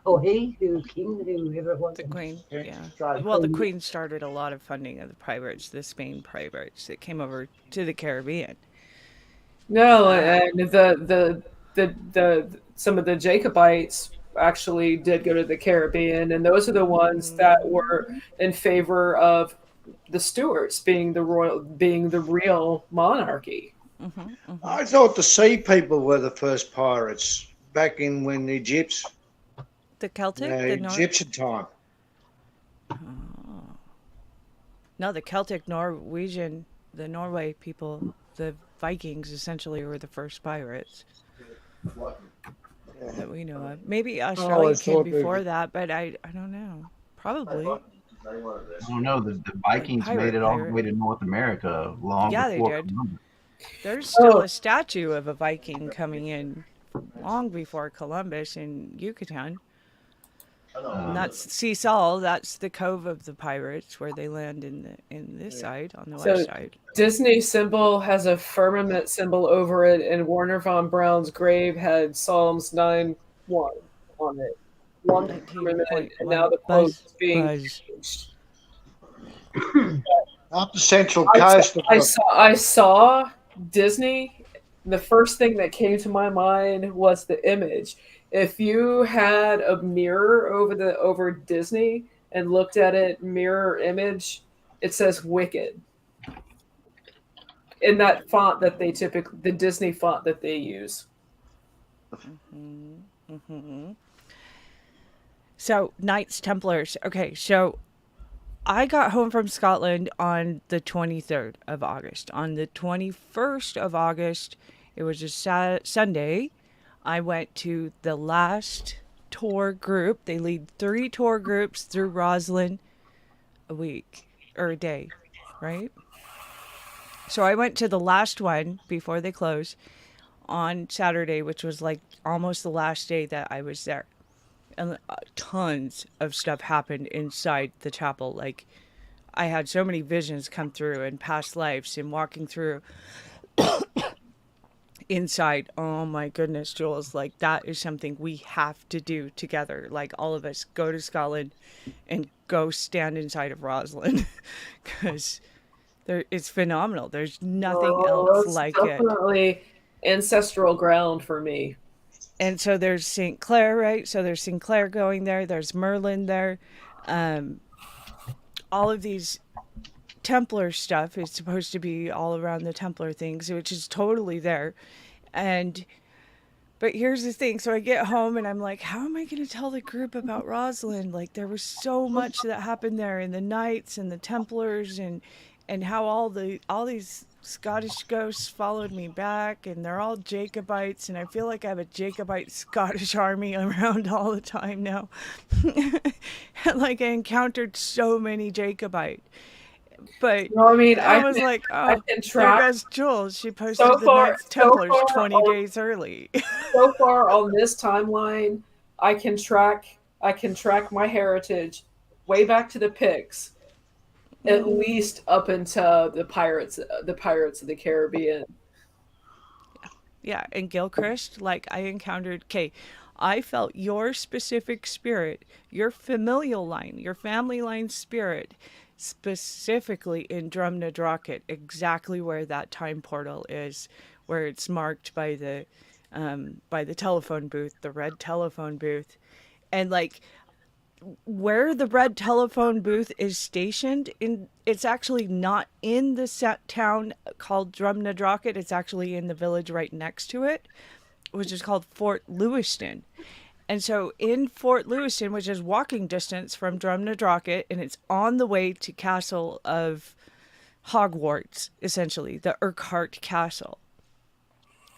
Or he, who king, whoever it was. The Queen, yeah. Australia. Well, the Queen started a lot of funding of the pirates, the Spain pirates that came over to the Caribbean. No, and the some of the Jacobites actually did go to the Caribbean, and those are the ones that were in favor of the Stuarts being the real monarchy. I thought the sea people were the first pirates back in when the The Celtic, the Egyptian time. No, the Celtic, Norwegian, the Norway people, the Vikings essentially were the first pirates that we know of. Maybe Australia came thought they- before that, but I don't know. Probably. I don't know. The Vikings made it all the way to North America long Yeah, they before did. Columbus. There's still a statue of a Viking coming in long before Columbus in Yucatan. And that's Sisal. That's the cove of the pirates where they land in this side on the west side. Disney symbol has a firmament symbol over it, and Warner von Braun's grave had Psalms 9:1 on it. One firmament, and now the quote is being changed. Up the central coast. I saw Disney. The first thing that came to my mind was the image. If you had a mirror over Disney and looked at it mirror image, it says "Wicked" in that font that they the Disney font that they use. So Knights Templars. Okay, so I got home from Scotland on the 23rd of August. On the 21st of August, it was a Sunday. I went to the last tour group. They lead 3 tour groups through Roslyn a week or a day, right? So I went to the last one before they close on Saturday, which was like almost the last day that I was there. And tons of stuff happened inside the chapel. Like, I had so many visions come through and past lives and walking through inside. Oh my goodness, Jules, like that is something we have to do together. Like all of us go to Scotland and go stand inside of Roslyn because it's phenomenal. There's nothing else like it. Definitely ancestral ground for me. And so there's St. Clair, right? So there's St. Clair going there. There's Merlin there. All of these Templar stuff is supposed to be all around the Templar things, which is totally there. But here's the thing. So I get home and I'm like, how am I going to tell the group about Rosalind? Like there was so much that happened there, and the Knights and the Templars, and how all these Scottish ghosts followed me back, and they're all Jacobites, and I feel like I have a Jacobite Scottish army around all the time now. Like I encountered so many Jacobite. But No, I mean, I was like, I oh, can there track goes Jules. She posted so the far- Knights so Templars far 20 on- days early. so far on this timeline. I can track my heritage way back to the Picts, at least up until the pirates of the Caribbean. Yeah, and Gilchrist, like I encountered, I felt your specific spirit, your familial line, your family line spirit specifically in Drumnadrocket, exactly where that time portal is, where it's marked by the telephone booth, the red telephone booth. And like where the red telephone booth is stationed in, it's actually not in the set town called Drumnadrocket. It's actually in the village right next to it, which is called Fort Lewiston. And so in Fort Lewiston, which is walking distance from Drumnadrocket, and it's on the way to Castle of Hogwarts, essentially, the Urquhart Castle.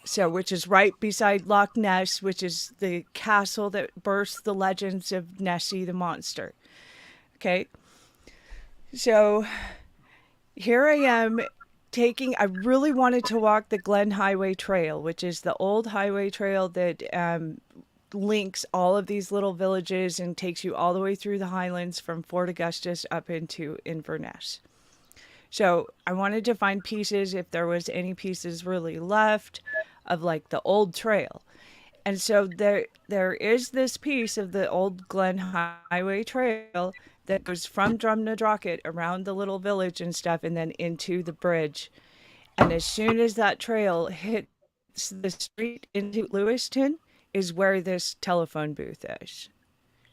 So, which is right beside Loch Ness, which is the castle that births the legends of Nessie the monster. Okay. So here I am I really wanted to walk the Glen Highway Trail, which is the old highway trail that links all of these little villages and takes you all the way through the Highlands from Fort Augustus up into Inverness. So I wanted to find pieces, if there was any pieces really left, of like the old trail. And so there is this piece of the old Glen Highway Trail that goes from Drumnadrocket around the little village and stuff and then into the bridge. And as soon as that trail hits the street into Lewiston is where this telephone booth is.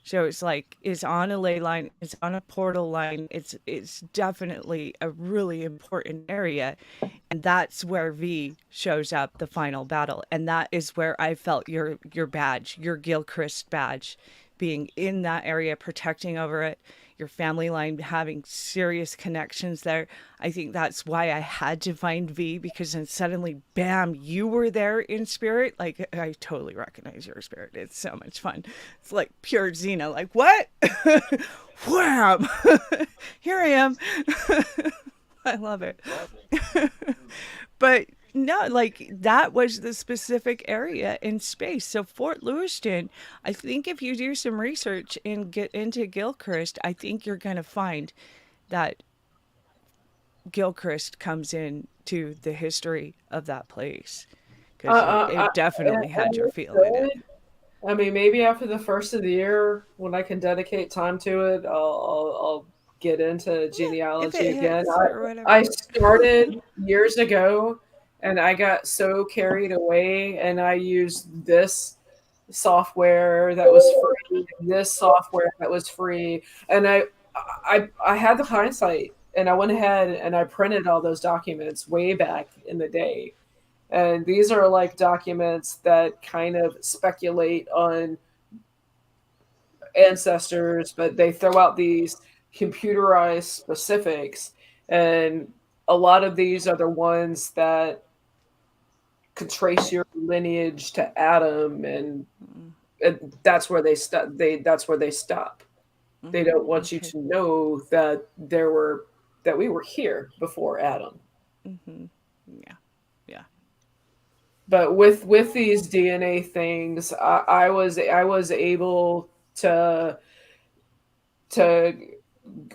So it's like it's on a ley line, it's on a portal line. It's definitely a really important area, and that's where V shows up the final battle, and that is where I felt your badge, your Gilchrist badge, being in that area, protecting over it. Your family line having serious connections there. I think that's why I had to find V, because then suddenly, bam, you were there in spirit. Like, I totally recognize your spirit. It's so much fun. It's like pure Xena. Like, what? Wham! Here I am. I love it. But no, like that was the specific area in space. So Fort Lewiston, I think if you do some research and get into Gilchrist, I think you're going to find that Gilchrist comes in to the history of that place, because it definitely had your feel in it. I mean, maybe after the first of the year, when I can dedicate time to it, I'll get into If genealogy it again. hits or whatever. I started years ago, and I got so carried away, and I used this software that was free, this software that was free, and I had the hindsight, and I went ahead and I printed all those documents way back in the day. And these are like documents that kind of speculate on ancestors, but they throw out these computerized specifics. And a lot of these are the ones that could trace your lineage to Adam, and that's where they stop. That's where they stop. They don't want you Okay. to know that we were here before Adam. Yeah. Yeah. But with these DNA things, I was able to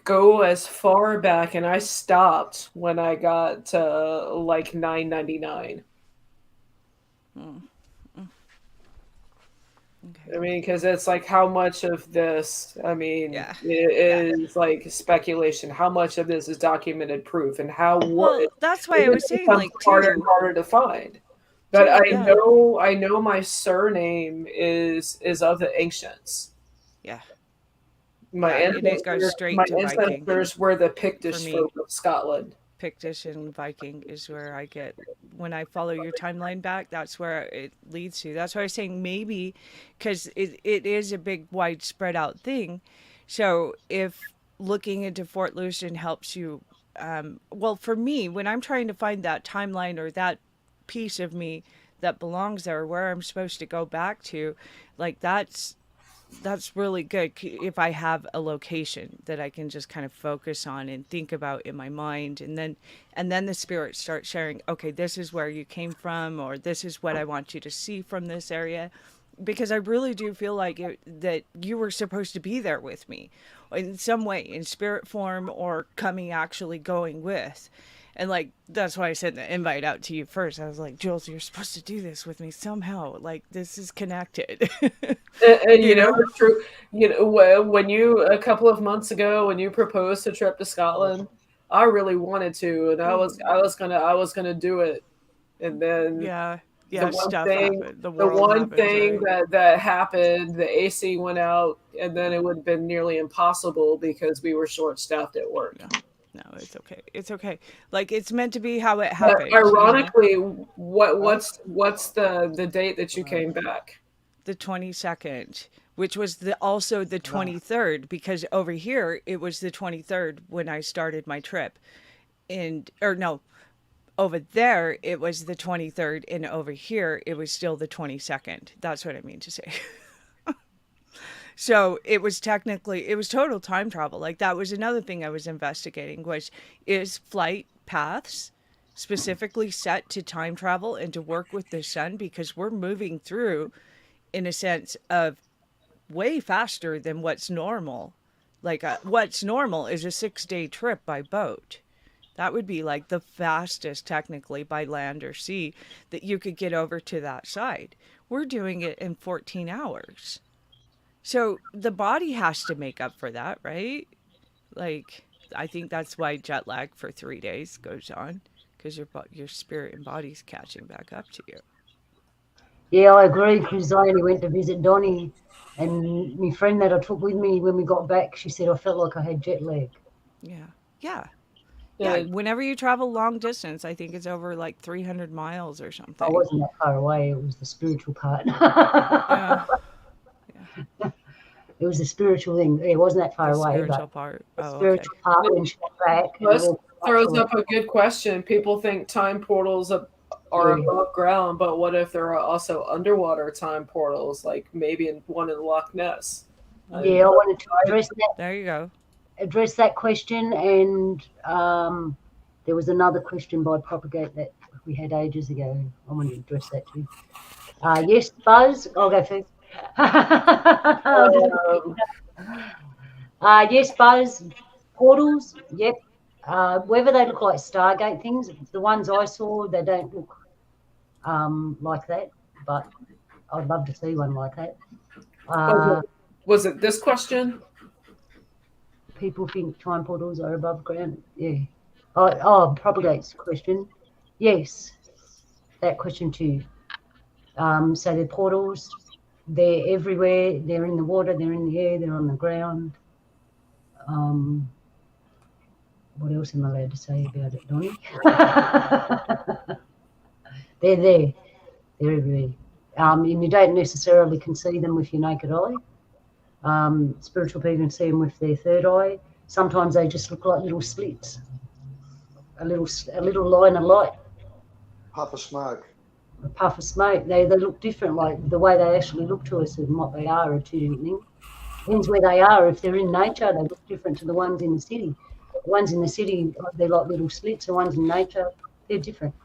go as far back, and I stopped when I got to like 999. Okay. I mean, because it's like how much of this, I mean, Yeah. it is like speculation. How much of this is documented proof, and how what Well, that's why I it was saying, becomes like, harder and too, harder to find. But too, yeah, I know my surname is of the ancients. yeah, yeah, and it goes My straight to Viking ancestors were the for Pictish me. folk of Scotland. Pictish and Viking is where I get when I follow your timeline back. That's where it leads to. That's why I was saying maybe, because it is a big, wide, spread out thing. So if looking into Fort Lewiston helps you, well, for me, when I'm trying to find that timeline or that piece of me that belongs there, where I'm supposed to go back to, like that's really good if I have a location that I can just kind of focus on and think about in my mind, and then the spirit starts sharing, okay, this is where you came from, or this is what I want you to see from this area, because I really do feel like that you were supposed to be there with me in some way, in spirit form or coming actually going with. And like that's why I sent the invite out to you first. I was like, Jules, you're supposed to do this with me somehow. Like this is connected. And You know? it's true. When you a couple of months ago when you proposed a trip to Scotland, I really wanted to, and I was gonna do it, and then Yeah. the Yeah, one stuff thing happened. The the world one happens, thing right? that happened, the AC went out, and then it would have been nearly impossible because we were short staffed at work. No. No, it's okay. It's okay. Like it's meant to be how it But happened, you know? ironically, what's the date that you came back? The 22nd, which was also the 23rd, because over here it was the 23rd when I started my trip. And, or no, over there it was the 23rd, and over here it was still the 22nd. That's what I mean to say. So it was total time travel. Like that was another thing I was investigating was is flight paths specifically set to time travel and to work with the sun because we're moving through in a sense of way faster than what's normal. Like what's normal is a 6-day trip by boat. That would be like the fastest technically by land or sea that you could get over to that side. We're doing it in 14 hours. So the body has to make up for that, right? Like I think that's why jet lag for 3 days goes on because your spirit and body's catching back up to you. Yeah, I agree because I only went to visit Donnie, and my friend that I took with me when we got back, she said I felt like I had jet lag. Yeah. Yeah. Yeah, Uh, whenever you travel long distance, I think it's over like 300 miles or I something. wasn't that far away. It was the spiritual part. Yeah. Yeah. It was the spiritual thing. It wasn't that far The away, but spiritual part. the Oh, okay. spiritual part when she got back and Plus, walked up throws to it. up a good question. People think time portals are Yeah. above ground, but what if there are also underwater time portals, like maybe one in Loch Ness? Yeah, I wanted to There you go. address that question, and there was another question by Propagate that we had ages ago. I wanted to address that too. Yes, Buzz, I'll go first. Um, Yes, Buzz, portals, yep. Whether they look like Stargate things, the ones I saw, they don't look like that, but I'd love to see one like that. was it this question? People think time portals are above ground. Yeah. Oh, Propagate's question. Yes, that question too. So they're portals. They're everywhere. They're in the water. They're in the air. They're on the ground. What else am I allowed to say about it, Donnie? They're there. They're everywhere. And you don't necessarily can see them with your naked eye. Spiritual people can see them with their third eye. Sometimes they just look like little slits, a little line of light, Puff of smoke. a puff of smoke. They look different, like the way they actually look to us and what they are two different things. Depends where they are. If they're in nature, they look different to the ones in the city. The ones in the city, they're like little slits. The ones in nature, they're different.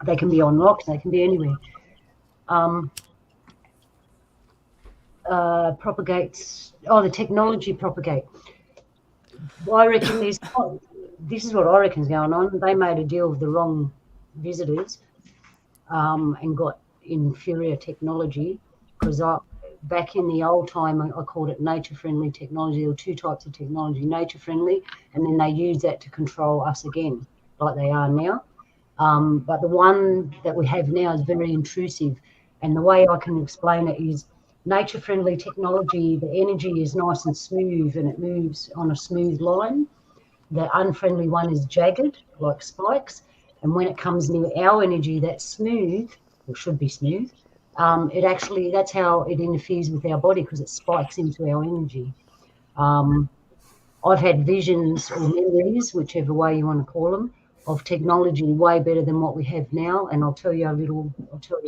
They can be on rocks. They can be anywhere. Propagates. Oh, the technology propagate. Well, I reckon this is what I reckon's going on. They made a deal with the wrong visitors and got inferior technology because back in the old time, I called it nature-friendly technology. There were two types of technology, nature-friendly, and then they used that to control us again, like they are now. But the one that we have now is very intrusive. And the way I can explain it is nature-friendly technology, the energy is nice and smooth and it moves on a smooth line. The unfriendly one is jagged, like spikes. And when it comes near our energy, that's smooth, or should be smooth. That's how it interferes with our body because it spikes into our energy. I've had visions or memories, whichever way you want to call them, of technology way better than what we have now. And I'll tell you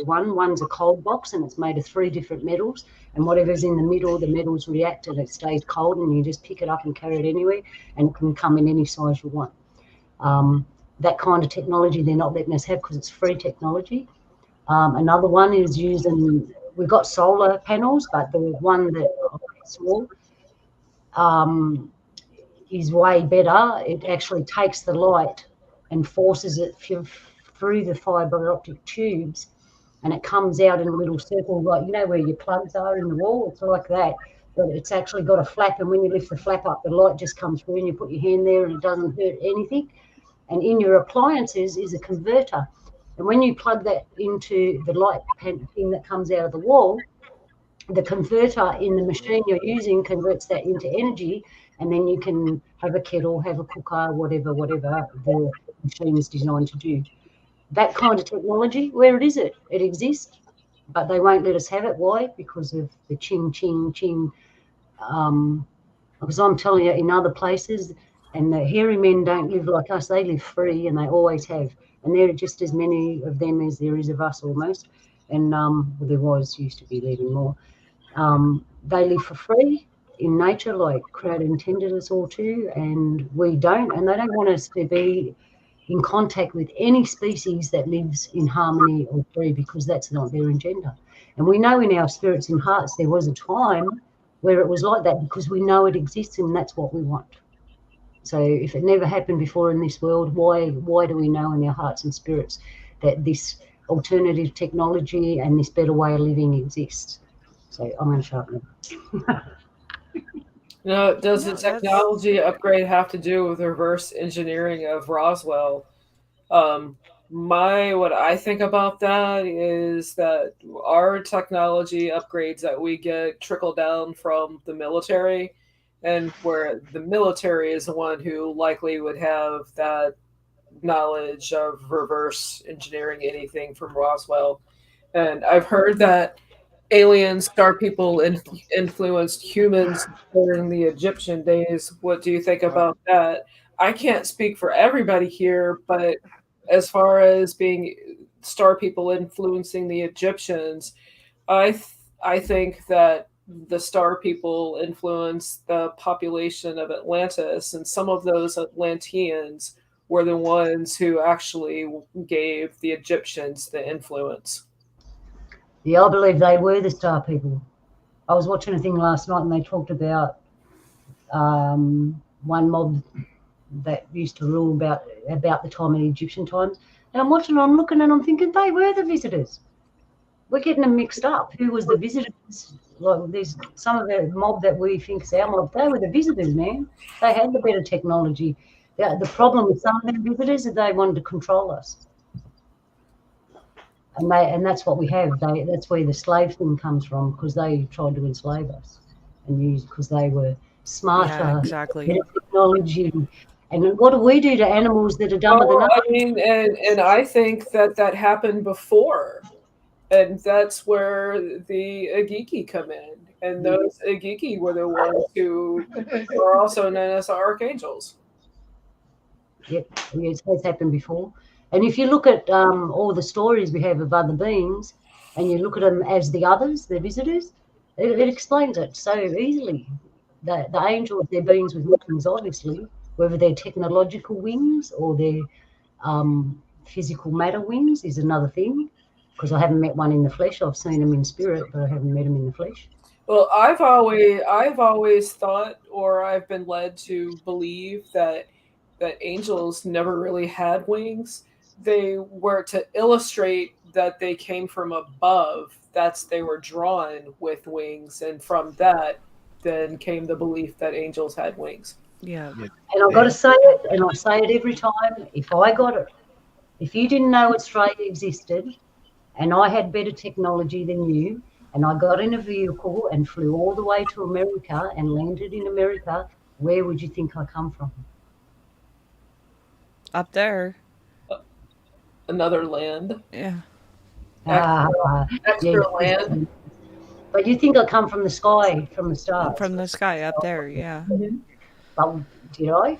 one. One's a cold box and it's made of 3 different metals. And whatever's in the middle, the metals react and it stays cold and you just pick it up and carry it anywhere and it can come in any size you want. That kind of technology they're not letting us have because it's free technology. Another one is we've got solar panels, but the one that I saw is way better. It actually takes the light and forces it through the fibre optic tubes, and it comes out in a little circle, like, you know, where your plugs are in the wall. It's like that, but it's actually got a flap, and when you lift the flap up, the light just comes through, and you put your hand there, and it doesn't hurt anything. And in your appliances is a converter, and when you plug that into the light thing that comes out of the wall, the converter in the machine you're using converts that into energy, and then you can have a kettle, have a cooker, whatever the machine is designed to do. That kind of technology, where is it? It exists, but they won't let us have it. Why? Because of the ching, ching, ching. Because I'm telling you, in other places, and the hairy men don't live like us. They live free, and they always have. And there are just as many of them as there is of us, almost. And well, there used to be even more. They live for free in nature, like Crowd intended us all to, and we don't. And they don't want us to be in contact with any species that lives in harmony or free, because that's not their agenda. And we know in our spirits and hearts there was a time where it was like that, because we know it exists, and that's what we want. So if it never happened before in this world, why do we know in our hearts and spirits that this alternative technology and this better way of living exists? So I'm going to sharpen it. Now, does No, the technology upgrade have to do with reverse engineering of Roswell? What I think about that is that our technology upgrades that we get trickle down from the military, and where the military is the one who likely would have that knowledge of reverse engineering anything from Roswell. And I've heard that aliens, star people influenced humans during the Egyptian days. What do you think about that? I can't speak for everybody here, but as far as being star people influencing the Egyptians, I think that the star people influenced the population of Atlantis, and some of those Atlanteans were the ones who actually gave the Egyptians the influence. Yeah, I believe they were the star people. I was watching a thing last night, and they talked about one mob that used to rule about the time of the Egyptian times. And I'm watching, I'm looking, and I'm thinking they were the visitors. We're getting them mixed up. Who was the visitors? Like, there's some of the mob that we think is our mob. They were the visitors, man. They had the better technology. The problem with some of them visitors is they wanted to control us. And that's what we have. That's where the slave thing comes from, because they tried to enslave us and use, because they were smarter, Yeah, exactly. better technology. And what do we do to animals that are dumber than us? I mean, and I think that happened before, and that's where the Agiki come in, and those Agiki were the ones who are also known as the archangels. Yep, it has happened before. And if you look at all the stories we have of other beings, and you look at them as the others, the visitors, it explains it so easily. The angels, they're beings with wings, obviously, whether they're technological wings or they're physical matter wings is another thing, because I haven't met one in the flesh. I've seen them in spirit, but I haven't met them in the flesh. Well, I've always thought, or I've been led to believe that angels never really had wings. They were to illustrate that they came from above. They were drawn with wings, and from that, then came the belief that angels had wings. Yeah. And I've got to say it, and I say it every time. If I got it, if you didn't know Australia existed, and I had better technology than you, and I got in a vehicle and flew all the way to America and landed in America, where would you think I come from? Up there. Another land, Yeah. extra land. But you think I come from the sky, from the stars? From the sky up there, yeah. But did I?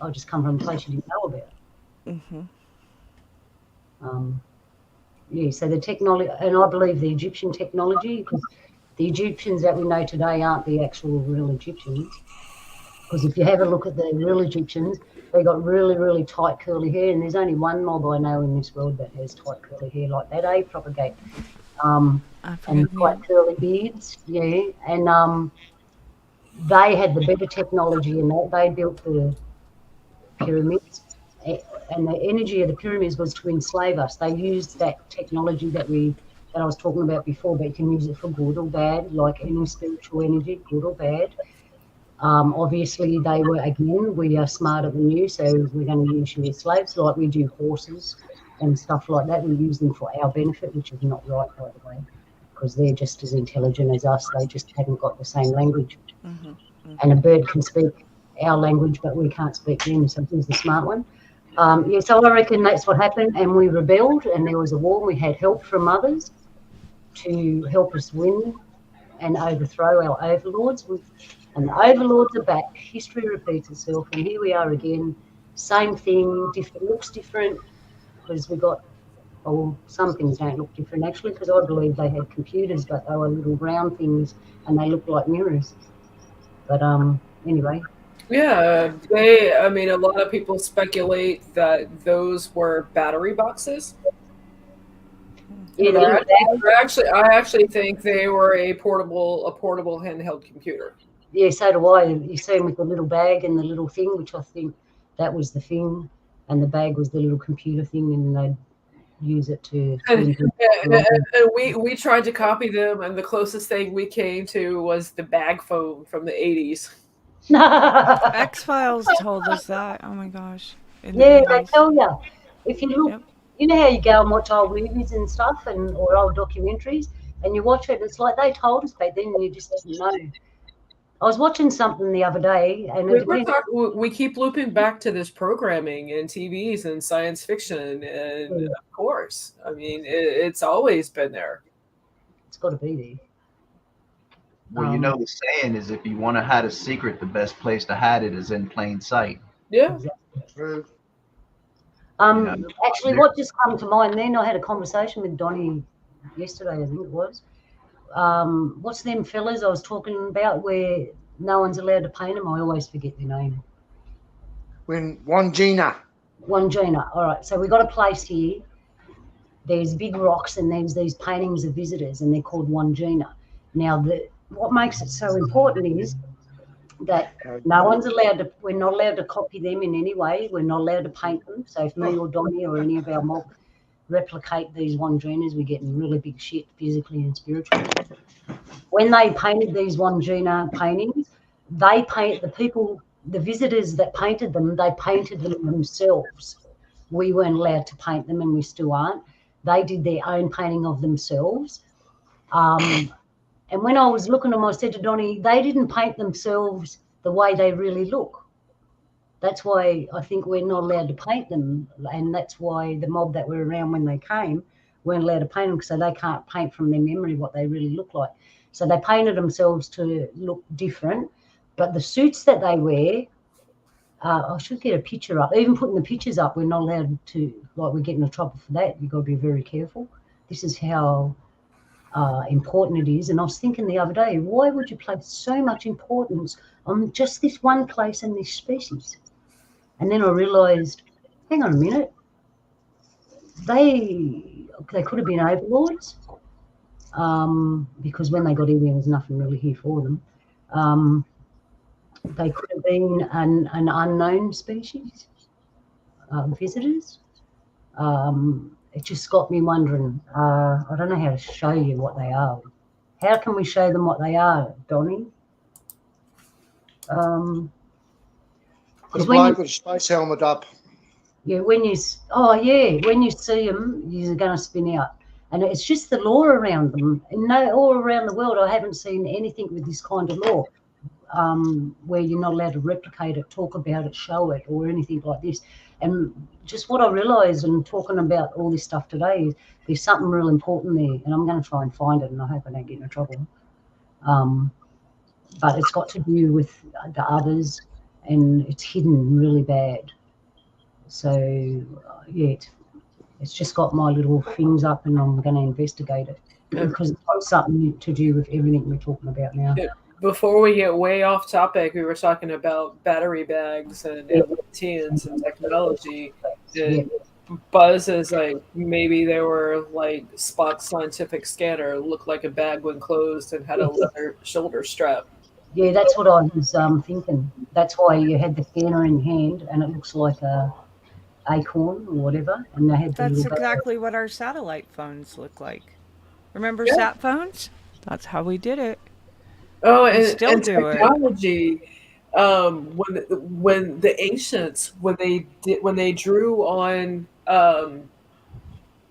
I just come from a place you didn't know about. Mm-hmm. So the technology, and I believe the Egyptian technology, because the Egyptians that we know today aren't the actual real Egyptians. Because if you have a look at the real Egyptians, they got really, really tight curly hair, and there's only one mob I know in this world that has tight curly hair like that, propagate. And quite curly beards, yeah. And they had the better technology in that. They built the pyramids and the energy of the pyramids was to enslave us. They used that technology that I was talking about before, but you can use it for good or bad, like any spiritual energy, good or bad. Obviously, we are smarter than you, so we're going to use you as slaves, like we do horses and stuff like that. We use them for our benefit, which is not right, by the way, because they're just as intelligent as us. They just haven't got the same language. And a bird can speak our language, but we can't speak them, so he's the smart one. So I reckon that's what happened, and we rebelled, and there was a war. We had help from others to help us win and overthrow our overlords. And the overlords are back. History repeats itself, and here we are again. Same thing, different, looks different, because we got, some things don't look different actually, because I believe they had computers, but they were little round things, and they looked like mirrors. But anyway. Yeah, I mean, a lot of people speculate that those were battery boxes. Yeah, But I actually think they were a portable handheld computer. Yeah, so do I. You see them with the little bag and the little thing, which I think that was the thing, and the bag was the little computer thing, and they'd use it to. And we tried to copy them, and the closest thing we came to was the bag phone from the 80s. X-Files told us that. Oh my gosh. Yeah, they tell you. If you look, you know how you go and watch old movies and stuff, or old documentaries, and you watch it, it's like they told us back then, and you just didn't know. I was watching something the other day, and we keep looping back to this programming and TVs and science fiction, and of course, I mean, it's always been there. It's got to be there. Well, the saying is, if you want to hide a secret, the best place to hide it is in plain sight. Yeah. Exactly. Actually, what just come to mind then, I had a conversation with Donnie yesterday, I think it was. What's them fellas I was talking about where no one's allowed to paint them? I always forget their name. Wandjina. All right. So we got a place here. There's big rocks and there's these paintings of visitors, and they're called Wandjina. Now, what makes it so important is that no one's allowed to. We're not allowed to copy them in any way. We're not allowed to paint them. So if me or Donnie or any of our mob replicate these Wandjinas, we get in really big shit physically and spiritually. When they painted these Wandjina paintings, the visitors that painted them, they painted them themselves. We weren't allowed to paint them, and we still aren't. They did their own painting of themselves. And when I was looking at them, I said to Donnie, they didn't paint themselves the way they really look. That's why I think we're not allowed to paint them, and that's why the mob that were around when they came weren't allowed to paint them, so they can't paint from their memory what they really look like. So they painted themselves to look different, but the suits that they wear, I should get a picture up. Even putting the pictures up, we're not allowed to, like, we get in trouble for that. You've got to be very careful. This is how important it is. And I was thinking the other day, why would you place so much importance on just this one place and this species? And then I realised, hang on a minute, they could have been overlords, because when they got in there was nothing really here for them. They could have been an unknown species, visitors. It just got me wondering. I don't know how to show you what they are. How can we show them what they are, Donnie? Put a bloke with a space helmet up. Yeah, when you see them, you're going to spin out. And it's just the law around them. And all around the world, I haven't seen anything with this kind of law, where you're not allowed to replicate it, talk about it, show it, or anything like this. And just what I realised in talking about all this stuff today is there's something real important there, and I'm going to try and find it, and I hope I don't get into trouble. But it's got to do with the others, and it's hidden really bad. So, it's just got my little things up, and I'm going to investigate it, because it's got something to do with everything we're talking about now. Yeah. Before we get way off topic, we were talking about battery bags and teens and technology. And Buzz is like, maybe they were like Spock's scientific scanner, looked like a bag when closed and had a leather shoulder strap. Yeah, that's what I was thinking. That's why you had the scanner in hand, and it looks like a acorn or whatever, and they had the That's little bow. exactly what our satellite phones look like. Remember Yeah. sat phones? That's how we did it. Oh, We still and do it. technology. When the ancients when they drew on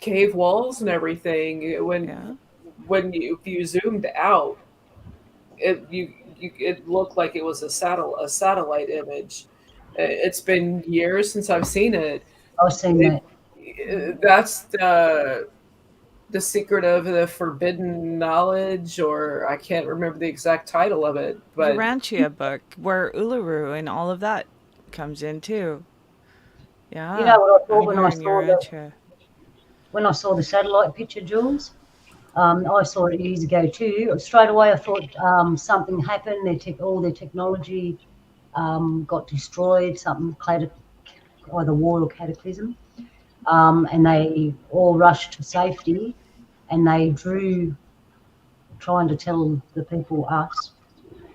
cave walls and everything, Yeah. when you if you zoomed out, it looked like it was a satellite image. It's been years since I've seen it. I've seen It that. that's the secret of the forbidden knowledge, or I can't remember the exact title of it, but Urantia book, where Uluru and all of that comes in too. You know Yeah, what I thought I'm hearing Urantia. when I saw the satellite picture, Jules? I saw it years ago too. Straight away, I thought something happened. All their technology got destroyed. Either war or cataclysm, and they all rushed to safety. And they drew, trying to tell the people us.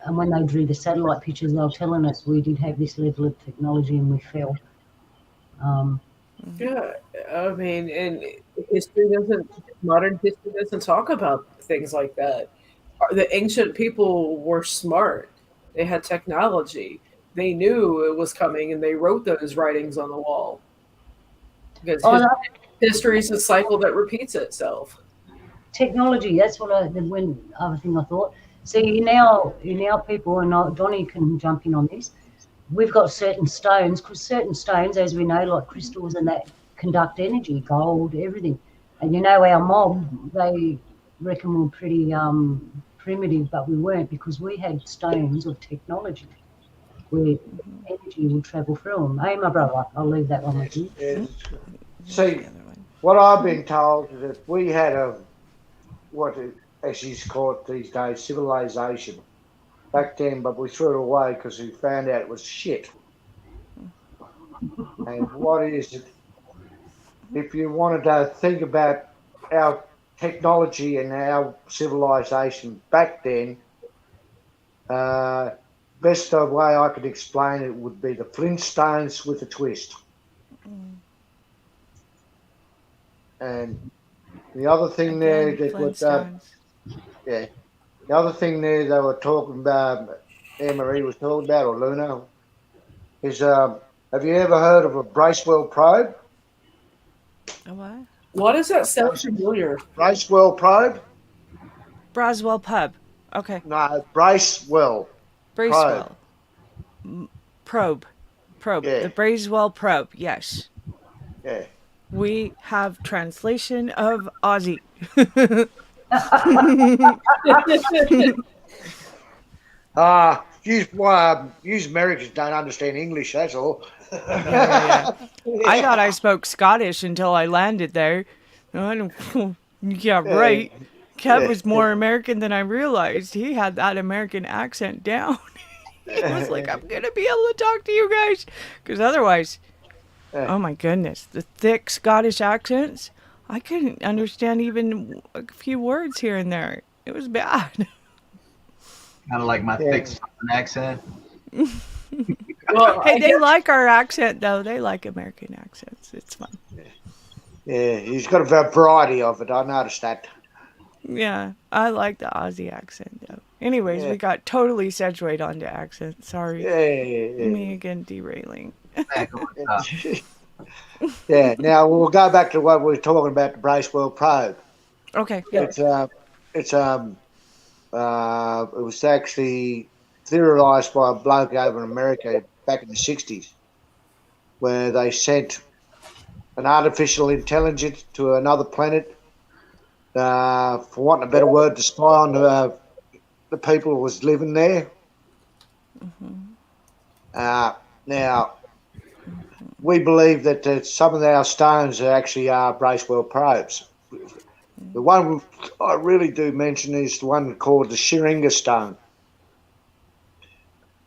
And when they drew the satellite pictures, they were telling us we did have this level of technology and we fell. Um, yeah, I mean, and history doesn't modern history doesn't talk about things like that. The ancient people were smart. They had technology. They knew it was coming, and they wrote those writings on the wall because oh, history is a cycle that repeats itself. technology. That's what the other thing I thought. See, in our people, and Donnie can jump in on this. We've got certain stones, because certain stones, as we know, like crystals and that, conduct energy, gold, everything. And you know, our mob, they reckon we're pretty primitive, but we weren't, because we had stones of technology where energy would travel through them. Hey, my brother, I'll leave that one with you. Yes. There's See, the other one. what I've been told is that we had as she's called these days, civilization back then, but we threw it away because we found out it was shit. And what is it? If you wanted to think about our technology and our civilization back then, uh, best way I could explain it would be the Flintstones with a twist. And the other thing there Again, that would, Flintstones. yeah, the other thing there they were talking about, Anne Marie was talking about, or Luna, is have you ever heard of a Bracewell probe? A what? Why does that sound familiar? Bracewell probe? Braswell Pub. Okay. No, Bracewell probe. Bracewell. Probe. Probe. Yeah, The Bracewell probe. Yes. yeah. We have translation of Aussie. Use Americans don't understand English, that's all. Yeah. I thought I spoke Scottish until I landed there. I don't, yeah, Yeah, right. Kev yeah. was more American than I realized. He had that American accent down. He was like, I'm going to be able to talk to you guys. Because otherwise, oh my goodness, the thick Scottish accents, I couldn't understand even a few words here and there. It was bad. Kind of like my Yeah. thick Southern accent. Well, Hey, they like our accent, though. They like American accents. It's fun. Yeah, he's got a variety of it. I noticed that. Yeah, I like the Aussie accent, though. Anyways, Yeah. we got totally segued onto accents. Sorry. Yeah, Me again derailing. Back on top. yeah. Now we'll go back to what we were talking about, the Bracewell probe. Okay, yeah. It was actually theorized by a bloke over in America back in the 60s, where they sent an artificial intelligence to another planet, for wanting a better word, to spy on the people who was living there. Now, we believe that some of our stones actually are Bracewell probes. The one I really do mention is the one called the Shiringa stone.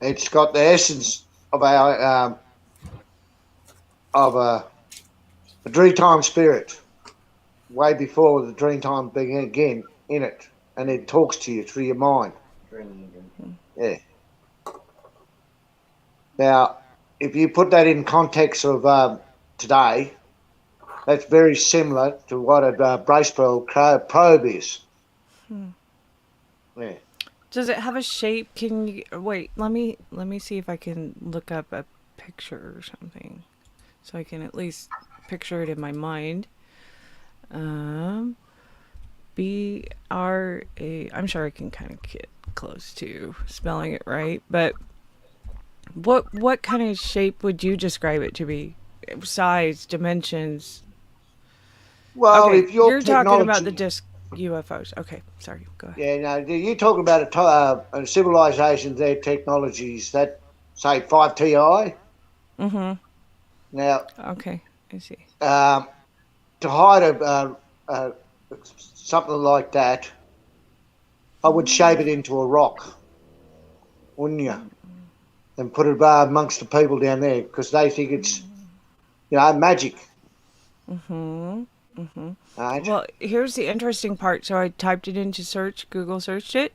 It's got the essence of our of a Dreamtime spirit, way before the Dreamtime began again in it, and it talks to you through your mind. Yeah. Now, if you put that in context of today, that's very similar to what a Bracewell probe is. Yeah. Does it have a shape? Can you wait? Let me see if I can look up a picture or something, so I can at least picture it in my mind. Um, B-R-A. I'm sure I can kind of get close to spelling it right, but what kind of shape would you describe it to be? Size, dimensions. Well, Okay, if your you're talking about the technology, disc UFOs. Okay, sorry. Go ahead. yeah, no, you're talking about a civilization, their technologies that say 5 TI. Mm-hmm. Now, Okay, I see. um, to hide a something like that, I would shape it into a rock, wouldn't you? And put it amongst the people down there because they think it's, magic, Mm-hmm. Mm-hmm. right? Well, here's the interesting part. So I typed it into search, Google searched it.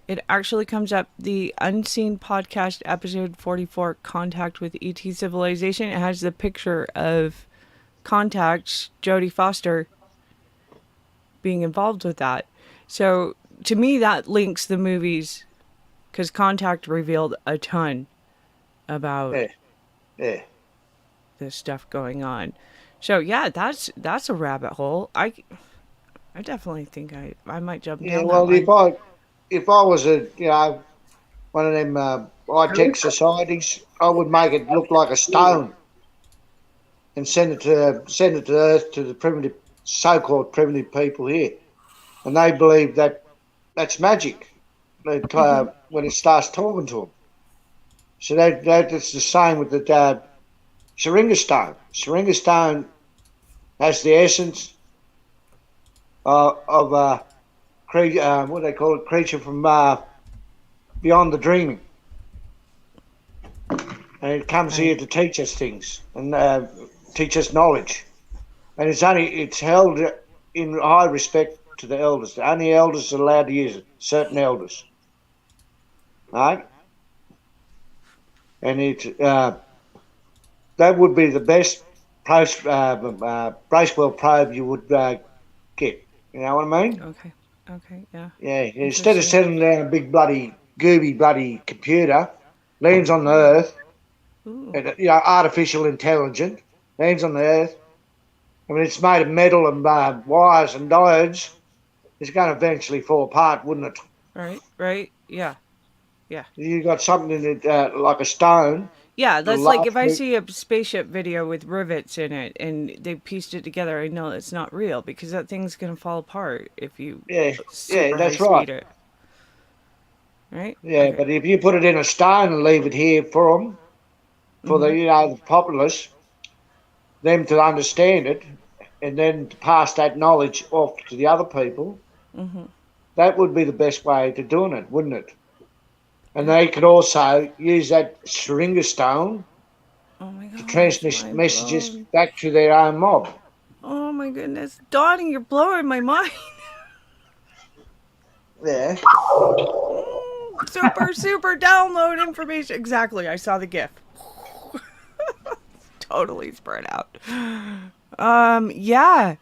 It actually comes up the Unseen Podcast episode 44, Contact with ET Civilization. It has the picture of Contact, Jodie Foster, being involved with that. So to me, that links the movies because Contact revealed a ton about Yeah, yeah. this stuff going on. So yeah, that's a rabbit hole. I definitely think I might jump Yeah, down that well, line. if I was one of them high tech societies, I would make it look like a stone and send it to Earth to the primitive, so-called primitive people here, and they believe that that's magic. When it starts talking to them, so that's the same with the Syringa stone. Syringa stone has the essence of what do they call it, creature from beyond the dreaming, and it comes Right. here to teach us things and teach us knowledge. And it's held in high respect to the elders. The only elders are allowed to use it. Certain elders, right? And that would be the best Bracewell probe you would get. You know what I mean? Okay. Okay. Yeah. Yeah. Instead of Interesting. settling down a big bloody gooby bloody computer, lands on the Earth, Ooh. and, artificial intelligence lands on the Earth. I mean, it's made of metal and wires and diodes. It's going to eventually fall apart, wouldn't it? Right. Right. Yeah. Yeah. You got something in it like a stone. Yeah, It'll that's like last if I me. see a spaceship video with rivets in it and they pieced it together, I know it's not real because that thing's gonna fall apart if you Yeah, yeah, super high that's right. speed it. Right? Yeah, Okay. but if you put it in a stone and leave it here for them, for the Mm-hmm. the populace, them to understand it, and then to pass that knowledge off to the other people, Mm-hmm. that would be the best way to doing it, wouldn't it? And Yeah. they could also use that syringa stone Oh my to gosh, transmit mind messages blown. back to their own mob. Oh my goodness. Donnie, you're blowing my mind. Yeah. Super, super download information. Exactly. I saw the GIF. Totally spread out. Yeah.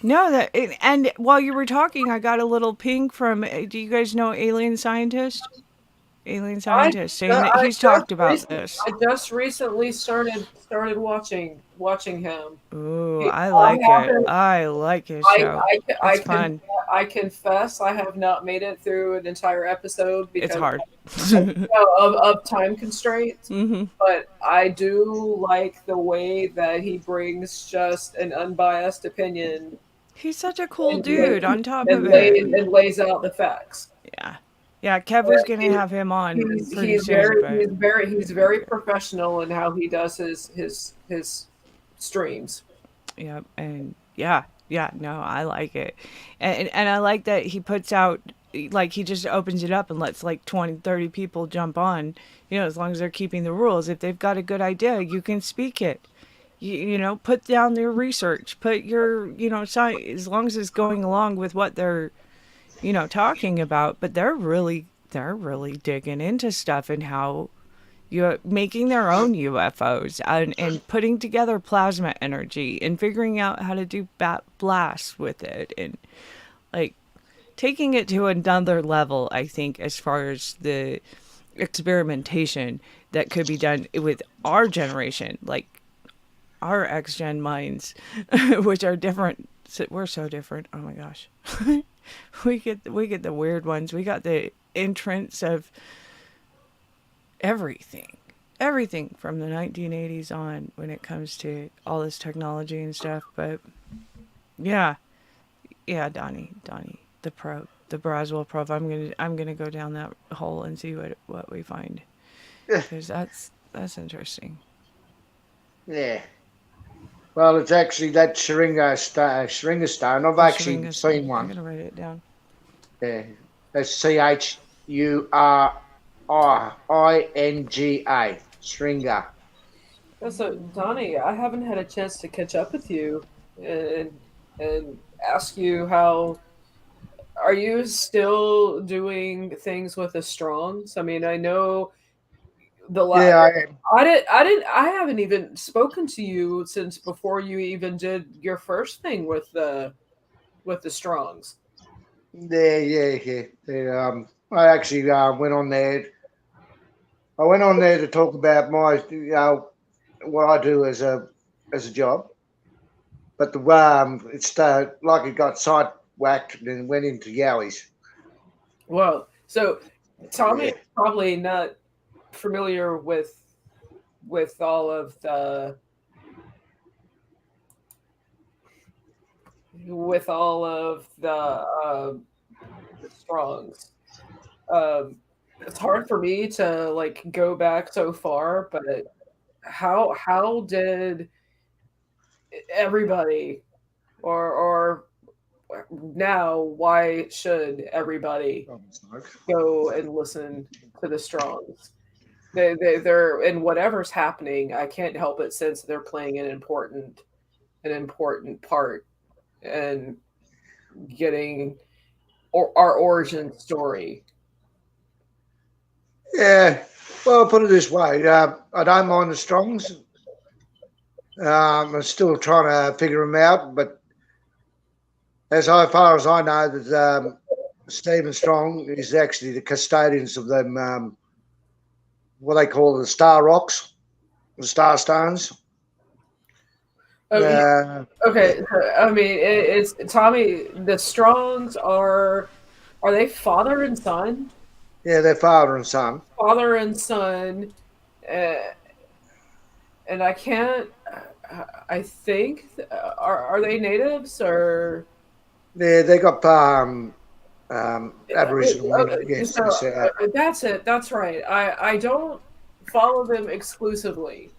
No, and while you were talking, I got a little ping from. Do you guys know Alien Scientist? Alien I Scientist saying that he's talked about this. I just recently started watching him. Ooh, I I like it. haven't. I like his I show. I I It's can fun. I confess I have not made it through an entire episode It's because hard. of time constraints. Hmm. But I do like the way that he brings just an unbiased opinion He's such a cool and dude on top of and it. lays out the facts. Yeah. Yeah, Kev was Where going to have him on he's pretty soon, but he's very professional in how he does his streams. yeah, and yeah, yeah, no, I like it. And I like that he puts out like he just opens it up and lets like 20, 30 people jump on, as long as they're keeping the rules. If they've got a good idea, you can speak it. Put down their research, put your, science, as long as it's going along with what they're, talking about, but they're really digging into stuff and how making their own UFOs and putting together plasma energy and figuring out how to do blasts with it and like taking it to another level, I think, as far as the experimentation that could be done with our generation, like our X Gen minds, which are different. We're so different. Oh my gosh. we get the weird ones. We got the entrance of everything. Everything from the 1980s on when it comes to all this technology and stuff. But yeah, yeah, Donnie, the Braswell probe. I'm gonna go down that hole and see what we find because that's interesting. Yeah. Well, it's actually that Shringa stone. I've The actually Sharinga stone. seen I'm one. gonna write it down. Yeah. That's Churinga. Shringa. So, Donnie, I haven't had a chance to catch up with you and and ask you how are you still doing things with the Strongs? I mean, I know the la- Yeah, I am. I haven't even spoken to you since before you even did your first thing with the Strongs. Yeah. I actually went on there. I went on there to talk about my, what I do as a job. But the it's like it got sidetracked and went into Yowies. Well, so Tommy Yeah. is probably not familiar with all of the Strongs. Um, it's hard for me to like go back so far, but how did everybody or now why should everybody go and listen to the Strongs? They're in whatever's happening. I can't help it since they're playing an important part in getting our origin story. Yeah. Well, I'll put it this way. I don't mind the Strongs. I'm still trying to figure them out, but far as I know, that Stephen Strong is actually the custodians of them. What they call the Star Rocks, the Star Stones. Oh, yeah, Uh, okay. I mean, it's Tommy. The Strongs are they father and son? yeah, their father and son. Father and son, uh, and I can't. I think are they natives or Yeah, they got Aboriginal in it. okay, Yes, so yes. that's it. That's right. I don't follow them exclusively.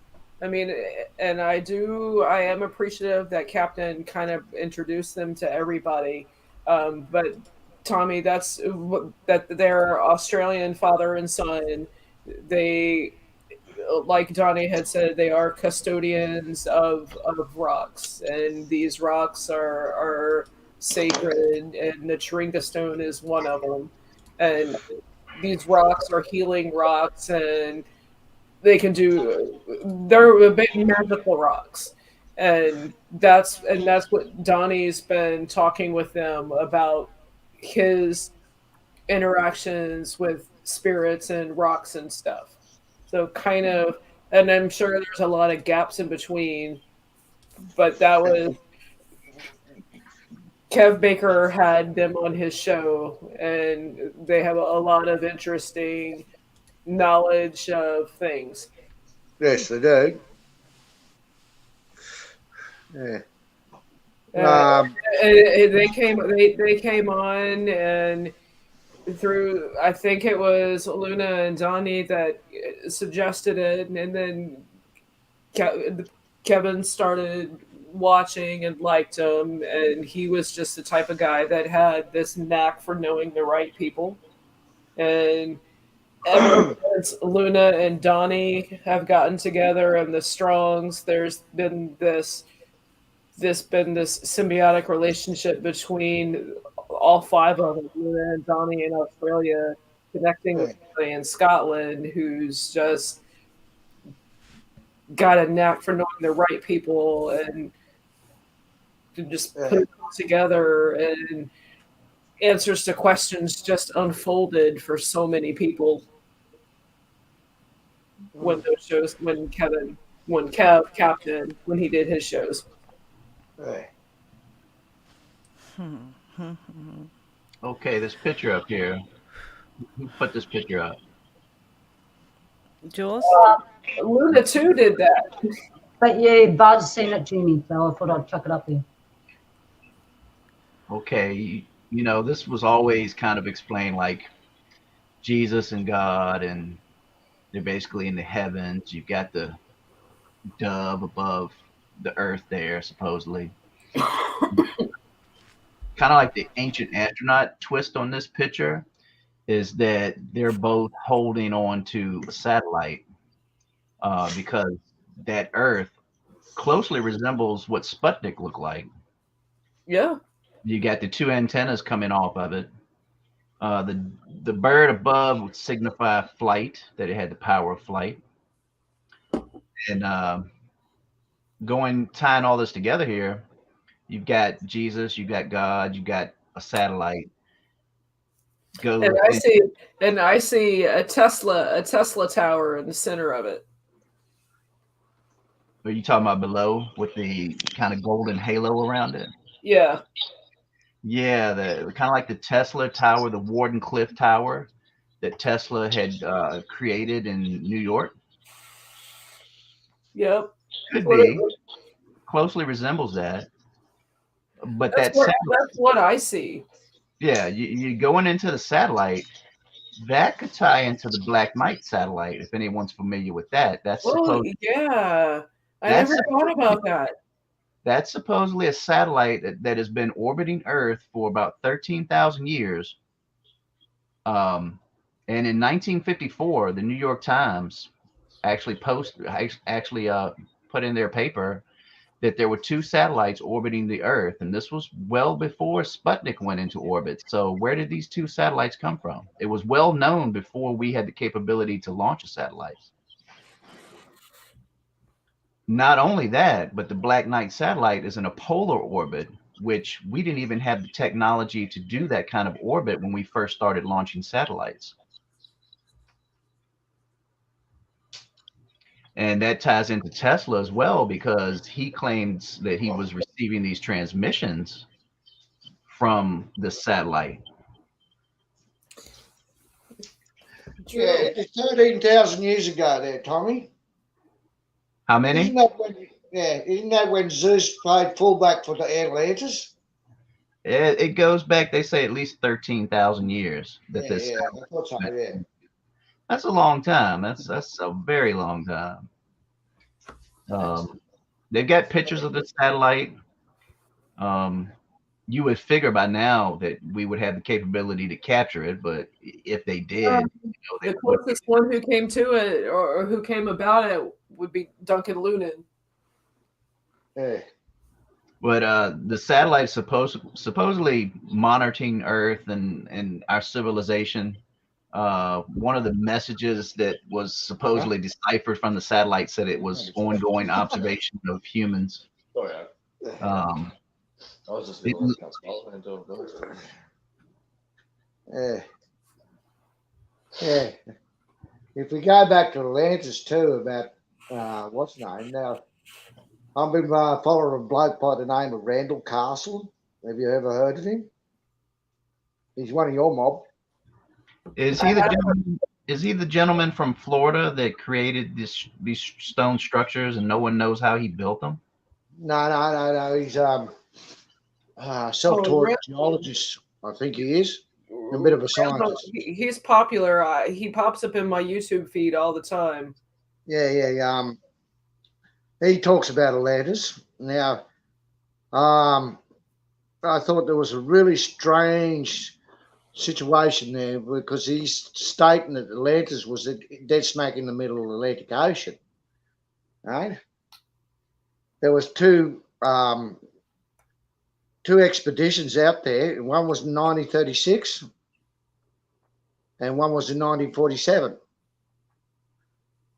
I mean, and I do. I am appreciative that Captain kind of introduced them to everybody. But Tommy, that they're Australian father and son. They, like Johnny had said, they are custodians of rocks, and these rocks are sacred, and the Chiringa stone is one of them. And these rocks are healing rocks, and they're a bit magical rocks. And that's what Donnie's been talking with them about his interactions with spirits and rocks and stuff. So kind of, and I'm sure there's a lot of gaps in between, but that was Kev Baker had them on his show, and they have a lot of interesting knowledge of things. Yes, they do. Yeah. Uh, Um, they came on and through I think it was Luna and Donnie that suggested it, and then Kevin started watching and liked him, and he was just the type of guy that had this knack for knowing the right people. And ever since Luna and Donnie have gotten together and the Strongs, there's been this symbiotic relationship between all five of them, Luna and Donnie in Australia, connecting with yeah. somebody in Scotland who's just got a knack for knowing the right people and to just put it all together, and answers to questions just unfolded for so many people when those shows when Kev captain when he did his shows. Okay, this picture up here. Who put this picture up? Jules? Luna too did that. But yeah, Buzz sent it to me, so I thought I'd chuck it up there. Okay, you know, this was always kind of explained like Jesus and God, and they're basically in the heavens. You've got the dove above the earth there, supposedly. Kind of like the ancient astronaut twist on this picture is that they're both holding on to a satellite because that Earth closely resembles what Sputnik looked like. Yeah. You got the two antennas coming off of it. The bird above would signify flight, that it had the power of flight. And tying all this together here, you've got Jesus, you've got God, you've got a satellite. And I see a Tesla tower in the center of it. Are you talking about below with the kind of golden halo around it? Yeah. Yeah, the kind of like the Tesla tower, the Warden Cliff Tower that Tesla had created in New York. Yep. Could be. Closely resembles that. But that's what I see. Yeah, you going into the satellite, that could tie into the Black Knight satellite, if anyone's familiar with that. Yeah. I never thought about that. That's supposedly a satellite that has been orbiting Earth for about 13,000 years. And in 1954, the New York Times actually put in their paper that there were two satellites orbiting the Earth, and this was well before Sputnik went into orbit. So where did these two satellites come from? It was well known before we had the capability to launch a satellite. Not only that, but the Black Knight satellite is in a polar orbit, which we didn't even have the technology to do that kind of orbit when we first started launching satellites. And that ties into Tesla as well, because he claims that he was receiving these transmissions from the satellite. Yeah, it's 13,000 years ago there, Tommy. How many? Isn't that when Zeus played fullback for the Atlantis? It goes back, they say, at least 13,000 years. I thought so, yeah. That's a long time. That's a very long time. They've got pictures of the satellite. You would figure by now that we would have the capability to capture it, but if they did, the closest one who came to it or who came about it would be Duncan Lunan. Yeah. But the satellite supposedly monitoring Earth and our civilization. One of the messages that was supposedly deciphered from the satellite said it was ongoing observation of humans. I was just feeling yeah. If we go back to Atlantis too, about what's his name now, I've been following a bloke by the name of Randall Castle. Have you ever heard of him? He's one of your mob. Is he the gentleman from Florida that created these stone structures and no one knows how he built them? No. He's self-taught geologist. I think he is. A bit of a scientist. He's popular. He pops up in my YouTube feed all the time. Yeah. He talks about Atlantis. Now, I thought there was a really strange situation there because he's stating that Atlantis was dead smack in the middle of the Atlantic Ocean. Right? There was two expeditions out there. One was in 1936 and one was in 1947.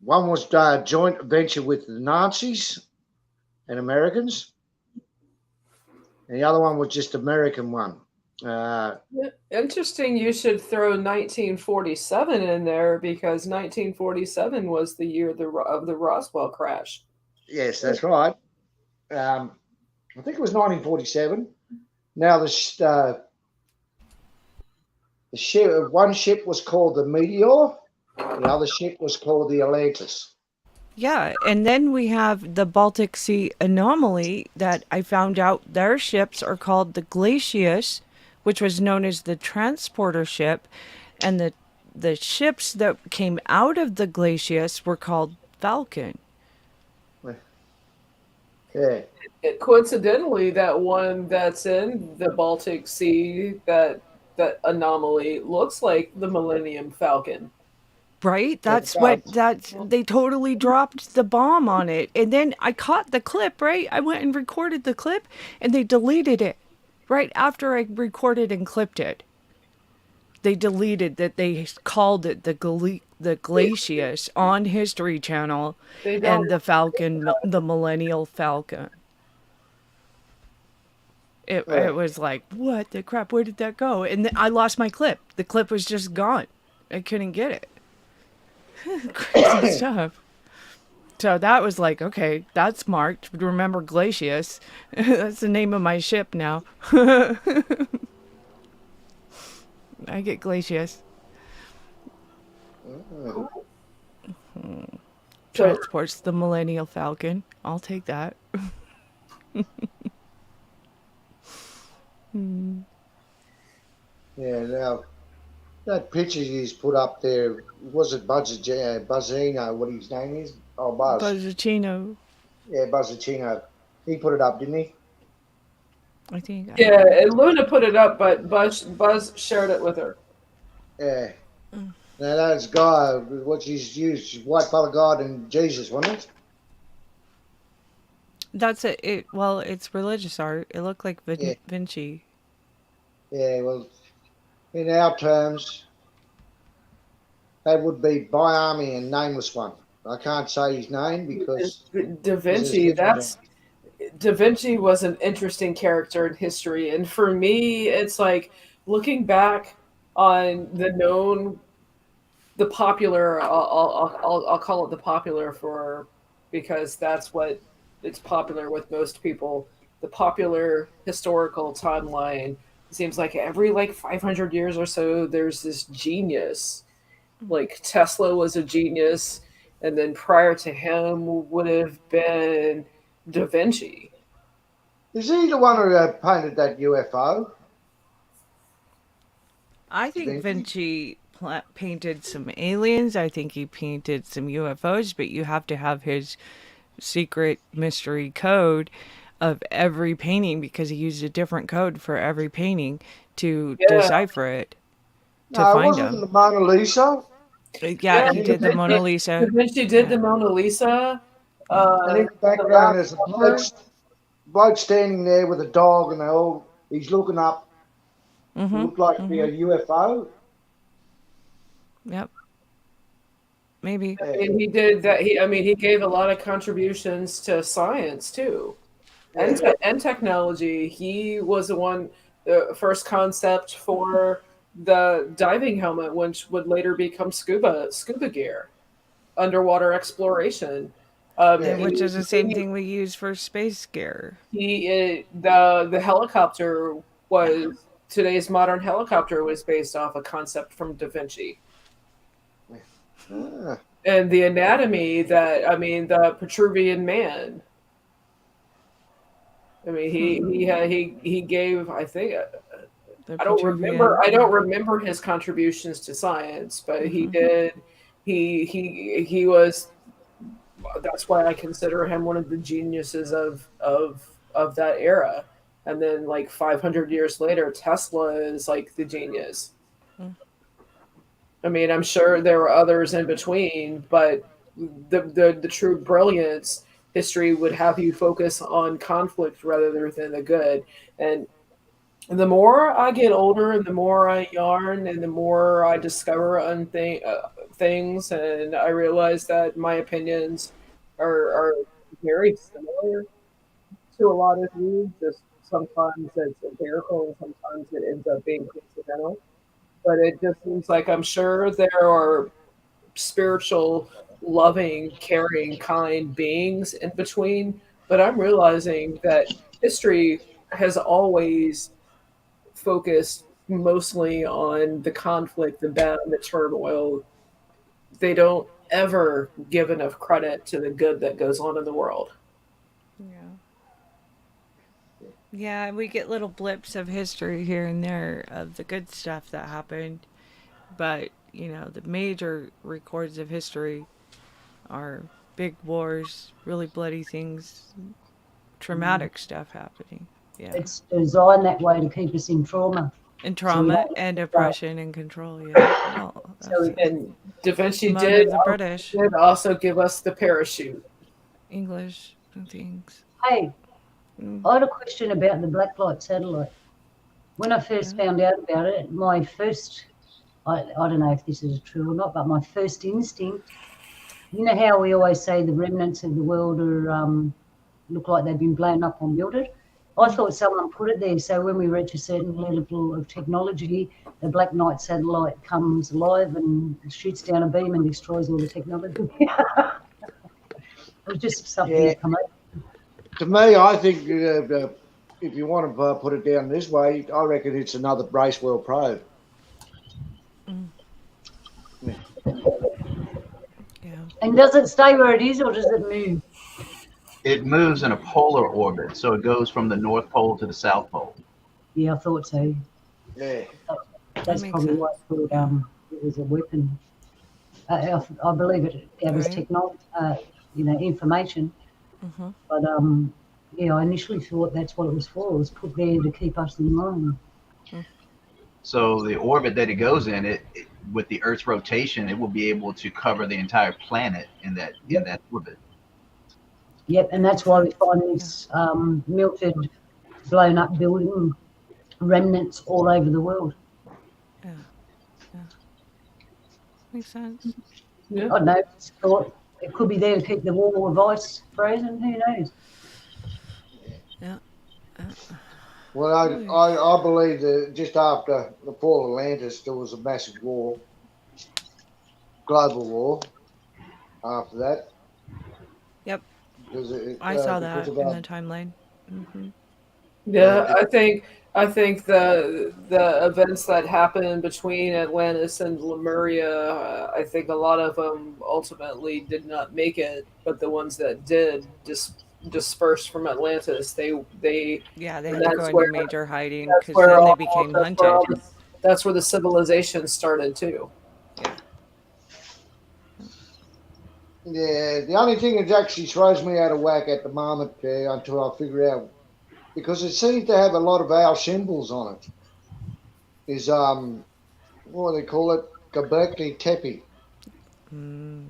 One was a joint venture with the Nazis and Americans, and the other one was just American one. Yeah, interesting you should throw 1947 in there because 1947 was the year of the Roswell crash. Yes, that's right. I think it was 1947. Now the ship, one ship was called the Meteor, the other ship was called the Atlantis. Yeah, and then we have the Baltic Sea anomaly that I found out their ships are called the Glacius, which was known as the transporter ship, and the ships that came out of the Glacius were called Falcon. Yeah. Coincidentally, that one that's in the Baltic Sea, that anomaly looks like the Millennium Falcon. Right? It That's what does. that's they totally dropped the bomb on it. And then I caught the clip, right? I went and recorded the clip and they deleted it right after I recorded and clipped it. They deleted that they called it the Glacius on History Channel They don't. and the Falcon, the Millennial Falcon. It Yeah. was like, what the crap? Where did that go? And I lost my clip. The clip was just gone. I couldn't get it. Crazy stuff. So that was like, okay, that's marked. Remember Glacius. That's the name of my ship now. I get Glacius. Uh, So Transports the Millennial Falcon. I'll take that. yeah. Now that picture he's put up there, was it Buzzino? What his name is? Oh, Buzz. Buzzacino. Yeah, Buzzacino. He put it up, didn't he? I think I yeah, don't know. and Luna put it up, but Buzz shared it with her. Yeah. Now that's guy. What he's used, white fellow God and Jesus, wasn't it? That's it. Well, it's religious art. It looked like Yeah. Vinci. Yeah. Well, in our terms, that would be Biami and nameless one. I can't say his name because Da there's Vinci, different. that's Da Vinci was an interesting character in history, and for me, it's like looking back on the popular. I'll call it the popular for because that's what it's popular with most people. The popular historical timeline. It seems like every like 500 years or so, there's this genius. Like Tesla was a genius, and then prior to him would have been Da Vinci. Is he the one who painted that UFO? I Da think Vinci? Vinci painted some aliens. I think he painted some UFOs, but you have to have his secret mystery code of every painting because he used a different code for every painting to Yeah, decipher it to No, it find wasn't them. the Mona Lisa. Yeah, yeah. he And in did the the Mona Da Lisa. Vinci did Yeah, the Mona Lisa. yeah. and in the The background, Last there's a Supper. bloke standing there with a dog, and he's looking up. It Mhm. looked like to be a Mhm. UFO. Yep. Maybe. I Yeah, mean, he did that. I mean, he gave a lot of contributions to science too, and yeah, and technology. He was the first concept for the diving helmet, which would later become scuba gear, underwater exploration. yeah. And which is the same thing we use for space gear. The helicopter was today's modern helicopter was based off a concept from Da Vinci. Ah, And the anatomy that I mean the Petruvian man. I mean he gave I think The Petruvian. I don't remember his contributions to science, but he Mhm. did. He was. That's why I consider him one of the geniuses of that era. And then like 500 years later, Tesla is like the genius. I mean, I'm sure there were others in between, but the true brilliance history would have you focus on conflict rather than the good. And the more I get older, and the more I yarn, and the more I discover things, and I realize that my opinions are very similar to a lot of you. Just sometimes it's empirical, and sometimes it ends up being coincidental. But it just seems like I'm sure there are spiritual, loving, caring, kind beings in between. But I'm realizing that history has always focused mostly on the conflict, the bad, the turmoil. They don't ever give enough credit to the good that goes on in the world. Yeah. Yeah, we get little blips of history here and there of the good stuff that happened, but the major records of history are big wars, really bloody things, traumatic stuff happening. Yeah. It's designed that way to keep us in trauma. And So we trauma don't and start. oppression and control, yeah. Well, So that's we the can, And Da Vinci mode of the British, did also give us the parachute. English and things. hey, Mm, I had a question about the blacklight satellite. When I first yeah. found out about it, my first, I don't know if this is true or not, but my first instinct, you know how we always say the remnants of the world are look like they've been blown up or melted? I Mm. thought someone put it there so when we reach a certain level of technology, the Black Knight satellite comes alive and shoots down a beam and destroys all the technology. It was just something Yeah. that come up. To me, I think if you want to put it down this way, I reckon it's another Bracewell probe. Mm. Yeah. Yeah. And does it stay where it is or does it move? It moves in a polar orbit, so it goes from the North Pole to the South Pole. Yeah, I thought so. Yeah. That That's makes probably why sense. I thought Yeah. it was a weapon. I believe it gathers Right. technology, information. Mm-hmm. But yeah, I initially thought that's what it was for. It was put there to keep us in line. Mm. So the orbit that it goes in, with the Earth's rotation, it will be able to cover the entire planet in Yep, that orbit. yep, and That that's makes why we sense. find Yeah. this melted, blown up building remnants all over the world. Yeah. Yeah. Makes sense. Yeah. I don't know. Just thought it could be there to keep the wall of ice frozen. Who knows? Yeah. Well, Oy. I believe that just after the fall of Atlantis, there was a massive war, global war. After that, Yep. because I saw because that of in the timeline. Mm-hmm. Yeah, just, I think the events that happened between Atlantis and Lemuria, I think a lot of them ultimately did not make it, but the ones that did dispersed from Atlantis. They Yeah, they and had to go that's into where major hiding that's because where then they all became that's where all hunted. that's where the civilization started too. Yeah. yeah. The only thing that actually throws me out of whack at the moment until I figure out because it seems to have a lot of our symbols on it. Is what do they call it? Göbekli Tepe.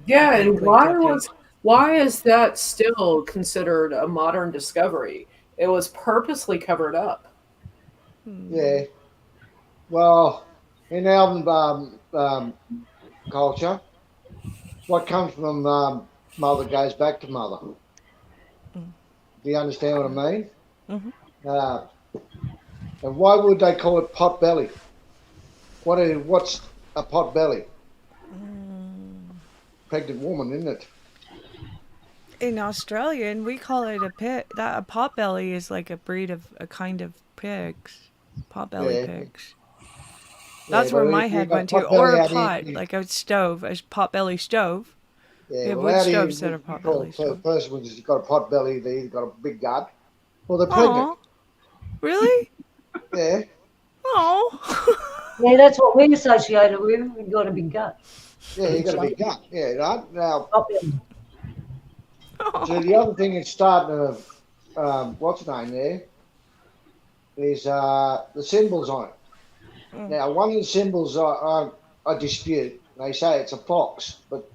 Yeah, and Göbekli Tepe. why is that still considered a modern discovery? It was purposely covered up. Hmm. Yeah. Well, in our culture, what comes from mother goes back to mother. Mm. Do you understand what Yeah. I mean? Mm-hmm. Uh, and why would they call it pot belly? What's a pot belly? Mm. Pregnant woman, isn't it? In Australian, we call it a pig. That a potbelly is like a breed of a kind of pigs, potbelly Yeah, pigs. yeah. That's where But my if you head got went to. pot Or belly a out here, pot, like a stove, a potbelly stove. We yeah. have Well, wood out here, stoves that are you call potbelly a stoves. person who's got a pot belly, they either got a big gut or they're pregnant. Oh, really? Yeah, Oh. Yeah, that's what we associated with. We've got a big gut. yeah. You Big got a stomach. big gut. Yeah, right. Now, Top end. so Oh. the other thing that's starting to what's the name there is the symbols on it. Mm. Now, one of the symbols I dispute. They say it's a fox, but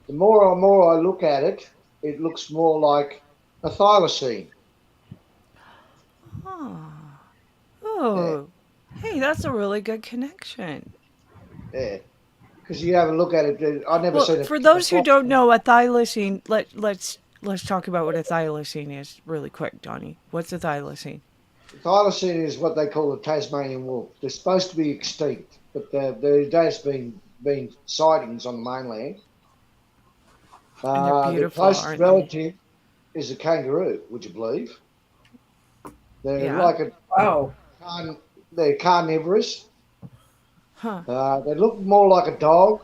the more and more I look at it, it looks more like a thylacine. Oh. Yeah, Oh. Hey, that's a really good connection. yeah. because you have a look at it. I never Well, seen for a those who fox. don't know, a thylacine, let's talk about what a thylacine is really quick, Johnny. What's a thylacine? Thylacine is what they call the Tasmanian wolf. They're supposed to be extinct, but there's been sightings on the mainland. And they're Their beautiful, closest aren't they? relative is a kangaroo. Would you believe? They're Yeah. like a Wow. they're carnivorous. Huh. They look more like a dog,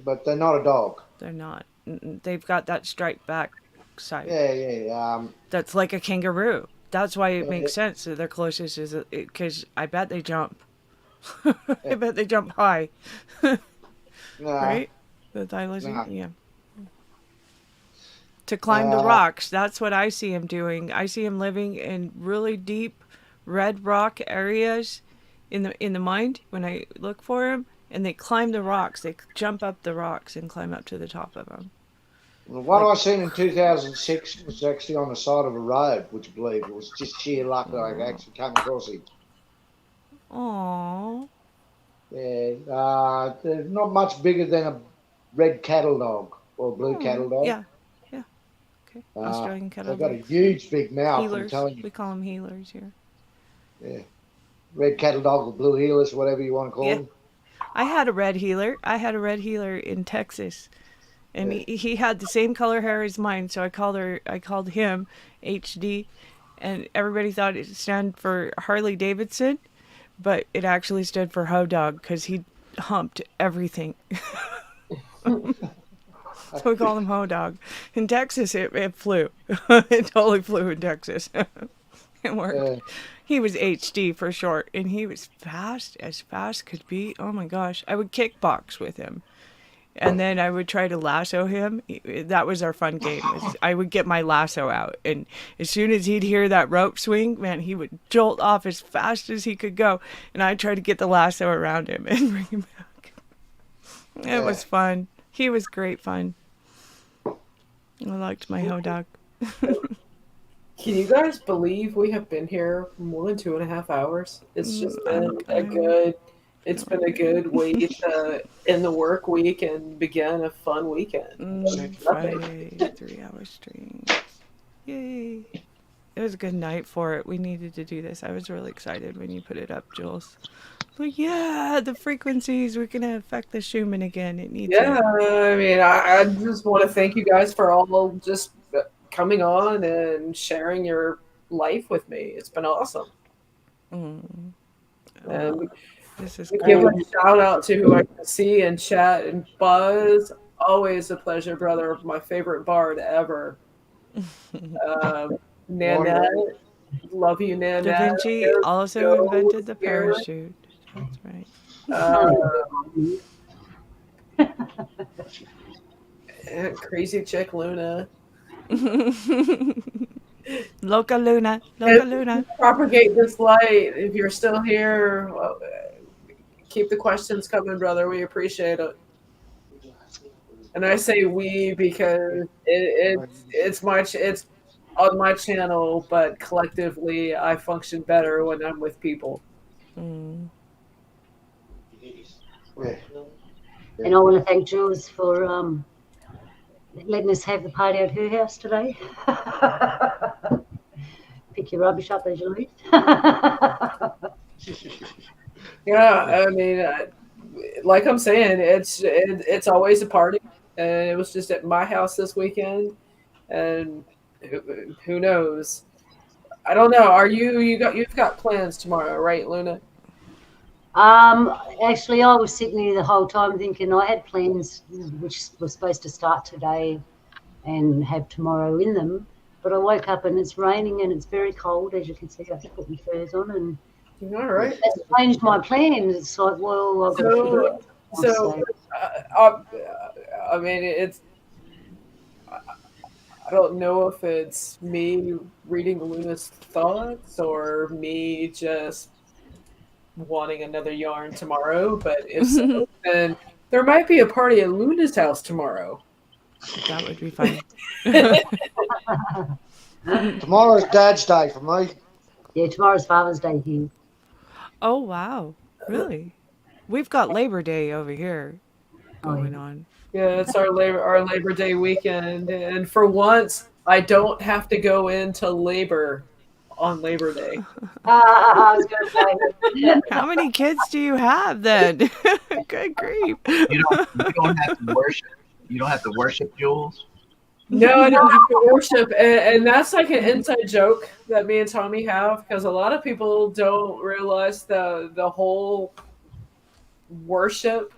but they're not a dog. They're not. They've got that striped back side. Yeah, yeah. That's like a kangaroo. That's why it Yeah, makes sense that their closest is because I bet they jump. I yeah. bet they jump high, Nah, right? The thylacine, nah. yeah. To climb the Uh, rocks, that's what I see him doing. I see him living in really deep red rock areas in the mind when I look for him, and they climb the rocks. They jump up the rocks and climb up to the top of them. the one Like, I seen in 2006 was actually on the side of a road. Would you believe? It was just sheer luck that I oh, actually came across him. oh, Yeah, they're not much bigger than a red cattle dog or a blue cattle dog. yeah, yeah. Okay, Australian kettle They've got a dogs, huge big mouth. I'm healers. telling you. We call them healers here. Yeah, red cattle dog or blue heelers, whatever you want to call Yeah, them. I had a red healer. I had a red healer in Texas, and Yeah, he had the same color hair as mine. So I called him HD, and everybody thought it stood for Harley Davidson, but it actually stood for Ho Dog because he humped everything. So we called him Ho Dog. In Texas, it flew. It totally flew in Texas. It worked. yeah, He was HD for short, and he was fast as fast could be. Oh my gosh. I would kickbox with him. And then I would try to lasso him. That was our fun game. I would get my lasso out, and as soon as he'd hear that rope swing, man, he would jolt off as fast as he could go, and I'd try to get the lasso around him and bring him back. It yeah. was fun. He was great fun. I liked my Ho Dog. Can you guys believe we have been here for more than 2.5 hours? It's just been a I'm good. It's been a good way to end the work week and begin a fun weekend. Nothing. Friday, 3 hour streams. Yay. It was a good night for it. We needed to do this. I was really excited when you put it up, Jules. But yeah, the frequencies, we're going to affect the Schumann again. It needs Yeah, it. I mean, I just want to thank you guys for all just coming on and sharing your life with me. It's been awesome. Mm. And Well, this is give a great. shout out to who I can see and chat and Buzz. Always a pleasure, brother. My favorite bard ever. Nanette, Wonderful. love you, Da Nanette. Vinci There's also Joe invented the here. parachute. That's right. Uh, crazy chick Luna. Loca Luna. Loca And Luna. propagate this light. If you're still here, well, keep the questions coming, brother. We appreciate it. And I say we because it's on my channel, but collectively I function better when I'm with people. Mm. Yeah. And I want to thank Jules for letting us have the party at her house today. Pick your rubbish up as you leave. Yeah, I mean, like I'm saying, it's always a party, and it was just at my house this weekend, and who knows? I don't know. Are you've got plans tomorrow, right, Luna? Actually, I was sitting here the whole time thinking I had plans which were supposed to start today and have tomorrow in them. But I woke up and it's raining and it's very cold, as you can see. I have put my furs on, and All right. that's changed my plans. It's like, well, I've got to figure it So, out. so I mean, I don't know if it's me reading Luna's thoughts or me just wanting another yarn tomorrow, but if so, then there might be a party at Luna's house tomorrow. That would be fun. Tomorrow's Dad's Day for me. Yeah, tomorrow's Father's Day here. Oh, wow. Really? We've got Labor Day over here. Oh, going yeah. on. Yeah, it's our Labor Day weekend, and for once, I don't have to go into labor on Labor Day. I was going to say. How many kids do you have then? Good grief. You don't have to worship. You don't have to worship Jules. No, I don't have to worship, and that's like an inside joke that me and Tommy have because a lot of people don't realize the whole worship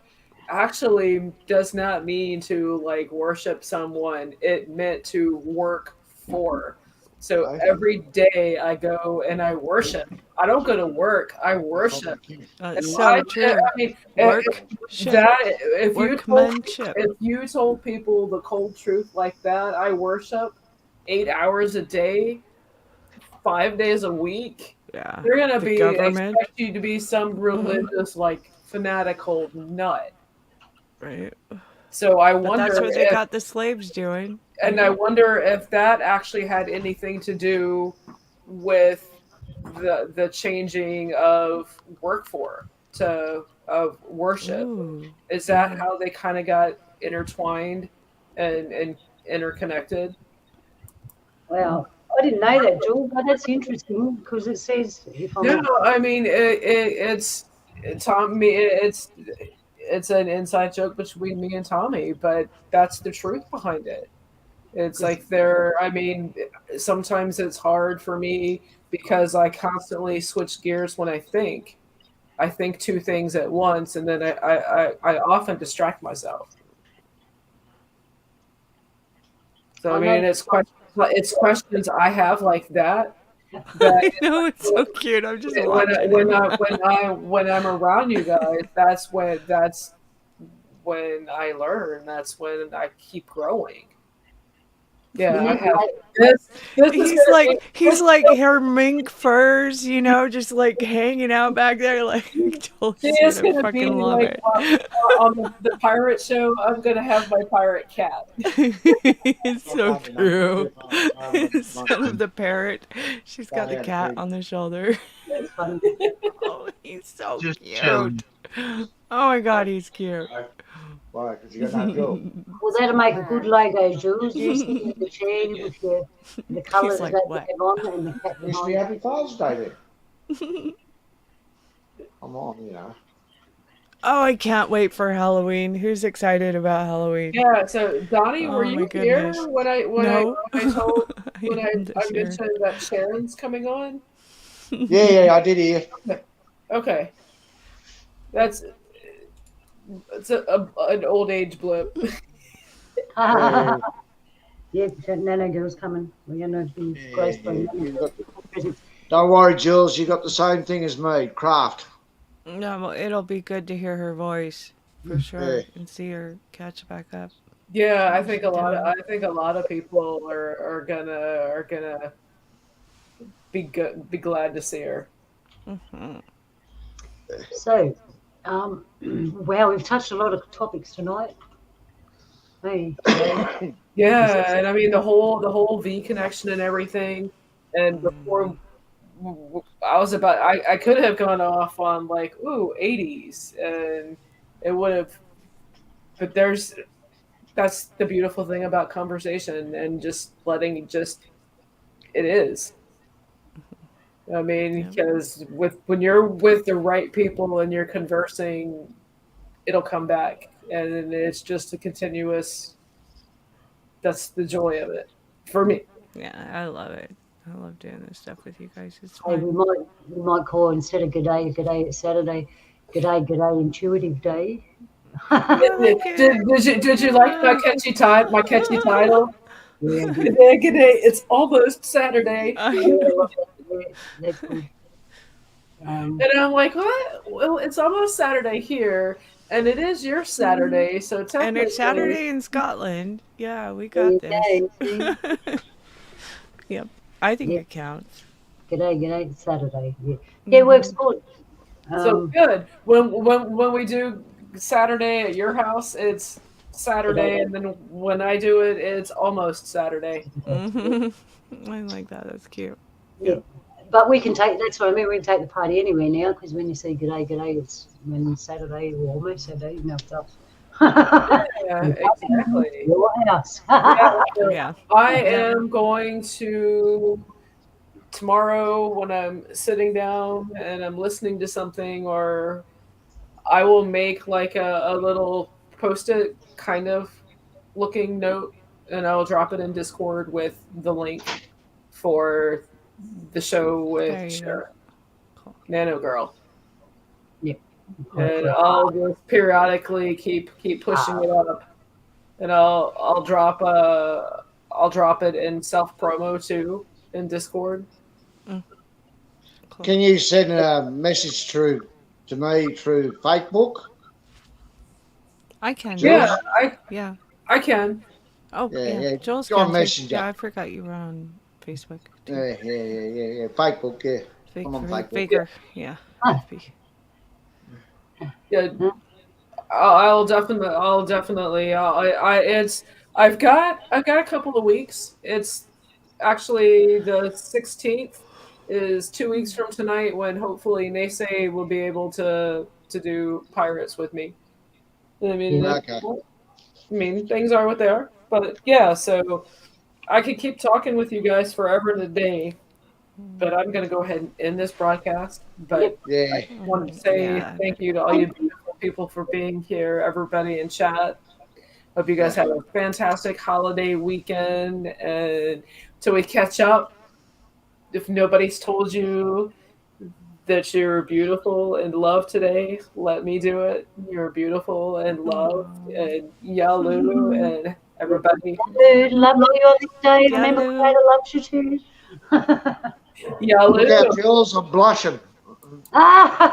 actually does not mean to like worship someone. It meant to work for. So every day I go and I worship. I don't go to work. I worship. That's And so true. I mean, Workship. that if you told Workmanship. if you told people the cold truth like that, I worship 8 hours a day, 5 days a week. Yeah. They're gonna The be government. expect you to be some religious like fanatical nut. Right. So I But wonder that's what they if, got the slaves doing. and I wonder if that actually had anything to do with the changing of work for to of worship. Ooh. Is that how they kind of got intertwined and interconnected? Well, I didn't know that, Joel, but that's interesting because it says, if I'm No, not. I mean Tommy. It's an inside joke between me and Tommy, but that's the truth behind it. It's like I mean, sometimes it's hard for me because I constantly switch gears when I think. I think two things at once, and then I often distract myself. So I I mean, know. it's questions I have like that I know it's so cute. I'm just watching it. when I'm around you guys, that's when I learn. That's when I keep growing. You Yeah, I need have to this. This is gonna be He's like her mink furs, you know, just like hanging out back there. Like, totally She see is it. I gonna be fucking love like it. on the pirate show. I'm gonna have my pirate cat. It's so true. Son of the parrot. She's got the cat on the shoulder. That's funny. Oh, he's so Just cute. chilling. Oh my god, he's cute. Why? Because you got no job. Well, that'll make a good logo, Jules. You sit in the chair with the colours like, that "What?" you have on and the cat Wish me behind. happy Father's Day then. Come on, you know. Oh, I can't wait for Halloween. Who's excited about Halloween? Yeah. So Donnie, were Oh my you here goodness. when No. I told I when am I this year. mentioned that Sharon's coming on? Yeah, I did hear. Okay, it's an old age blip. Yeah, Yeah, Nano Girl's coming. We're going to be graced by Nano you Girl. got don't worry, Jules. You got the same thing as me. Craft. No, well, it'll be good to hear her voice for sure Yeah. and see her catch back up. Yeah, I How's think she a lot of doing? I think a lot of people are gonna be glad to see her. Mhm. So, wow, we've touched a lot of topics tonight. Hey, Yeah, and I mean the whole V connection and everything. And before I was about I could have gone off on like ooh 80s and it would have, but that's the beautiful thing about conversation and just letting it is. I mean, Yeah. because when you're with the right people and you're conversing, it'll come back, and it's just a continuous. That's the joy of it for me. Yeah, I love it. I love doing this stuff with you guys. It's hey, fun. we might call instead of G'day Saturday, G'day Intuitive Day. I Did, like did, it. did you like my catchy title? Yeah, Good day. It's almost Saturday, that's good. and I'm like, what? Well, it's almost Saturday here, and it is your Saturday, so And technically, it's Saturday in Scotland. Yeah, we There got you this. go, see? Yep. I think Yeah. it counts. G'day Saturday. Yeah, it works good. so good. When we do Saturday at your house, it's Saturday, and then when I do it, it's almost Saturday. I like that. That's cute. Yeah. But we can take, that's what I mean, we can take the party anywhere now, because when you say G'day, it's when Saturday or almost Saturday, you know, it's us. Yeah, exactly. Your house. Yeah, so Yeah. I am going to tomorrow when I'm sitting down and I'm listening to something, or I will make like a little post-it kind of looking note, and I'll drop it in Discord with the link for the show with There you go. Sharon, Cool. Nano Girl. Yep. And I'll just periodically keep pushing it up, and I'll drop it in self promo too in Discord. Cool. Can you send a message to me through Facebook? I can. Jules? Yeah. I can. Oh, Yeah, yeah. yeah. Joel's Go on can too. Messenger. Yeah, I forgot you were on Facebook too. Yeah. Facebook, yeah. I'm on Facebook. Faker. Yeah. Ah. FB. Yeah, I'll definitely. I've got a couple of weeks. It's actually the 16th is 2 weeks from tonight when hopefully Naysay will be able to do pirates with me. I mean, Yeah. Okay. things are what they are, but yeah. So I could keep talking with you guys forever and a day, but I'm gonna go ahead and end this broadcast. But Yeah. I want to say Yeah. thank you to all you beautiful people for being here, everybody in chat. Hope you guys have a fantastic holiday weekend, and till we catch up, if nobody's told you that you're beautiful and loved today, let me do it. You're beautiful and loved, and Yalu and everybody. Dude, love you on this day. Remember, Yalu. Creator loves you too. Look out, Yalu. Jules. I'm blushing. Ah!